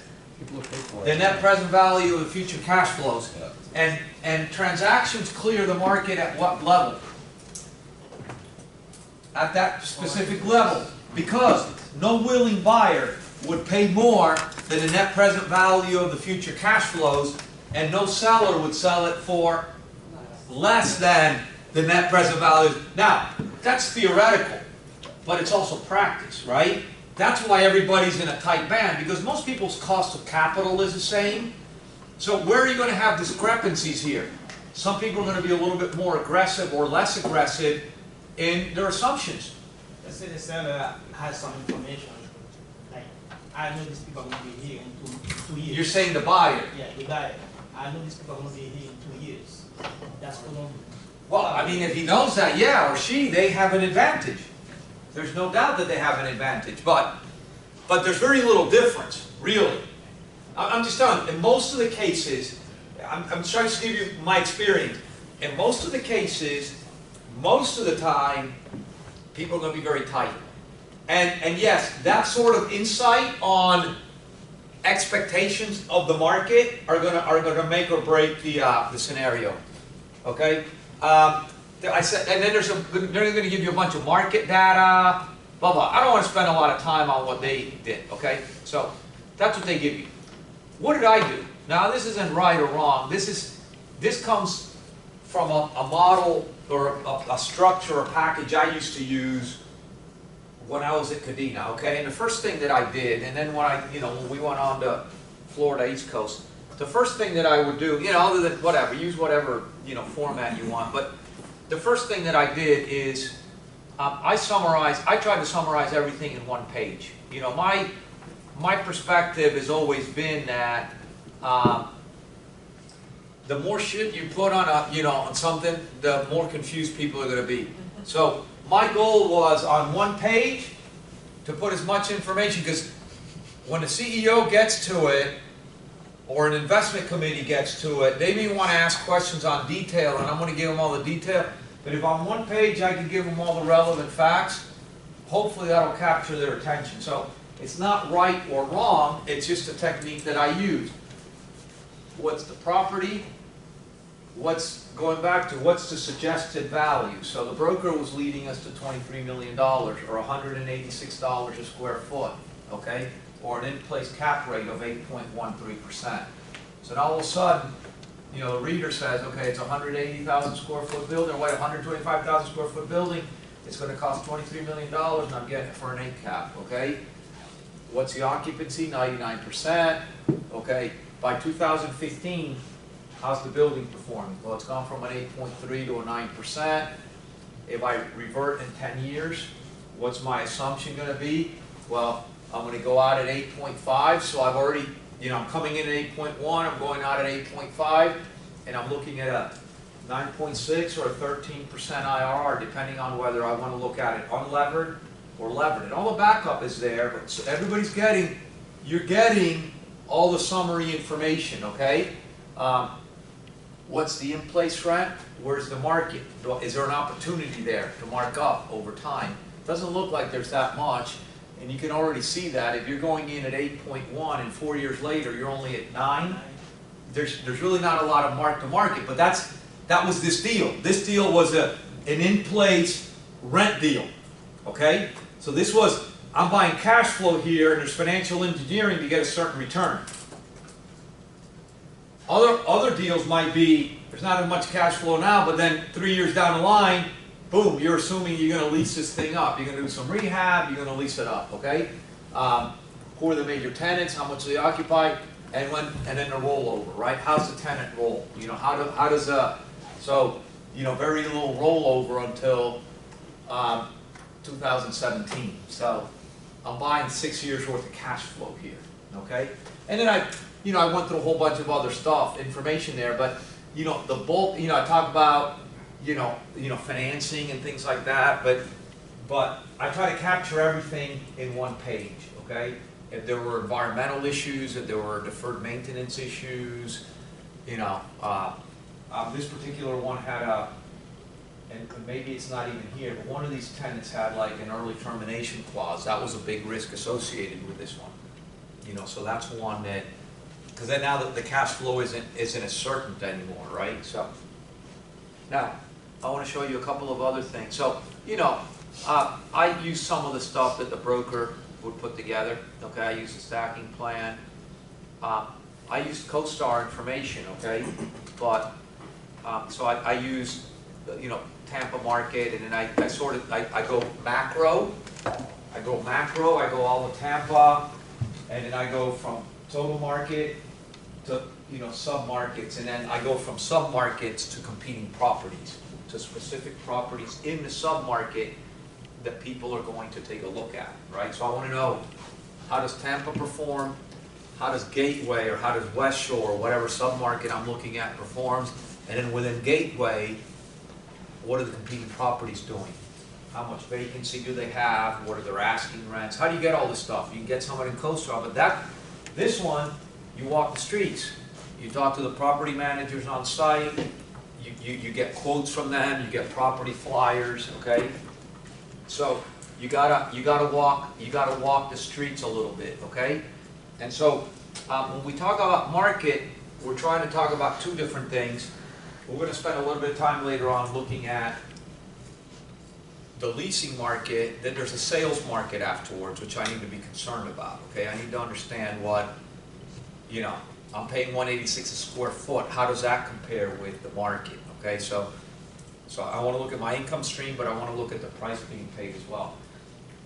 the net present value of future cash flows. And transactions clear the market at what level? At that specific level. Because no willing buyer would pay more than the net present value of the future cash flows, and no seller would sell it for less than the net present value. Now, that's theoretical, but it's also practice, right? That's why everybody's in a tight band, because most people's cost of capital is the same, So where are you gonna have discrepancies here? Some people are gonna be a little bit more aggressive or less aggressive in their assumptions. Let's say the seller has some information, like, I know these people are gonna be here in two years. You're saying the buyer. Yeah, the guy, I know these people are gonna be here in 2 years. That's what I'm. Well, I mean, if he knows that, yeah, or she, they have an advantage. There's no doubt that they have an advantage, but there's very little difference, really. I'm just telling you, in most of the cases, I'm trying to give you my experience. In most of the cases, most of the time, people are going to be very tight. And yes, that sort of insight on expectations of the market are going to make or break the scenario. Okay. I said, and then they're going to give you a bunch of market data, blah blah. I don't want to spend a lot of time on what they did. Okay. So that's what they give you. What did I do? Now this isn't right or wrong. This comes from a model or a structure or package I used to use when I was at Cadena, okay? And the first thing that I did, and then when we went on to Florida East Coast, the first thing that I would do, other than whatever, use whatever, format you want, but the first thing that I did is I tried to summarize everything in one page. My perspective has always been that the more shit you put on on something, the more confused people are going to be. So my goal was on one page to put as much information, because when a CEO gets to it, or an investment committee gets to it, they may want to ask questions on detail, and I'm going to give them all the detail. But if on one page I can give them all the relevant facts, hopefully that'll capture their attention. So it's not right or wrong, it's just a technique that I use. What's the property? Going back to what's the suggested value? So the broker was leading us to $23 million, or $186 a square foot, okay? Or an in-place cap rate of 8.13%. So now all of a sudden, the reader says, okay, it's a 180,000 square foot building, or 125,000 square foot building, it's going to cost $23 million, and I'm getting it for an 8 cap, okay? What's the occupancy? 99%, okay? By 2015, how's the building performing? Well, it's gone from an 8.3 to a 9%. If I revert in 10 years, what's my assumption going to be? Well, I'm going to go out at 8.5, so I've already, I'm coming in at 8.1, I'm going out at 8.5, and I'm looking at a 9.6 or a 13% IRR, depending on whether I want to look at it unlevered or levered. And all the backup is there, but so everybody's you're getting all the summary information, okay? What's the in-place rent? Where's the market? Is there an opportunity there to mark up over time? Doesn't look like there's that much, and you can already see that if you're going in at 8.1 and 4 years later you're only at 9. There's really not a lot of mark to market, but that was this deal. This deal was an in-place rent deal, okay? So this was, I'm buying cash flow here, and there's financial engineering to get a certain return. Other deals might be, there's not as much cash flow now, but then 3 years down the line, boom, you're assuming you're going to lease this thing up. You're going to do some rehab, you're going to lease it up, okay? Who are the major tenants, how much do they occupy, and then the rollover, right? How's the tenant roll? How does very little rollover until 2017. So I'm buying 6 years worth of cash flow here, okay? And then I went through a whole bunch of other stuff, information there, but the bulk, I talk about financing and things like that, but I try to capture everything in one page, okay? If there were environmental issues, if there were deferred maintenance issues, this particular one had and maybe it's not even here, but one of these tenants had like an early termination clause. That was a big risk associated with this one. So that's one that, because then now that the cash flow isn't as certain anymore, right? So now I want to show you a couple of other things. So I use some of the stuff that the broker would put together. Okay, I use the stacking plan. I used CoStar information. Okay, but so I use Tampa market, and then I go macro. I go all of Tampa, and then I go from total market to you know, submarkets, and then I go from submarkets to competing properties, to specific properties in the submarket that people are going to take a look at, right? So I want to know, how does Tampa perform? How does Gateway, or how does West Shore, or whatever submarket I'm looking at performs? And then within Gateway, what are the competing properties doing? How much vacancy do they have? What are their asking rents? How do you get all this stuff? You can get someone in CoStar, but this one, you walk the streets. You talk to the property managers on site. You get quotes from them. You get property flyers. Okay. So you gotta walk the streets a little bit. Okay. And so when we talk about market, we're trying to talk about two different things. We're going to spend a little bit of time later on looking at the leasing market. Then there's a sales market afterwards, which I need to be concerned about. Okay, I need to understand what, you know, I'm paying $186 a square foot. How does that compare with the market? Okay, so I want to look at my income stream, but I want to look at the price being paid as well.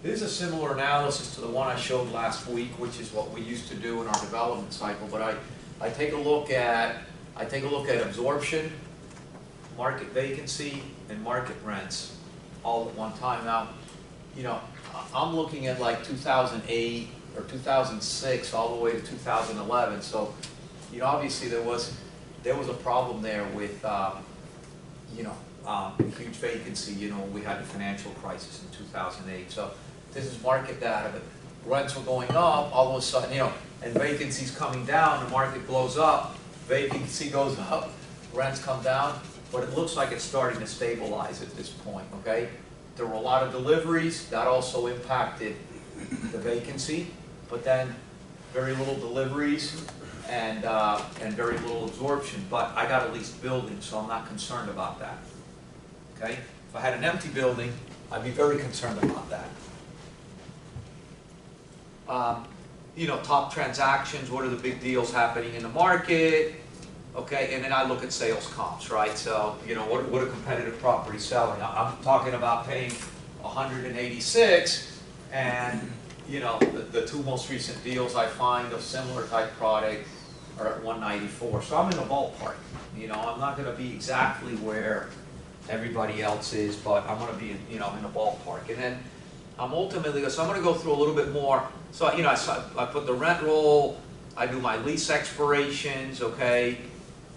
This is a similar analysis to the one I showed last week, which is what we used to do in our development cycle. But I take a look at absorption, market vacancy, and market rents all at one time. Now, you know, I'm looking at like 2008 or 2006 all the way to 2011. So, you know, obviously there was a problem there with you know, huge vacancy. You know, we had the financial crisis in 2008. So this is market data, but rents were going up all of a sudden, you know, and vacancy's coming down. The market blows up, vacancy goes up, rents come down, but it looks like it's starting to stabilize at this point. Okay, there were a lot of deliveries that also impacted the vacancy, but then very little deliveries and very little absorption. But I got a leased building, so I'm not concerned about that. Okay, if I had an empty building, I'd be very concerned about that. You know, top transactions, what are the big deals happening in the market? Okay, and then I look at sales comps, right? So, you know, what are competitive properties selling? I'm talking about paying 186, and, you know, the two most recent deals I find of similar type product are at 194. So I'm in the ballpark. You know, I'm not going to be exactly where everybody else is, but I'm going to be, you know, in the ballpark. And then I'm ultimately, so I'm going to go through a little bit more. So, you know, I put the rent roll, I do my lease expirations, okay.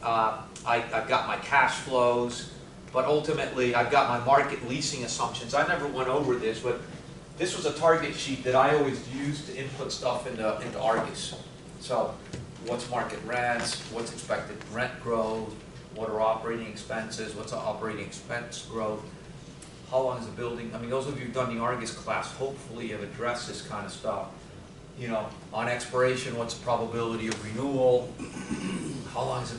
I've got my cash flows, but ultimately I've got my market leasing assumptions. I never went over this, but this was a target sheet that I always used to input stuff into Argus. So what's market rents, what's expected rent growth, what are operating expenses, what's our operating expense growth, how long is the building? I mean, those of you who've done the Argus class, hopefully have addressed this kind of stuff. You know, on expiration, what's the probability of renewal? How long is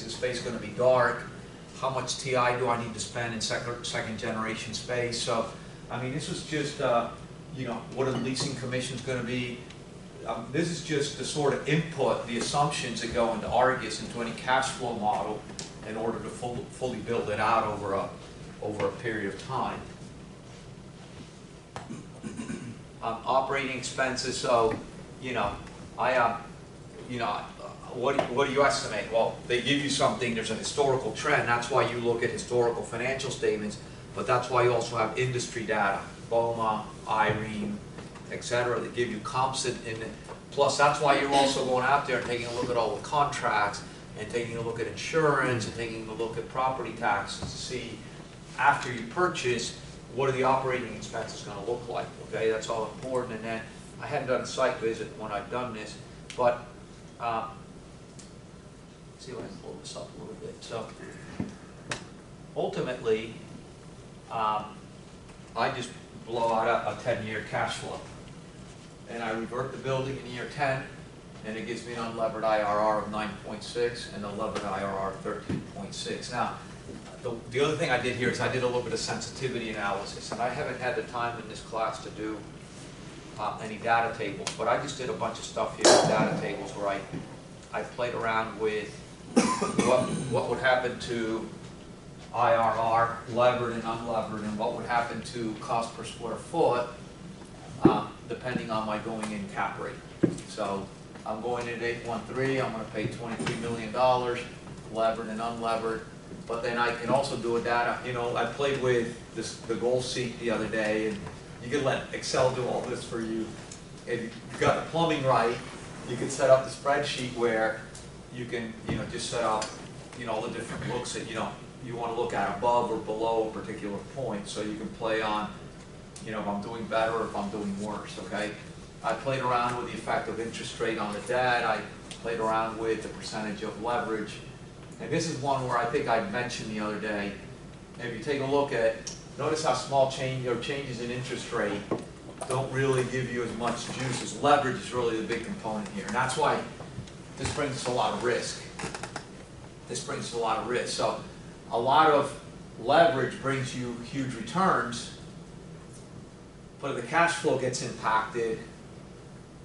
the space going to be dark? How much TI do I need to spend in second generation space? So, I mean, this was just, you know, what are the leasing commissions going to be? This is just the sort of input, the assumptions that go into Argus, into any cash flow model, in order to fully build it out over a period of time. Operating expenses. So, you know, what do you estimate? Well, they give you something. There's a historical trend. That's why you look at historical financial statements. But that's why you also have industry data, BOMA, IREE, etc. That give you comps in. Plus, that's why you're also going out there and taking a look at all the contracts and taking a look at insurance and taking a look at property taxes to see, after you purchase, what are the operating expenses going to look like? Okay, that's all important. And then I hadn't done a site visit when I've done this, but see if I can pull this up a little bit. So ultimately, I just blow out a 10-year cash flow, and I revert the building in year 10, and it gives me an unlevered IRR of 9.6 and a levered IRR of 13.6. Now, the other thing I did here is I did a little bit of sensitivity analysis, and I haven't had the time in this class to do any data tables, but I just did a bunch of stuff here with data tables where I played around with what would happen to IRR, levered and unlevered, and what would happen to cost per square foot, depending on my going in cap rate. So I'm going into 813, I'm gonna pay $23 million, levered and unlevered. But then I can also do a data, you know, I played with the goal seat the other day, and you can let Excel do all this for you. If you've got the plumbing right, you can set up the spreadsheet where you can, you know, just set up, you know, all the different looks that, you know, you want to look at above or below a particular point, so you can play on, you know, if I'm doing better or if I'm doing worse, okay? I played around with the effect of interest rate on the debt. I played around with the percentage of leverage. And this is one where I think I mentioned the other day. If you take a look at, notice how small changes in interest rate don't really give you as much juice as leverage is really the big component here. And that's why this brings us a lot of risk. This brings us a lot of risk. So a lot of leverage brings you huge returns, but if the cash flow gets impacted,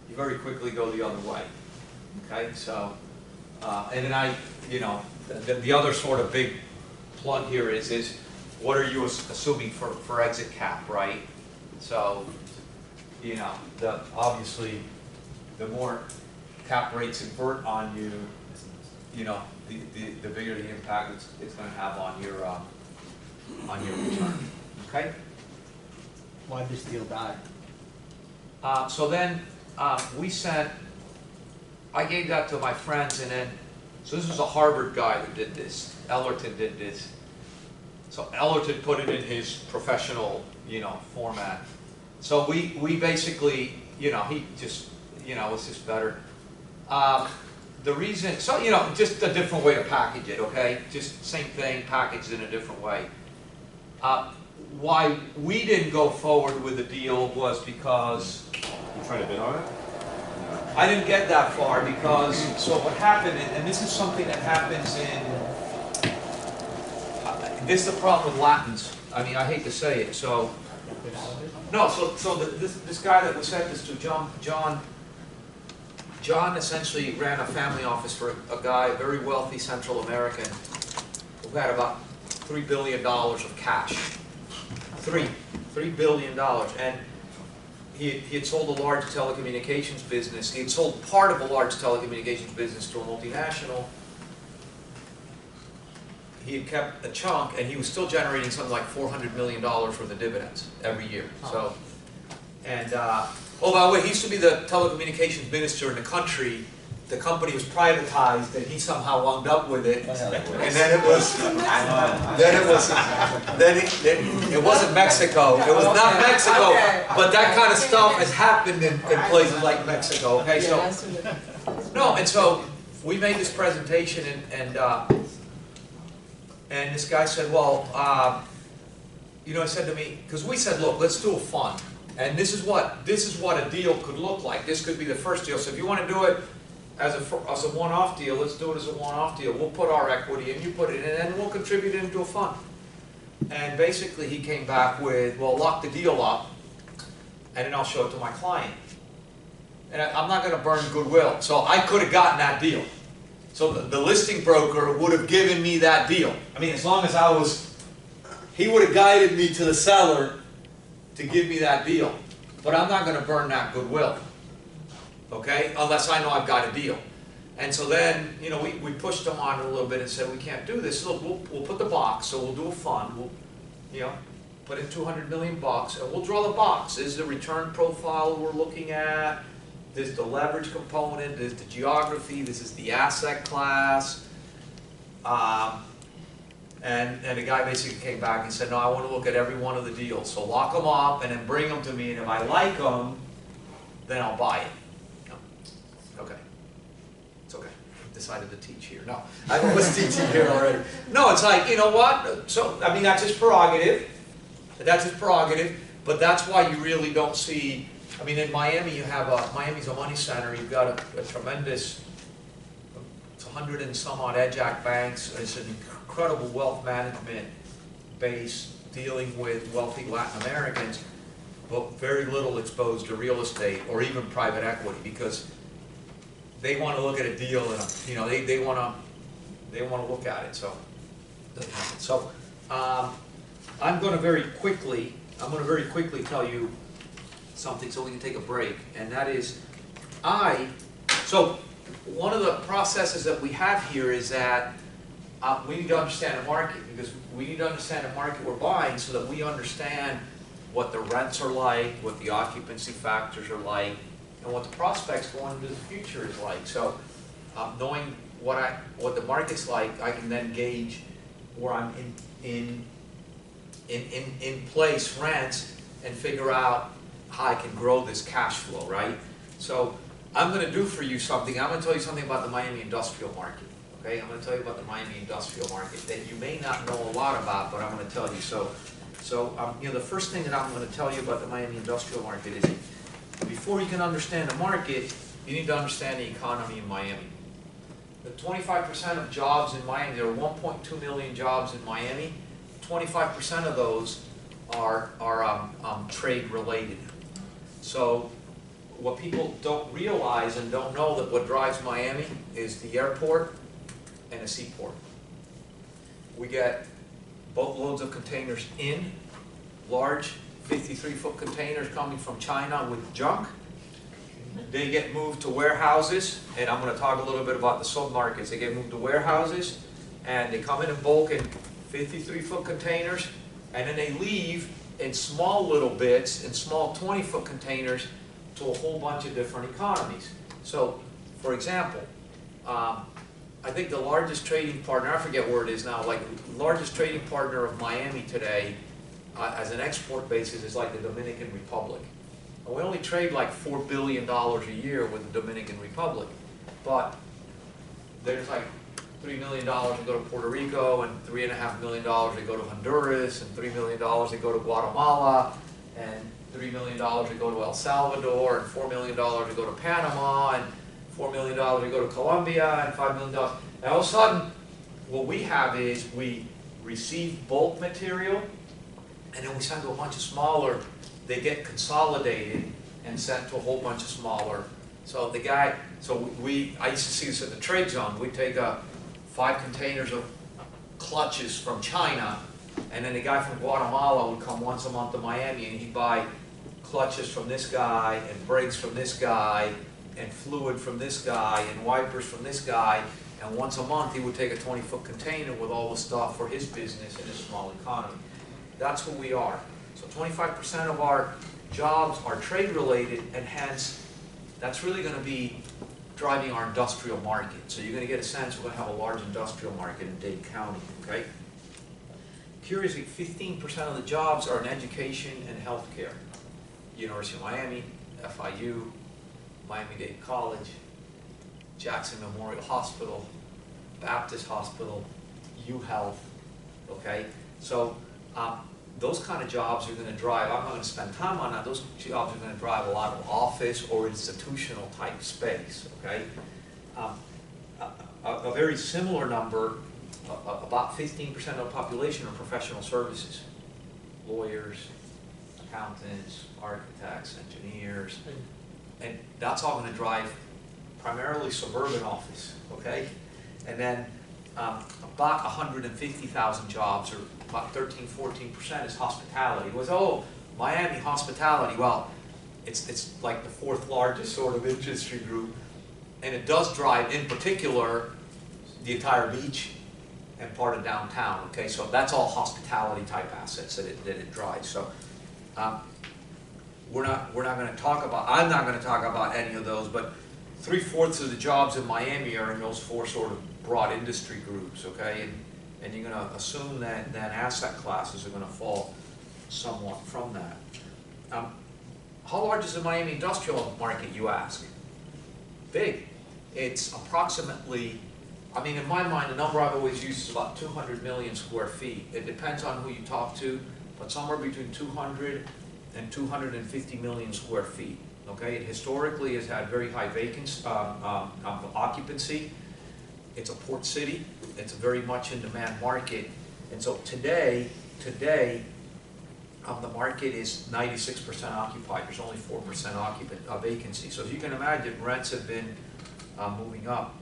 you very quickly go the other way. Okay, so, and then you know, the other sort of big plug here is what are you assuming for exit cap, right? So, you know, obviously, the more cap rates invert on you, you know, the bigger the impact it's going to have on your return. Okay. Why'd this deal die? So then I gave that to my friends, and then, so this was a Harvard guy that did this. Ellerton did this. So Ellerton put it in his professional, you know, format. So we basically, you know, he just, you know, was just better. The reason, so, you know, just a different way to package it, okay? Just same thing, packaged in a different way. Why we didn't go forward with the deal was because You trying to bid on it? I didn't get that far because, so what happened, and this is something that happens in, this is the problem with Latins. I mean, I hate to say it, so, no, so this guy that we sent this to, John essentially ran a family office for a guy, a very wealthy Central American, who had about $3 billion of cash. $3 billion, and he had sold a large telecommunications business. He had sold part of a large telecommunications business to a multinational. He had kept a chunk, and he was still generating something like $400 million worth of dividends every year. So, and oh, by the way, he used to be the telecommunications minister in the country. The company was privatized, and he somehow wound up with it. And then it wasn't Mexico. It was not Mexico, but that kind of stuff has happened in places like Mexico. Okay, so no, and so we made this presentation, and this guy said, well, you know, he said to me, because we said, look, let's do a fund, and this is what a deal could look like. This could be the first deal. So if you want to do it as a one-off deal, let's do it as a one-off deal. We'll put our equity in, you put it in, and we'll contribute it into a fund. And basically he came back with, well, lock the deal up, and then I'll show it to my client. And I'm not going to burn goodwill. So I could have gotten that deal. So the listing broker would have given me that deal. I mean, as long as he would have guided me to the seller to give me that deal. But I'm not going to burn that goodwill. Okay, unless I know I've got a deal. And so then, you know, we pushed them on it a little bit and said, we can't do this. Look, we'll put the box, so we'll do a fund. We'll, you know, put in $200 million, and we'll draw the box. This is the return profile we're looking at. This is the leverage component. This is the geography. This is the asset class. And the guy basically came back and said, no, I want to look at every one of the deals. So lock them up and then bring them to me, and if I like them, then I'll buy it. Okay. It's okay. I've decided to teach here. No, I was teaching here already. No, it's like, you know what? So, I mean, that's his prerogative. That's his prerogative. But that's why you really don't see, I mean, in Miami, you have Miami's a money center. You've got a tremendous, it's 100 and some odd EDGAC banks. It's an incredible wealth management base dealing with wealthy Latin Americans, but very little exposed to real estate or even private equity, because they want to look at a deal and, you know, they want to look at it. So, I'm going to very quickly tell you something so we can take a break, and that is, I So one of the processes that we have here is that we need to understand the market, because we need to understand the market we're buying so that we understand what the rents are like, what the occupancy factors are like, and what the prospects going into the future is like. So knowing what the market's like, I can then gauge where I'm in place rents and figure out how I can grow this cash flow, right? So I'm going to do for you something. I'm going to tell you something about the Miami industrial market. Okay, I'm going to tell you about the Miami industrial market that you may not know a lot about, but I'm going to tell you. So you know, the first thing that I'm going to tell you about the Miami industrial market is, before you can understand the market, you need to understand the economy in Miami. The 25% of jobs in Miami, there are 1.2 million jobs in Miami. 25% of those are trade related. So what people don't realize and don't know, that what drives Miami is the airport and a seaport. We get boatloads of containers in, large 53-foot containers coming from China with junk. They get moved to warehouses, and I'm going to talk a little bit about the submarkets. They get moved to warehouses, and they come in bulk in 53-foot containers, and then they leave in small little bits, in small 20-foot containers, to a whole bunch of different economies. So, for example, I think the largest trading partner, I forget where it is now, like the largest trading partner of Miami today, as an export basis, is like the Dominican Republic. And we only trade like $4 billion a year with the Dominican Republic. But there's like $3 million that go to Puerto Rico, and $3.5 million that go to Honduras, and $3 million that go to Guatemala, and $3 million that go to El Salvador, and $4 million that go to Panama, and $4 million that go to Colombia, and $5 million. And all of a sudden, what we have is we receive bulk material, and then we send to a bunch of smaller. They get consolidated and sent to a whole bunch of smaller. So I used to see this at the trade zone. We take 5 containers of clutches from China, and then the guy from Guatemala would come once a month to Miami, and he'd buy clutches from this guy, and brakes from this guy, and fluid from this guy, and wipers from this guy, and once a month he would take a 20-foot container with all the stuff for his business in his small economy. That's who we are. So 25% of our jobs are trade related, and hence that's really going to be driving our industrial market. So you're going to get a sense we're going to have a large industrial market in Dade County, okay? Curiously, 15% of the jobs are in education and healthcare. University of Miami, FIU, Miami-Dade College, Jackson Memorial Hospital, Baptist Hospital, UHealth, okay? So those kind of jobs are going to drive, I'm not going to spend time on that, those jobs are going to drive a lot of office or institutional type space, okay? A very similar number, about 15% of the population are professional services. Lawyers, accountants, architects, engineers, and that's all going to drive primarily suburban office, okay? And then about 150,000 jobs, or about 13–14% is hospitality. It was, oh, Miami hospitality. Well, it's like the 4th largest sort of industry group, and it does drive, in particular, the entire beach and part of downtown. Okay, so that's all hospitality type assets that it drives. So we're not going to talk about. I'm not going to talk about any of those, but 3/4 of the jobs in Miami are in those 4 sort of broad industry groups. Okay, and you're going to assume that asset classes are going to fall somewhat from that. How large is the Miami industrial market, you ask? Big. It's approximately, I mean, in my mind, the number I've always used is about 200 million square feet. It depends on who you talk to, but somewhere between 200 and 250 million square feet. Okay, it historically has had very high vacancy, occupancy. It's a port city. It's a very much in demand market, and so today, the market is 96% occupied. There's only 4% vacancy. So as you can imagine, rents have been moving up.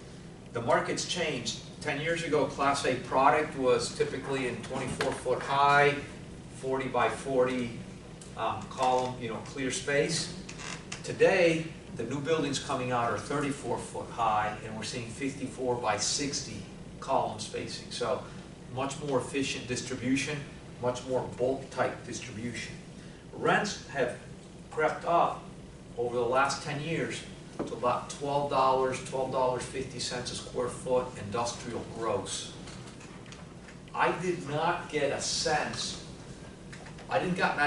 The market's changed. 10 years ago, Class A product was typically in 24-foot high, 40 by 40 column, clear space. Today, the new buildings coming out are 34 foot high, and we're seeing 54 by 60 column spacing. So much more efficient distribution, much more bulk type distribution. Rents have crept up over the last 10 years to about $12, $12.50 a square foot industrial gross. I did not get a sense, I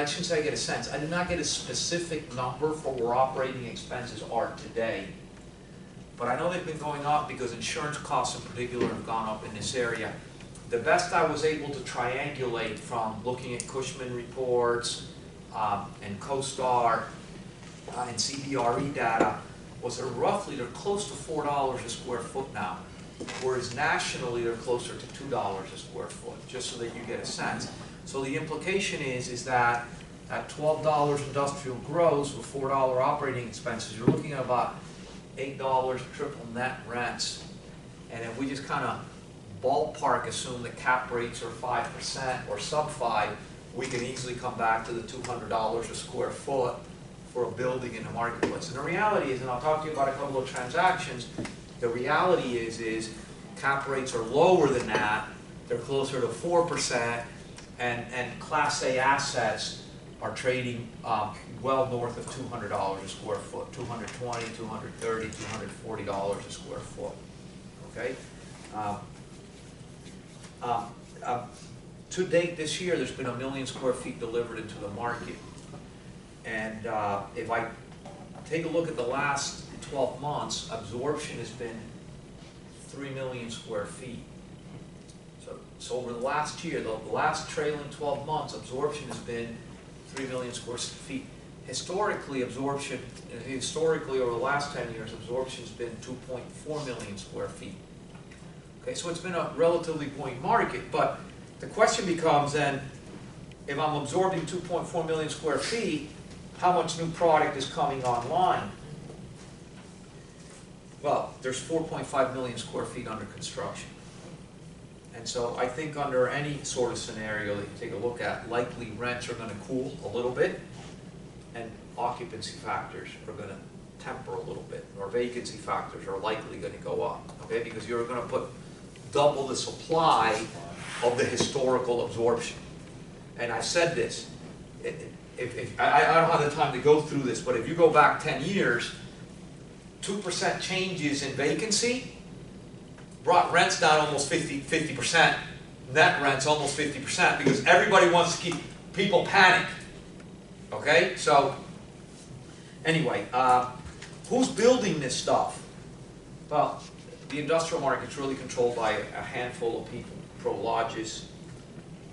shouldn't say I get a sense, I did not get a specific number for where operating expenses are today. But I know they've been going up because insurance costs in particular have gone up in this area. The best I was able to triangulate from looking at Cushman reports and CoStar and CBRE data was that roughly they're close to $4 a square foot now, whereas nationally they're closer to $2 a square foot, just so that you get a sense. So the implication is that at $12 industrial gross with $4 operating expenses, you're looking at about $8 triple net rents. And if we just kind of ballpark assume that cap rates are 5% or sub 5, we can easily come back to the $200 a square foot for a building in the marketplace. And the reality is, and I'll talk to you about a couple of transactions, the reality is cap rates are lower than that. They're closer to 4%, and Class A assets are trading well north of $200 a square foot, $220, $230, $240 a square foot. Okay? To date this year, there's been 1 million square feet delivered into the market. And if I take a look at the last 12 months, absorption has been 3 million square feet. So over the last year, the last trailing 12 months, absorption has been 3 million square feet. Historically, over the last 10 years, absorption has been 2.4 million square feet. Okay, so it's been a relatively buoyant market, but the question becomes then, if I'm absorbing 2.4 million square feet, how much new product is coming online? Well, there's 4.5 million square feet under construction. And so I think under any sort of scenario that you take a look at, likely rents are going to cool a little bit, and occupancy factors are going to temper a little bit, or vacancy factors are likely going to go up, okay? Because you're going to put double the supply of the historical absorption. And I've said this, I don't have the time to go through this, but if you go back 10 years, 2% changes in vacancy brought rents down almost 50%, net rents almost 50%, because everybody wants to keep, people panic. Okay, so anyway, who's building this stuff? Well, the industrial market's really controlled by a handful of people. Prologis,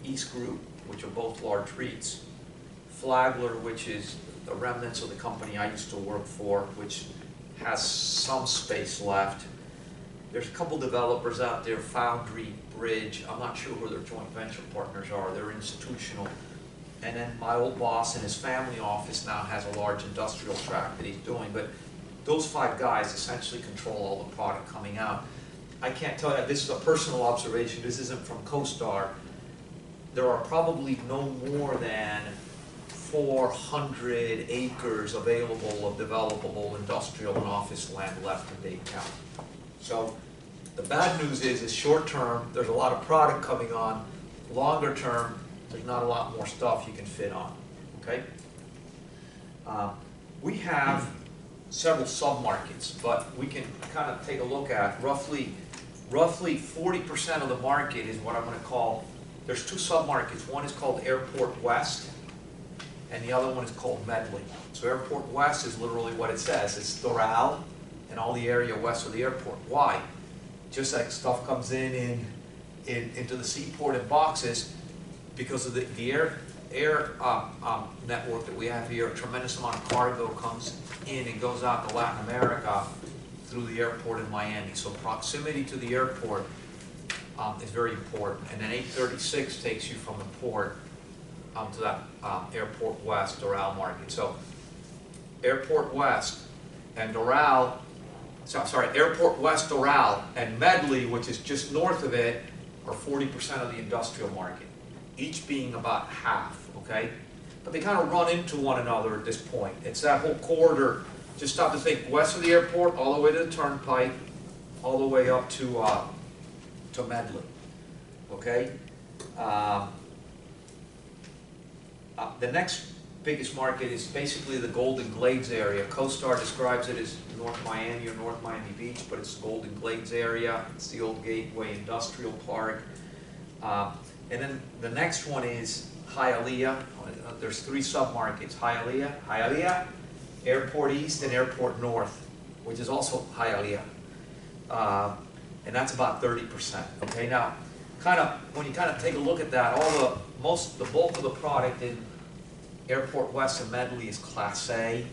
East Group, which are both large REITs, Flagler, which is the remnants of the company I used to work for, which has some space left. There's a couple developers out there, Foundry, Bridge. I'm not sure who their joint venture partners are. They're institutional. And then my old boss in his family office now has a large industrial tract that he's doing. But those 5 guys essentially control all the product coming out. I can't tell you, this is a personal observation, this isn't from CoStar. There are probably no more than 400 acres available of developable industrial and office land left in Dade County. So the bad news is short term, there's a lot of product coming on. Longer term, there's not a lot more stuff you can fit on, okay? We have several sub-markets, but we can kind of take a look at roughly 40% of the market is what I'm going to call, there's 2 sub-markets. One is called Airport West, and the other one is called Medley. So Airport West is literally what it says. It's Doral and all the area west of the airport. Why? Just like stuff comes into the seaport in boxes, because of the air network that we have here, a tremendous amount of cargo comes in and goes out to Latin America through the airport in Miami. So proximity to the airport is very important. And then 836 takes you from the port to that Airport West, Doral market. So Airport West and Doral, Airport West, Doral, and Medley, which is just north of it, are 40% of the industrial market, each being about half, okay? But they kind of run into one another at this point. It's that whole corridor just stop to think west of the airport, all the way to the turnpike, all the way up to Medley, okay? The next biggest market is basically the Golden Glades area. CoStar describes it as North Miami or North Miami Beach, but it's the Golden Glades area. It's the old Gateway Industrial Park. And then the next one is Hialeah. There's 3 submarkets: Hialeah, Airport East, and Airport North, which is also Hialeah. And that's about 30%. Okay, now, when you take a look at that, the bulk of the product in Airport West and Medley is Class A.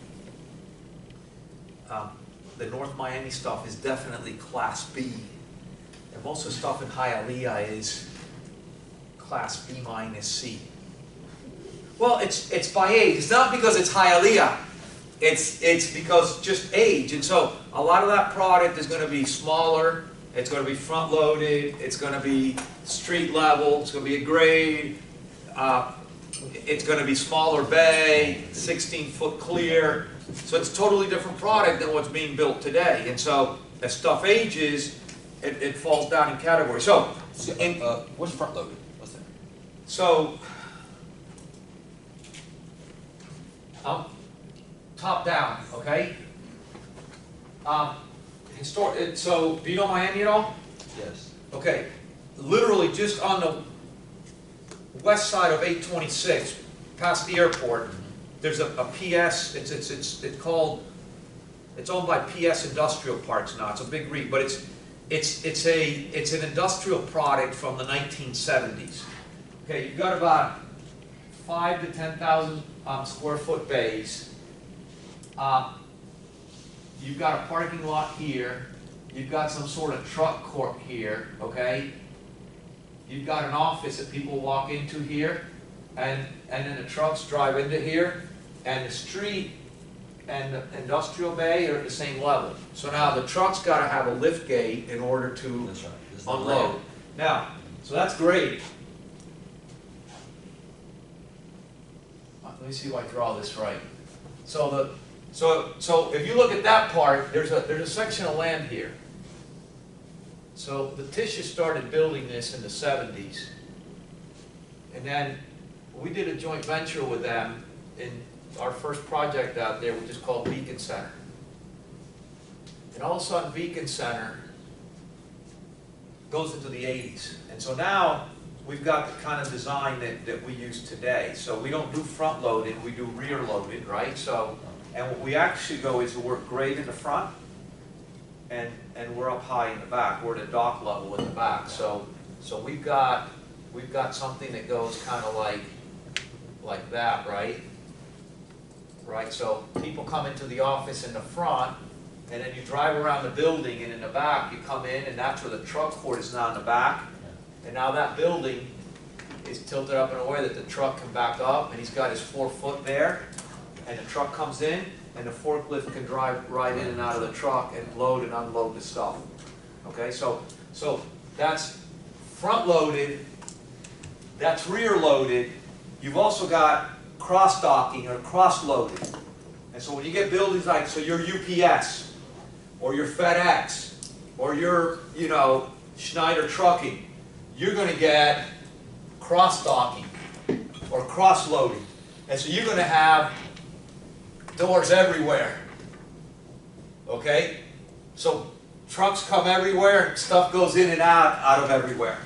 The North Miami stuff is definitely Class B. And most of the stuff in Hialeah is Class B minus C. Well, it's by age. It's not because it's Hialeah. It's because just age. And so a lot of that product is going to be smaller. It's going to be front loaded. It's going to be street level. It's going to be a grade. It's going to be smaller bay, 16-foot clear. So it's a totally different product than what's being built today. And so as stuff ages, it falls down in category. So, what's front loaded? What's that? So, top down, okay? So, do you know Miami at all? Yes. Okay, literally just on the west side of 826, past the airport, there's a PS. It's owned by PS Industrial Parks now. It's a big REE, but it's an industrial product from the 1970s. Okay, you've got about 5,000 to 10,000 square foot bays. You've got a parking lot here. You've got some sort of truck court here. Okay. You've got an office that people walk into here, and then the trucks drive into here, and the street and the industrial bay are at the same level. So now the truck's got to have a lift gate in order to unload. Now, so that's great. Let me see if I draw this right. So if you look at that part, there's a section of land here. So the Tisha started building this in the 70s. And then we did a joint venture with them in our first project out there, which is called Beacon Center. And all of a sudden, Beacon Center goes into the 80s. And so now we've got the kind of design that we use today. So we don't do front loaded, we do rear loaded, right? So, and what we actually go is we're grade in the front, and we're up high in the back. We're at a dock level in the back. So we've got something that goes kind of like that, right? Right. So people come into the office in the front, and then you drive around the building, and in the back you come in, and that's where the truck court is now in the back. And now that building is tilted up in a way that the truck can back up, and he's got his 4 foot there, and the truck comes in, and the forklift can drive right in and out of the truck and load and unload the stuff. Okay, so that's front loaded, that's rear loaded. You've also got cross docking or cross loaded. And so when you get buildings like, so your UPS or your FedEx or your, Schneider Trucking, you're going to get cross docking or cross loading. And so you're going to have doors everywhere. Okay? So trucks come everywhere and stuff goes in and out of everywhere.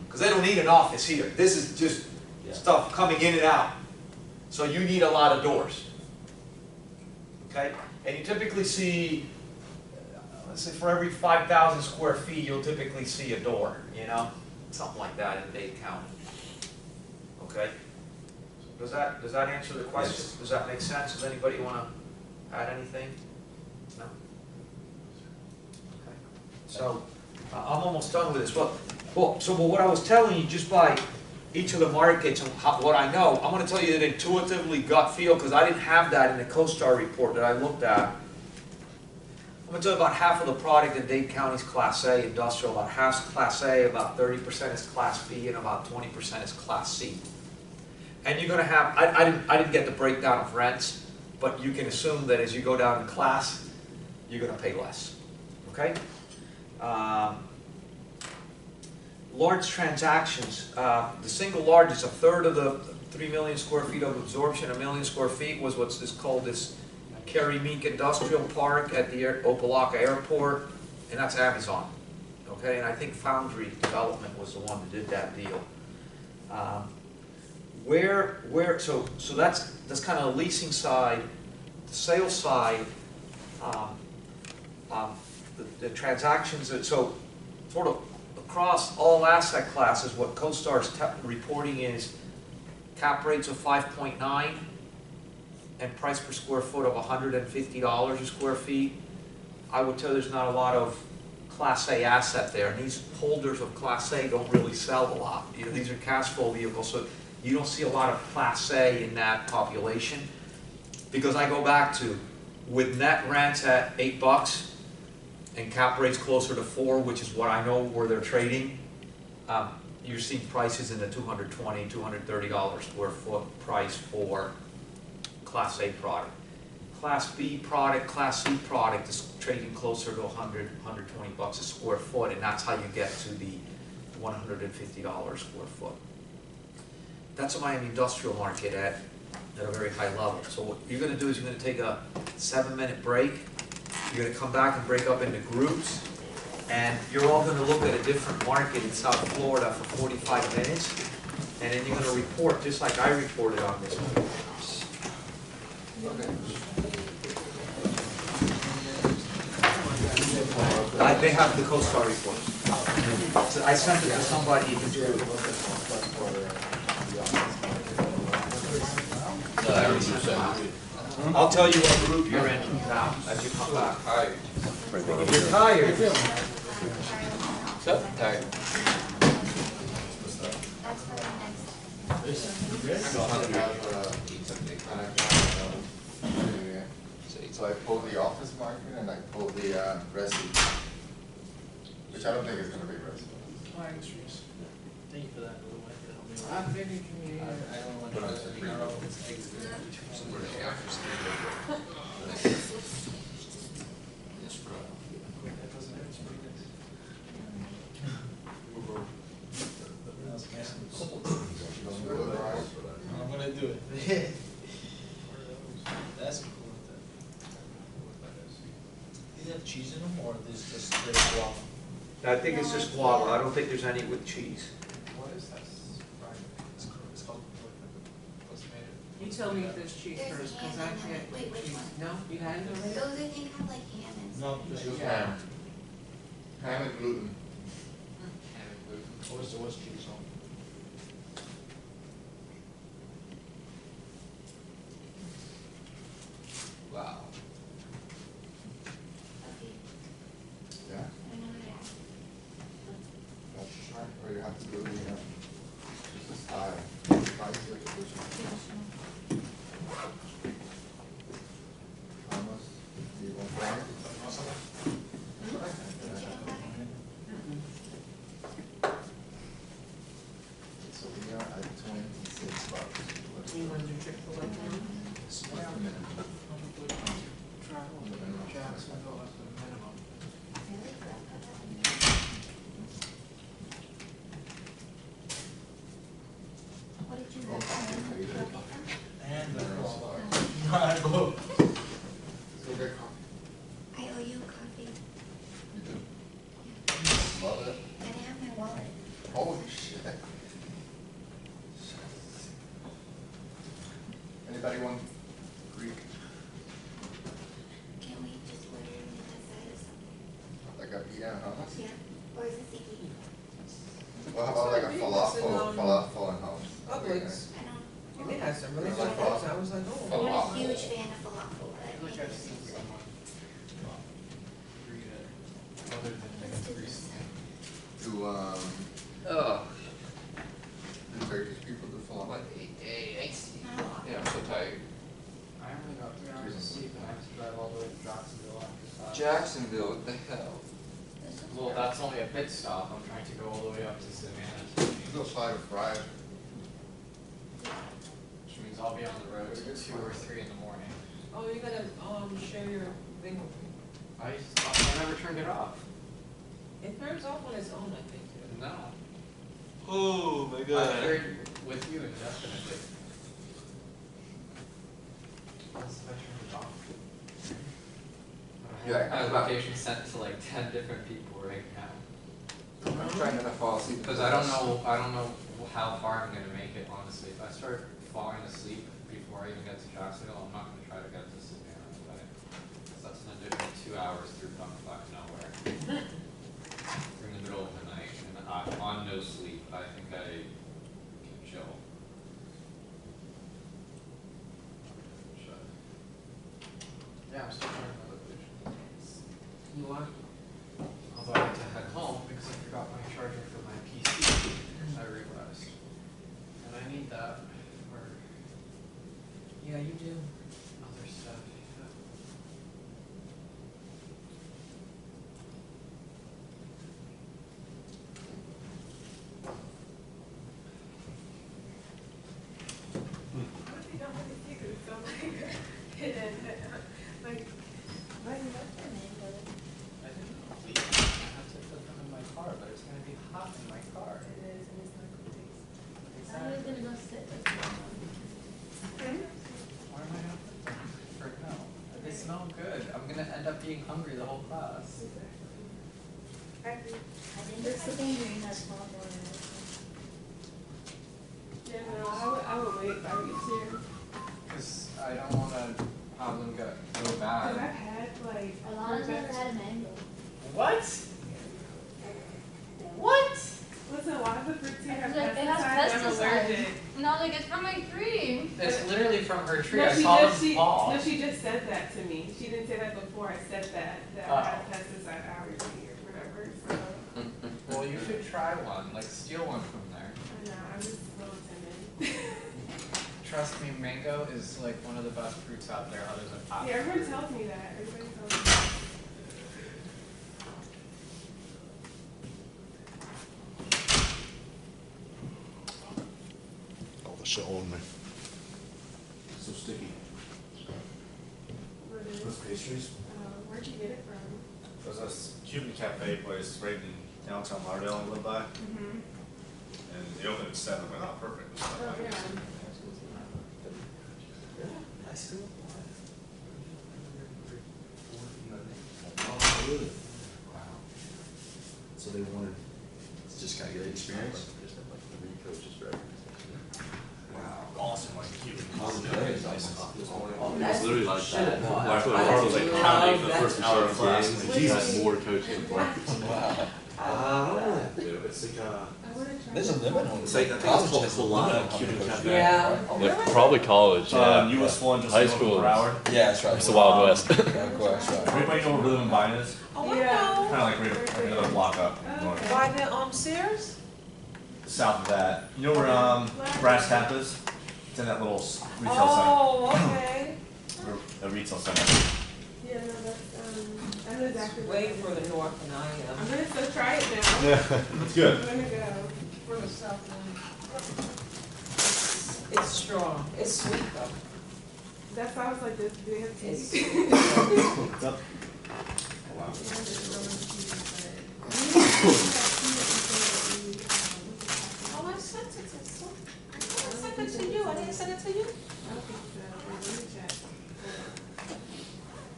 Because they don't need an office here. This is just stuff coming in and out. So you need a lot of doors. Okay? And you typically see, let's say for every 5,000 square feet, you'll typically see a door, something like that in Dade County. Okay? Does that answer the question? Yes. Does that make sense? Does anybody want to add anything? No? Okay. So, I'm almost done with this. So what I was telling you, just by each of the markets and what I know, I'm going to tell you that intuitively, gut feel, because I didn't have that in the CoStar report that I looked at. I'm going to tell you about half of the product in Dade County is Class A industrial, about half is Class A, about 30% is Class B, and about 20% is Class C. And you're going to have, I didn't get the breakdown of rents, but you can assume that as you go down in class, you're gonna pay less, okay? Large transactions, the single largest, a third of the 3 million square feet of absorption, 1 million square feet was what's called this Kerry Meek Industrial Park at the Opelika Airport, and that's Amazon, okay? And I think Foundry Development was the one that did that deal. So that's kind of the leasing side. The sales side, the transactions, so sort of across all asset classes, what CoStar's reporting is cap rates of 5.9 and price per square foot of $150 a square feet. I would tell you there's not a lot of Class A asset there, and these holders of Class A don't really sell a lot. You know, these are cash flow vehicles, so you don't see a lot of Class A in that population. Because I go back to, with net rents at $8 and cap rates closer to 4, which is what I know where they're trading, you're seeing prices in the $220, $230 square foot price for Class A product. Class B product, Class C product is trading closer to 100, 120 bucks a square foot, and that's how you get to the $150 square foot. That's a Miami industrial market at a very high level. So what you're going to do is you're going to take a 7-minute break. You're going to come back and break up into groups, and you're all going to look at a different market in South Florida for 45 minutes, and then you're going to report just like I reported on this one. They have the CoStar report. So I sent it to somebody who's good. I'll tell you what group you're in now as you come back. If you're tired. So tired. So I pulled the office market and I pulled the resi, which I don't think is going to be resi. Thank you for that, by the way, to help me. I'm very community. I don't want to, I don't know if it's exit. I'm gonna do it. That's cool. Do you have cheese in them, or is this straight guava? I think it's just guava. I don't think there's any with cheese. What is this? It's called, what's made of? You tell me if there's cheese There's first, because ham I in it. can't Wait, eat which cheese. one? No, you had it already? Those I think have like ham and No, stuff. this is Ham. Ham and gluten. what's cheese on? Wow. Okay, Yeah? I know that. That's right. Or you have to do the, just the style. Spice it, Thomas, do you want that? So we are at 26 bucks. You want to do Chick-fil-A now? Jacksonville as the minimum. Really? What did you have? And the guava. I Both. So get coffee. owe you coffee. You do? Love it. I didn't have my wallet. Holy shit. Anybody want Greek? Can we just order it on the side or something? Like a, yeah, hummus? Yeah, or is it sticky? Well, how about like a Sorry, that's in, falafel and hummus? Publix. I don't. And they had some really It's good like things. falafel. I was like, I'm oh. not a huge fan of falafel, but I think it's Other than let's do this. Do, Oh. do Turkish people do falafel? Not a lot. Yeah, I'm so tired. I only got 3 hours of sleep and I have to drive all the way to Jacksonville after 5. Jacksonville, what the hell? This one's Well, that's only a pit stop. I'm trying to go all the way up to Savannah. Go fly to Friday. Which means I'll be on the road till 2 or 3 in the morning. Oh, you gotta, share your thing with me. I never turned it off. It turns off on its own, I think, too. No. Oh my I shared with you indefinitely. Unless I turned it off. I have applications sent to like 10 different people right now. I'm trying not to fall asleep. Because I don't know how far I'm gonna make it, honestly. If I start falling asleep before I even get to Jacksonville, I'm not gonna try to get to Savannah right away. So that's an additional 2 hours through fucking nowhere. In the middle of the night, and on no sleep, I think I can chill. Yeah, I'm still trying to push. You are? Although I had to head home because I forgot my charger for my PC, I realized. And I need that for Yeah, you do. other stuff. Yeah. What if you don't have a secret? So like, hidden, like, Where do you look for me, but I didn't leave. I have to put them in my car, but it's gonna be hot in my car. it is, and it's not good. I was gonna go sit with you. Why am I not for no? They smell good. I'm gonna end up being hungry the whole class. I think it's the thing that's popular. Yeah, no, I would wait if I were you too. Because I don't wanna have them get so Cause I've bad. had like. A lot of them had mango. What? What? Listen, a lot of the fruits here have Like, it has pesticides, I'm pesticides. allergic. No, like it's from my tree. It's literally from her tree. No, I she saw just, them fall. no, she just said that to me. She didn't say that before I said that Oh. I had pesticide allergy or whatever, so. Well, you should try one. Like, steal one from there. I know, I'm just a little timid. Trust me, mango is like one of the best fruits out there other than apple. Yeah, everyone tells me that. Everybody tells me that. All the shit on me. So sticky. What is it? Those pastries? Where'd you get it from? There's this Cuban cafe place right in downtown Lauderdale I live by, Mm-hmm. and they opened at 7, but not perfect. Oh, yeah. Ice cream? Oh, really? Wow. So they wanted, just kind of get the experience? Wow. Awesome, like Cuban. Very nice coffee this morning. That's literally like that. Wow. After the car was like pounding for the That's first hour of class, and like, Jesus. Jesus, more coaching. Wow. It's like, I wanna try. There's a limit on It's like, I think it's college called has a Solana limit on Cuban how many Cafe. coaches. Yeah. Oh, Yeah, really? probably college, yeah. US 1 just High like school per hour. Yeah, that's right. It's the Wild West. Yeah, of course, right. Everybody know where Rhythm and Vine is? Oh, I Yeah. know. Kind of like right another block up north. By the, Sears? South of that. You know where Brass Tap is? It's in that little retail Oh, okay. center. A retail center. Yeah, no, that's, I know exactly. Way what it is. further north than I I'm am. gonna still try it now. Yeah, it's good. I'm gonna go. For the south end. It's strong. It's sweet though. That sounds like this, do they have tea? It's What's up? Oh, I sent it to some. I thought I sent it to you. I didn't send it to you.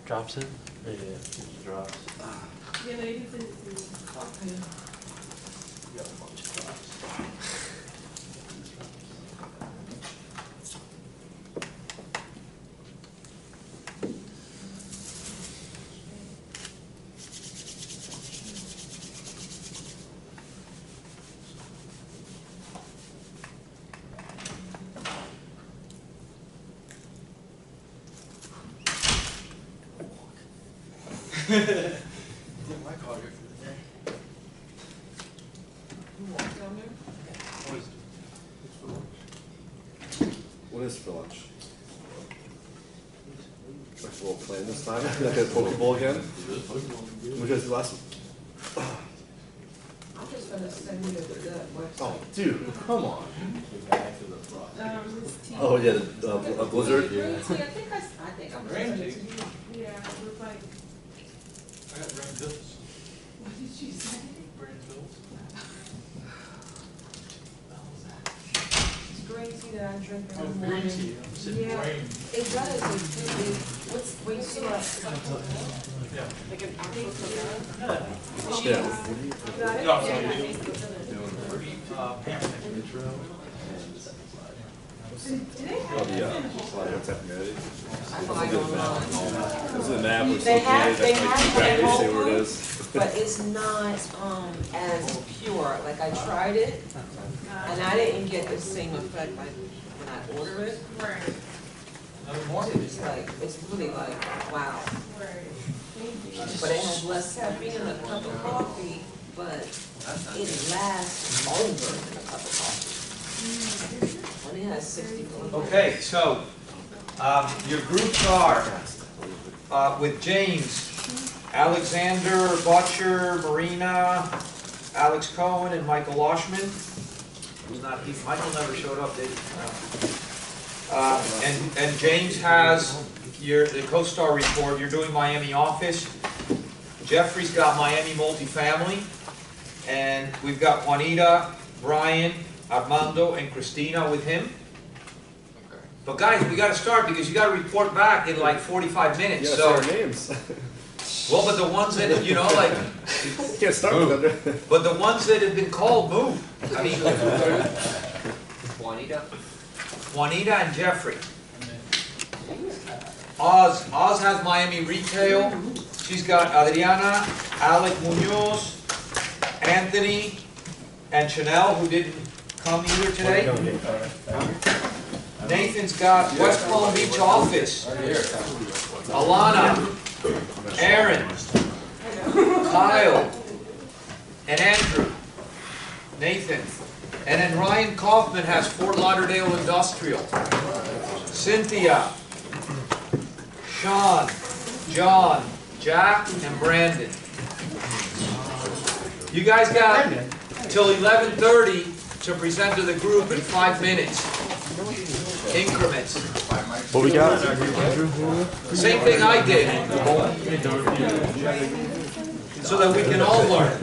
Drops in? Yeah, drops. Yeah, no, you can send it to me. Okay. You got a bunch of drops. Did my car good for the day? You walk down there? What is for lunch? Like a little plan this time, like a Pokeball again? Which is the last one? I'm just gonna send you that website. Oh, dude, come on. This tea. Oh, yeah, a blizzard? Green tea, I think I'm Green sending it tea? to you. Yeah, it was like, I got red bills. What did she say? Red bills. It's green tea that I drink Oh, in the green morning. tea, I'm sitting Yeah. rain. It does, when you see that, Yeah. like an actual coconut. Yeah. Yeah. You got it? No, Yeah, sorry. I think it's Do they Oh, have the, that? what's happening? I buy it online. Is it an app or something? They have that it at you Whole say where it Foods, is? but it's not, as pure, like I tried it, and I didn't get the same effect like when I order it. Right, Another more? It's like, it's really like, wow. right. Thank you. But it has less caffeine in a cup of coffee, but it lasts longer than a cup of coffee. And it has 60 milligrams. Okay, so, your groups are, with James, Alexander Butcher, Marina, Alex Cohen, and Michael Oshman. Who's not, Michael never showed up, did he? And James has the CoStar report, you're doing Miami office. Jeffrey's got Miami multifamily. And we've got Juanita, Brian, Armando, and Christina with him. But guys, we gotta start because you gotta report back in like 45 minutes, Yeah, so. say our names. Well, but the ones that, you know, like, Can't start with under. but the ones that have been called, move. I mean, Juanita and Jeffrey. Oz has Miami retail. She's got Adriana, Alec Munoz, Anthony, and Chanel, who didn't come either today. Nathan's got West Palm Beach office. Alana, Aaron, Kyle, and Andrew. Nathan. And then Ryan Kaufman has Fort Lauderdale Industrial. Cynthia, Sean, John, Jack, and Brandon. You guys got till 11:30 to present to the group in 5 minutes. Increments. What we got? Same thing I did. So that we can all learn.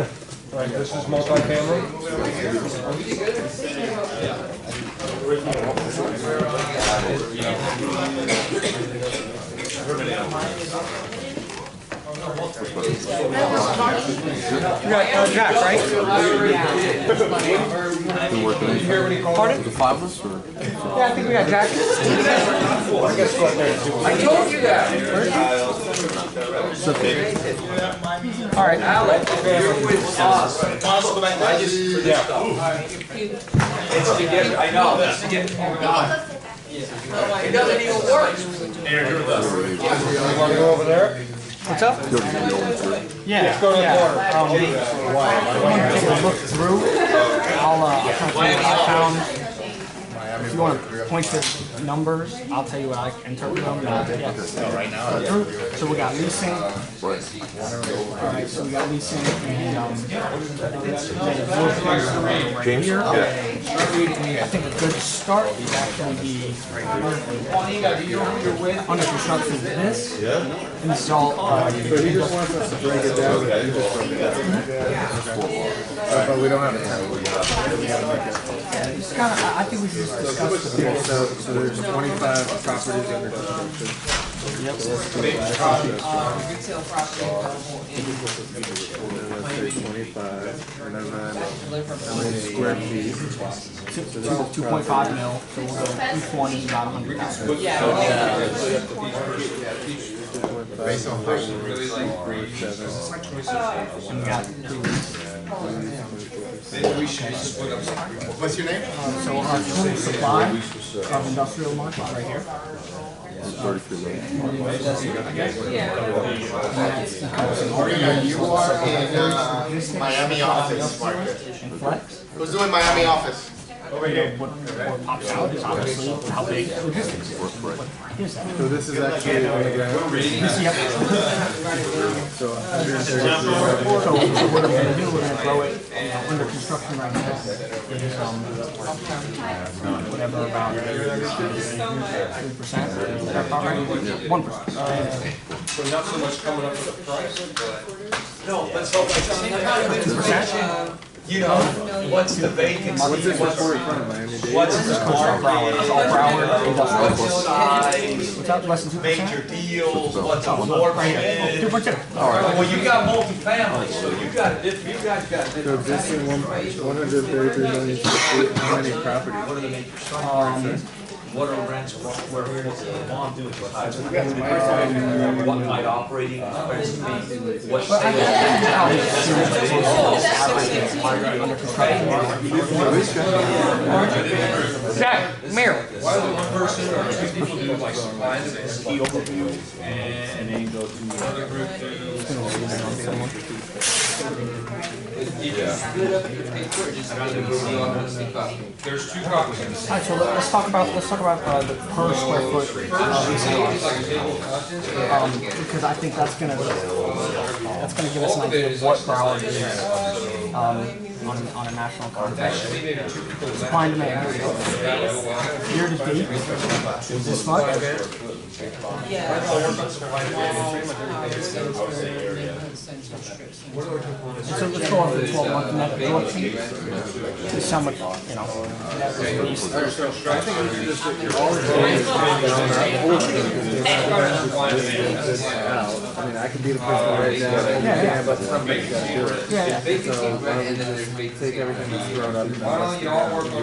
Right, this is multifamily? You got Jack, right? Pardon? The five of us or? Yeah, I think we got Jack. I told you that. All right. Alex, you're with us. I just, for this stuff. It's to get, I know, it's to get, it doesn't even work. You wanna go over there? What's up? Yeah. Let's go to the corner. I want to take a look through. I'll try to found. If you want to point to numbers, I'll tell you what I interpret them. Right now. So we got leasing. Alright, so we got leasing and James? here. I think a good start is actually the Juanita, do you know who you're with? under construction is this. Yeah. And this is all So he just wants us to break it down. You just broke it down. But we don't have time. We gotta make it. it's kind of, I think we should just discuss the So there's 25 properties under construction. Yep. So let's go back. Retail property available in. Let's say 25, and then how many square feet? So this is 2.5 mil, so we'll go each one is about 100,000. Based on really like And we got What's your name? so our total supply of industrial market right here. 33 million. You are in Miami office, Margaret. And flex. Who's doing Miami office? what pops out is obviously how big logistics is. What is that? So this is actually on the ground. Yep. So So what I'm gonna do, we're gonna throw it, under construction right now. Is, whatever, about 3%, is that about right? 1%. So not so much coming up with a price, but. No, let's hope it's you know, what's the vacancy, what's this report from, Miami-Dade? what's the market, what's the size, What's that, less than 2%? major deals, what's absorption. 2%. Well, you got multifamily, so you got, you guys got. So existing 133 million square feet, how many properties? What are rents, what bond doing, what might operating expenses be, what Jack, Mayor. Why would one person or two people do like find a key overview and then go to another group to. There's 2 copies. Alright, so let's talk about the per square foot because I think that's gonna give us an idea of what Broward is on a national context. Supply and demand. Year to date is this much. So let's go over the 12-month net absorption. This is how much, net release. I think we should just, all it's doing is I mean, I could be the person to write down, but somebody's got to do it. So, why don't we just take everything that's thrown up, and you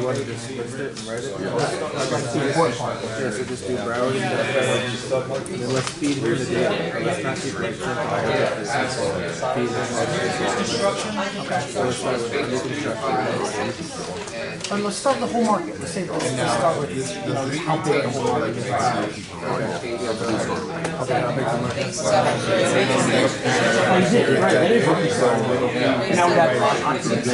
want to just list it and write it? That's the important part. Yeah, so just do Broward and then let's feed into the data. Let's not keep like feed So let's start with new construction. And let's start with the whole market. Let's start with how big the whole market is right now. Okay, how big the market is? Oh, you did, right, that is what you said. And now we have occupancy.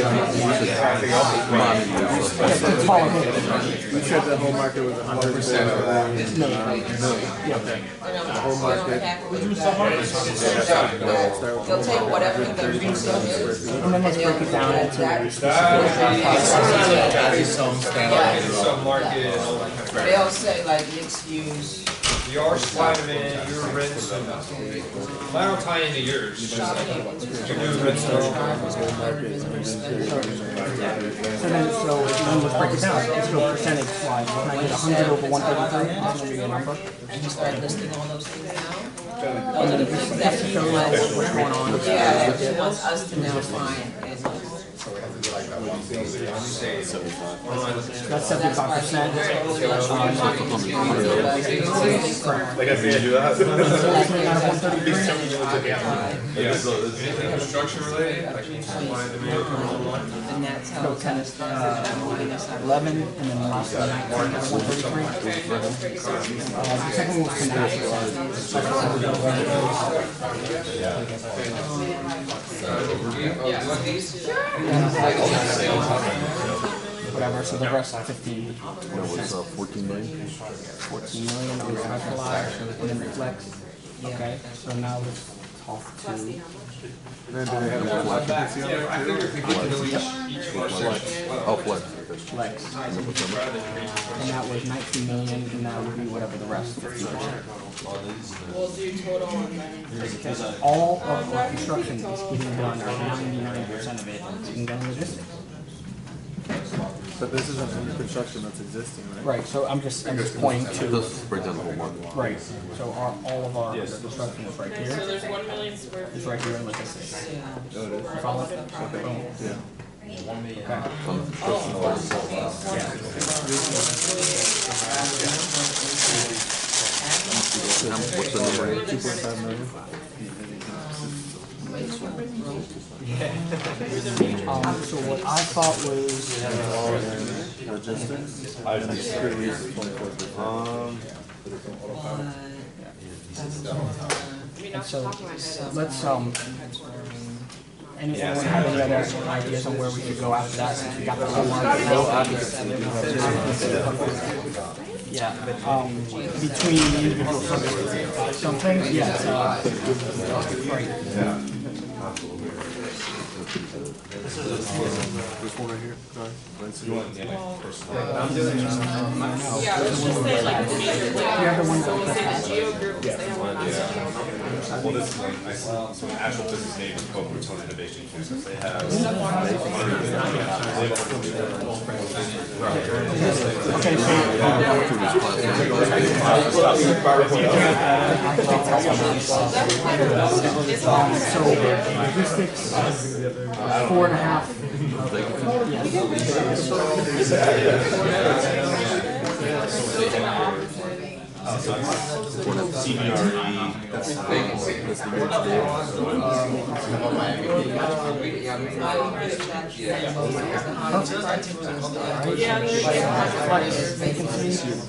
You said the whole market was 100%. No. The whole market. They'll take whatever the resale is. And then let's break it down into They'll say like mixed use. Your supply demand, your rents, and I don't tie into yours. Just your new rents. So then let's break it down. Let's go percentage wise. Can I get 100 over 133? That's gonna be a number. And you start listing all those things now? And then just to show you what's going on. Yeah, she wants us to now find and That's 75%. Like I said, do that. Construction related, like supply and demand coming online. and that's how So it's 10 is 11, and then the last one 19 is 133. The second one was conditional. Whatever, so the rest 15. That was 14 million. 14 million on specialized, and then reflex. Okay, so now let's talk to. Then do they have a full occupancy on it Oh, flex. Flex. And that was 19 million, and that would be whatever the rest, 50%. We'll do total and then. Because all of the construction is getting done, or 99% of it is getting done in logistics. But this isn't new construction that's existing, right? Right, so I'm just pointing to. Just break down the whole market. Right, so all of our construction is right Okay, so here, there's 1 million square feet. is right here in logistics. Oh, it is? You follow? Boom. Yeah. What's the number? 2.5 million. So what I thought was, Logistics. And it's pretty easy, 24%. I mean, off so the top of my head, it's let's, Anyone have any other ideas on where we could go after that, since we got the whole market? Yeah, between the individual services, some things, yes, right. This one right here, sorry. Yeah, let's just say like the major, like, so we'll say the geo groups, they have a massive geo market. Well, this is like, I see some actual business name in Coke Tone Innovation Campus. They have. Okay, so logistics, 4.5. CBRE, that's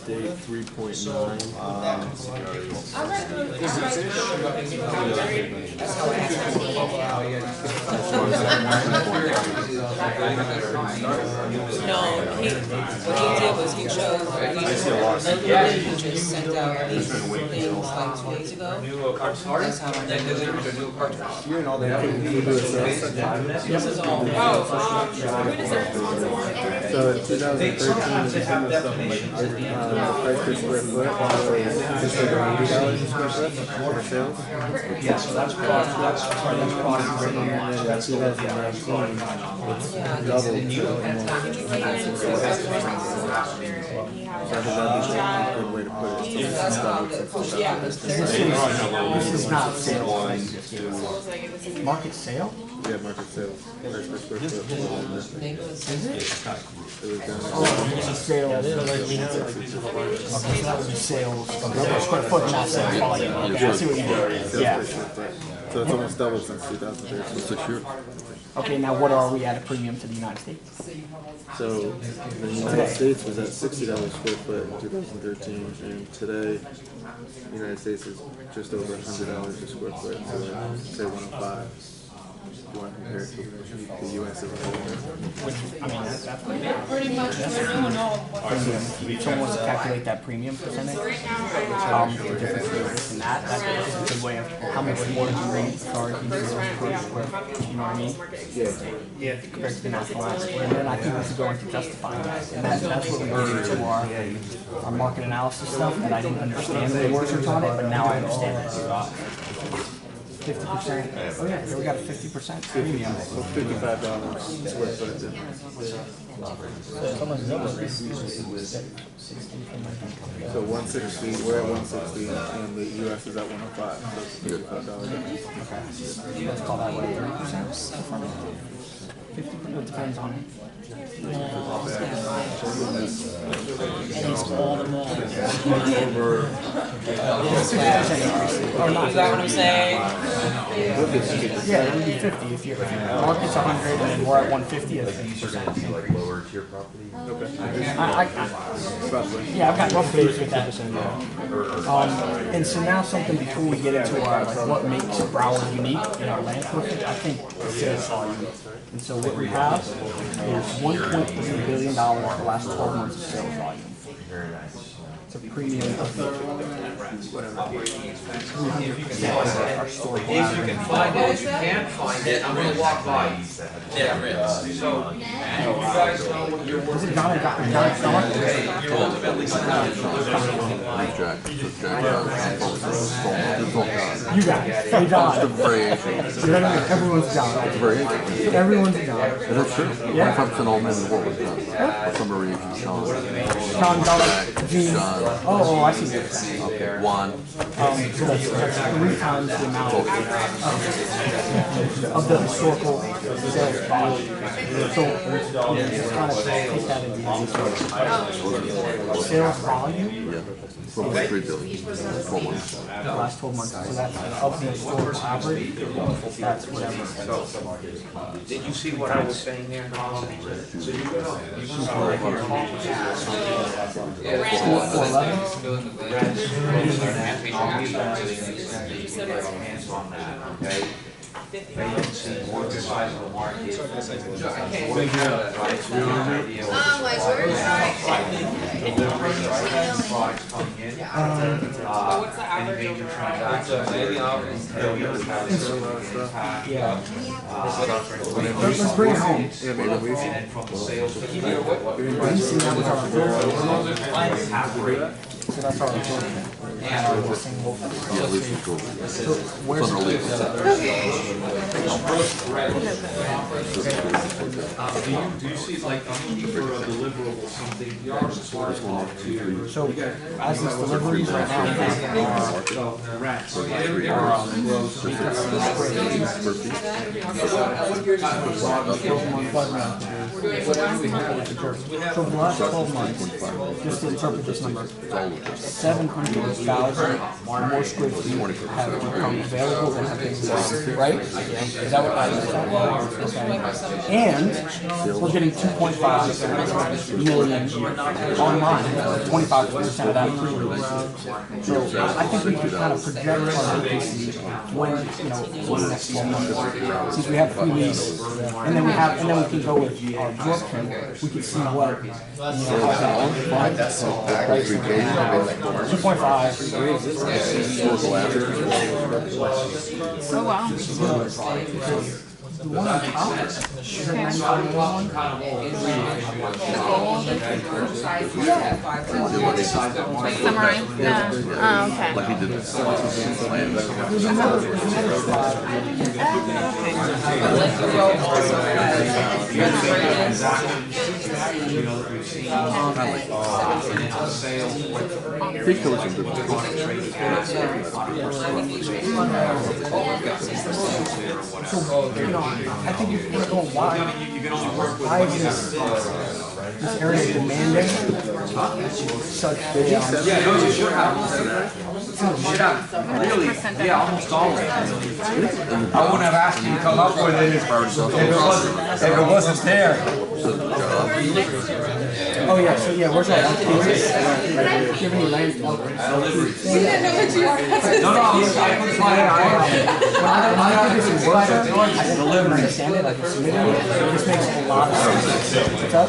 Date 3.9. No, what he did was he chose, he just sent out these things like 2 days ago. That's how I know. You're in all that. This is all. So in 2013, it was something like price per square foot, just over $80 a square foot for sales. Yeah, so that's product. And then in 2019, it's doubled to almost. So I think that'd be a good way to put it. It's doubled since 2013. This is not sales. Market sale? Yeah, market sales, price per square foot. Is it? It was down. Oh, this is sales. Okay, so that would be sales per square foot, not sales volume. Okay, I see what you mean. Yeah. So it's almost doubled since 2013. 6 years. Okay, now what are we at a premium to the United States? So the United States was at $60 square foot in 2013, and today the United States is just over $100 a square foot. So like, say 105. Do you want to compare it to the U.S. as a whole? Which, I mean, that's pretty much premium. If someone wants to calculate that premium percentage, the difference between this and that's a good way of how much more you rate as far as per square foot, you know what I mean? Yeah. Compared to the national average. And then I think we should go into justifying that. And that's what we did into our market analysis stuff, that I didn't understand the research on it, but now I understand it. 50%. Oh yeah, so we got a 50% premium. So $55 square foot. So 160, we're at 160, and the U.S. is at 105. So it's $55. Okay. Let's call that what, 30%? 50%, it depends on it. And he's all the more. Or not. You got what I'm saying? Yeah, it would be 50 if your market's 100 and then we're at 150 at 50%. like lower tier property. Okay. Yeah, I've got rough figures with that. And so now something before we get into our, like, what makes Broward unique in our land coverage, I think the sales volume. And so what we have is $1.3 billion for the last 12 months of sales volume. Very nice. It's a premium of whatever. 300% our store. If you can find it, if you can't find it, I'm gonna walk by. Yeah, really. So, you guys know what you're Is working it John? you're ultimately gonna Jack. You got it. Hey, John. It's a variation. Everyone's John. It's a variation. Everyone's John. And that's true. Yeah. 25% all men in the world is done. Some variations, Sean. John, Gene. Sean. Oh, I see what you're saying. Okay, Juan. So that's 3 times the amount of the historical sales volume. So, just kind of take that into sales volume. Yeah. 1.3 billion. 12 months. The last 12 months. So that's of the historical average. That's whatever. Did you see what I was saying there? So you go, you can go right here. 411. I'll give you hands on that, okay? vacancy or the size of the market. I can't even have that, right? So we have an idea what the supply and delivery, right, products coming in. What's the average Any major overall? transactions, any Let's bring it home. Yeah, maybe we and then from the sales. You see that was our Half rate. So that's our absorption. Yeah, lease control. It's under lease. Do you see, like, I'm looking for a deliverable, something that's sort of off to. So as these deliveries right now, Rats. For 3 years. For 6 so the last 12 months, just to interpret this number, 700,000 more square feet have become available than have been sold, right? Is that what I understand? Okay. And we're getting 2.5 million online, 25% of that pre-release. So I think we can kind of project our vacancy when, in the next 12 months. Since we have pre-lease, and then we can go with our absorption, we can see what, how that's 2.5. Historical average. Oh, wow. The one on top is Summary? Yeah. Oh, okay. Like he did this. I think there was some difference. I think you can go why is this area demanding such Yeah, no, you should have. Should have, really, yeah, almost all of it. I wouldn't have asked you to come up with it if it wasn't there. Oh yeah, so yeah, where's that? Do you have any land? No, I was fine, I did this in work, I didn't understand it, like submitting it, it just makes a lot of sense.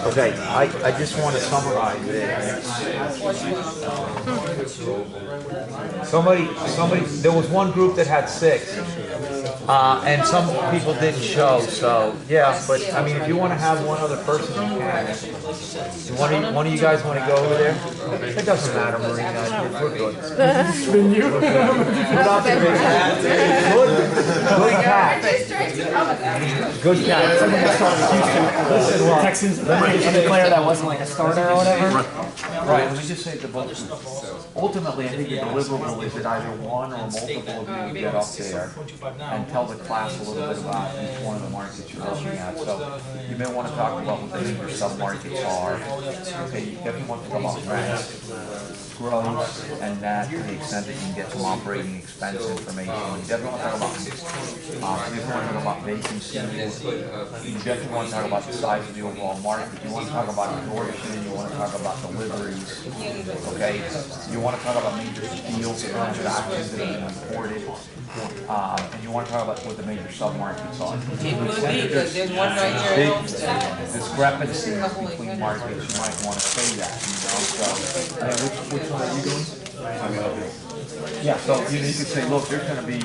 Okay, I just want to summarize it. Somebody, there was one group that had 6, and some people didn't show, so, yeah, but, I mean, if you want to have one other person, you can. One of you guys want to go over there? It doesn't matter, Marina, we're good. Then you. Good cat. Good cat. Listen, the Texans, any player that wasn't like a starter or whatever. Right, let me just say the ultimately, I think the deliverable is that either one or multiple of you get up there and tell the class a little bit about each one of the markets you're looking at. So you may want to talk about what the major sub-markets are. Okay, you definitely want to talk about rents, growth, and that to the extent that you can get some operating expense information. You definitely want to talk about vacancy. You definitely want to talk about the size of the overall market. You want to talk about absorption. You want to talk about deliveries. Okay, you want to talk about major deals, transactions that have been reported, and you want to talk about what the major submarkets are. There's one right Big here. discrepancies between markets. You might want to say that. So, which one are you doing? Yeah. So you could say, look, there's going to be.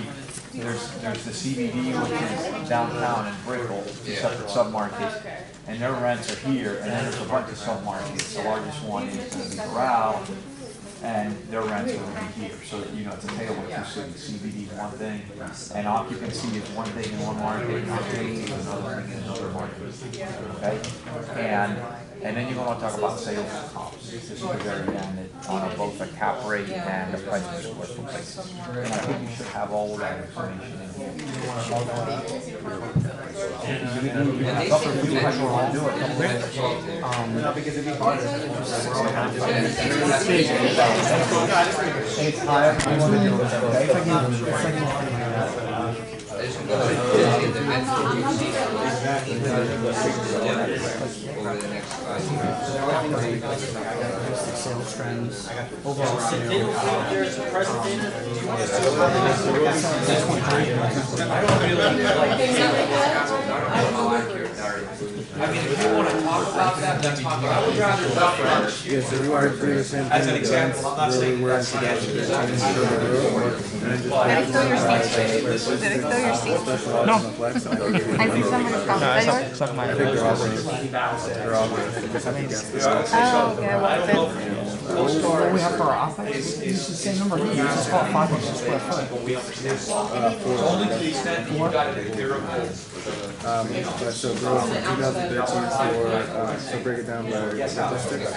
There's the CBD, which is downtown in Brickell, a separate submarket, and their rents are here, and then there's a bunch of submarkets. The largest one is going to be Doral, and their rents are going to be here. So, it's a tale of two cities. CBD is one thing, and occupancy is one thing in one market, and occupancy is another thing in another market. Okay? And then you're going to talk about sales and comps. This is the very end on both a cap rate and a price per square foot basis. And I think you should have all of that information in here. isn't gonna be the mental over the next 5 years. Sales trends, overall They sales. don't think there's a precedent, do you want us to? I don't really like, I don't know how accurate that is. I mean, if you wanna talk about that, then talk about it. I would rather talk about it. Yeah, so you are doing the same thing. As an example, I'm not saying where that's it's the actually answer. and then just Did it fill your seat? Did it fill your seat? specialize in the flex. I I see somebody's phone. Is that yours? Suck my think they're all they're all just have to guess the Oh, okay, well, What we have for our OpEx, it's the same number we use, it's about 5 bucks a square foot. Only to the extent that you got it clear of goals. But so growth from 2013 for, so break it down by statistics.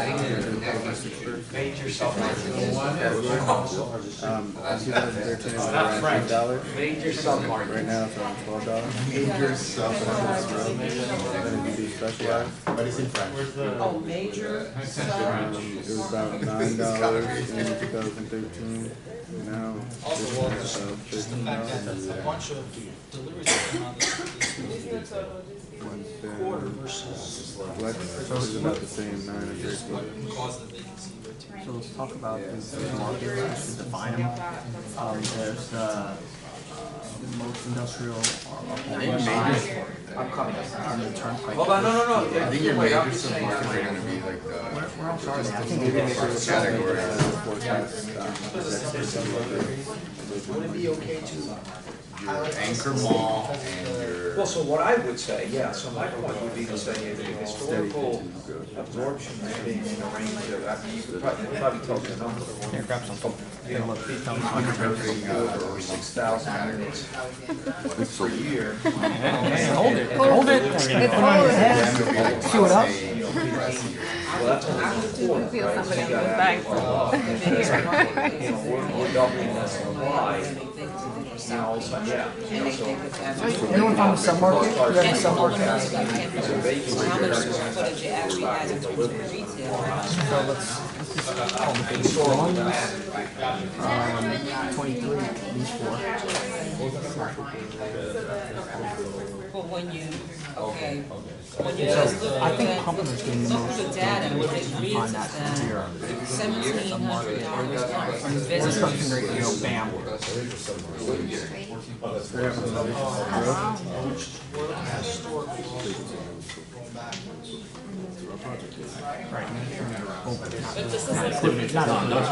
Made yourself In 2013 it was around $8. Major submarket. Right now it's around $12. Major then if you do specialized, Oh, major, it was about $9 in 2013. Now Also, it's well, just the fact that that's a bunch of deliveries that come on this quarter versus flex is about the same, 9 or 13. cause the vacancy rate. So let's talk about the markets, just to define them. There's the most industrial I'm coming. on the turnpike. Hold on, no. I think your major submarkets Are gonna be like the Where else are they? I think Maybe they make a category. forecast, Would it be okay to? your anchor mall and your. Well, so what I would say, yeah, so my point would be to say if the historical absorption is being in the range of, I mean, you could probably tell the number. Here, grab some. You know, 8,500 or 6,000 units per year. Hold it, hold it. It's full. Chew it up. Well, that's only four, Feel right? somebody So in you the gotta bag. add, you know, we're doubling the supply. You know, all of a sudden, yeah. Anyone found the submarket? You have the submarket? how much square footage it actually has in terms of retail. So let's just call the base ones. 23, these four. But when you, okay, when you just look I at think the, Pumper's getting the look most. at the data, what it reads Find is that that zero. $1,700 from Construction visitors. rate, you know, bam. Right. But this is like, Not on those.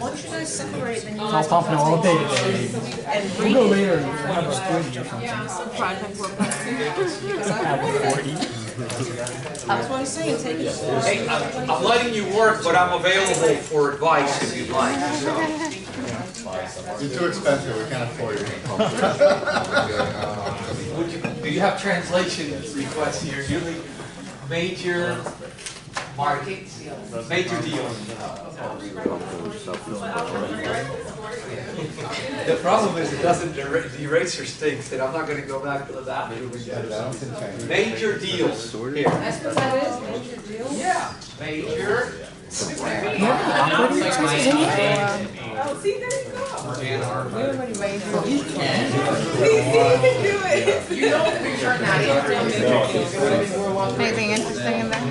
once you guys separate, then you It's all guys pumping all day today. and We'll read go it. later and have a squid or something. Project work. Have 40. That's what I'm saying, take it. Hey, I'm letting you work, but I'm available for advice if you'd like, so. You're too expensive, we can't afford it. Do you have translation requests here? Usually major market, major deals. The problem is it doesn't, the eraser stinks, and I'm not gonna go back to the bathroom again. Major deals here. That's what that is, major deal? Yeah, major. Oh, see, there you go. You know, we turn that Anything interesting in there?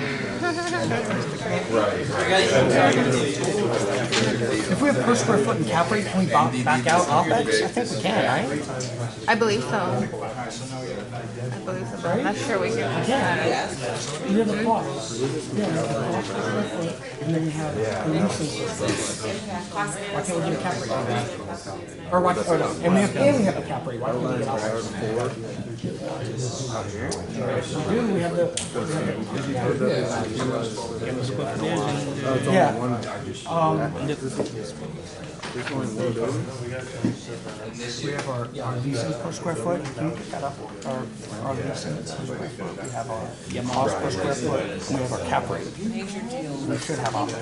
If we have per square foot and cap rate, can we back out OpEx? I think we can, right? I believe so. I believe so, but I'm not sure we can. Yeah. We have a cost. Yeah. And then we have the uses. Why can't we get a cap rate on that? Or why, or no, and we have a cap rate, why don't we get OpEx? We have the. Yeah. We have our leasing per square foot. Can you pick that up? Our leasing per square foot. We have our cost per square foot. And we have our cap rate. Major deal. We should have OpEx.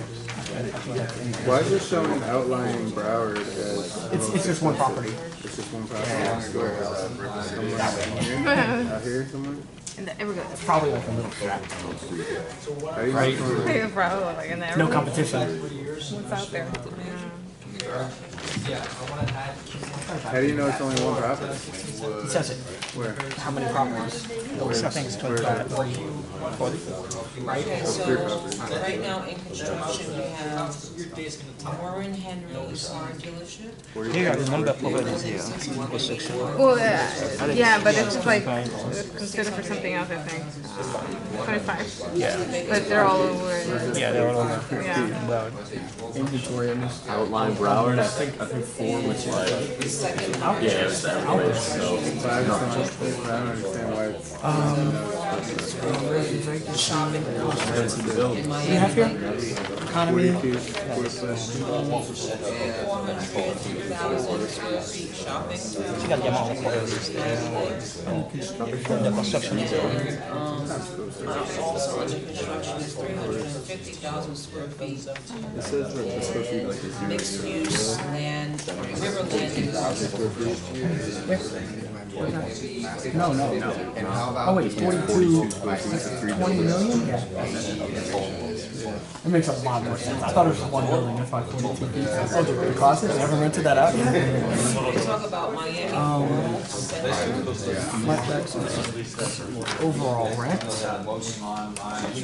Why is it showing outlying Broward as? It's just one property. It's just one property. Out here somewhere? It's probably like a little strap. How do you Right. It's probably like in there. No competition. What's out there? Yeah, I wanna add. How do you know it's only one property? It says it. Where? How many properties? I think it's 25, 40. Right? Okay, so, three properties. right now in construction, we have Warren Henry's car dealership. Yeah, the number of properties here. Well, yeah, but it's just like considered for something else, I think. 25. Yeah. But they're all over. Yeah, they're all over. Yeah. Well, inventory in this. Outline Broward, I think 4 was like, The second, yeah, it was that way, so. But I just don't understand why it's. shopping, in Miami. You have here? Economy. 42 square foot. 400,000 square feet shopping. You got the amount of properties there. The construction is Also under construction is 350,000 square feet. It says that it's supposed to be like a zero. Mixed use land, river land. No. Oh wait, 42, 20 million? Yeah. It makes a lot more sense. I thought it was one building, that's why 42 feet. Oh, the closet, you ever rented that out yet? We talk about Miami. Overall rent, we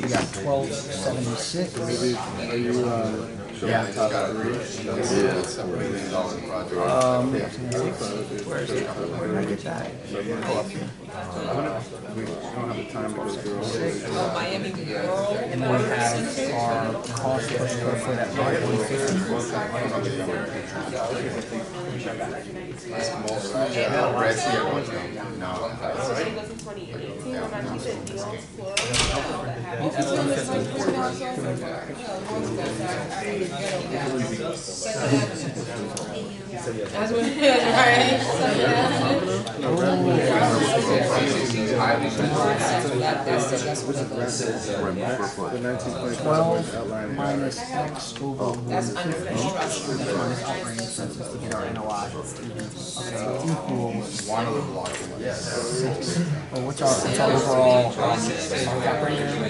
got 1276. Maybe, are you, Yeah. top three? Where is it? Where did I get that? Pull up here. We don't have the time to go through all of it. Oh, Miami rural. And we have our cost per square foot at That's what it is, The 1925 12 outline. minus X over 150 minus operating expenses to get our NOI. Equals, One of the blocks. well, what's our overall, operating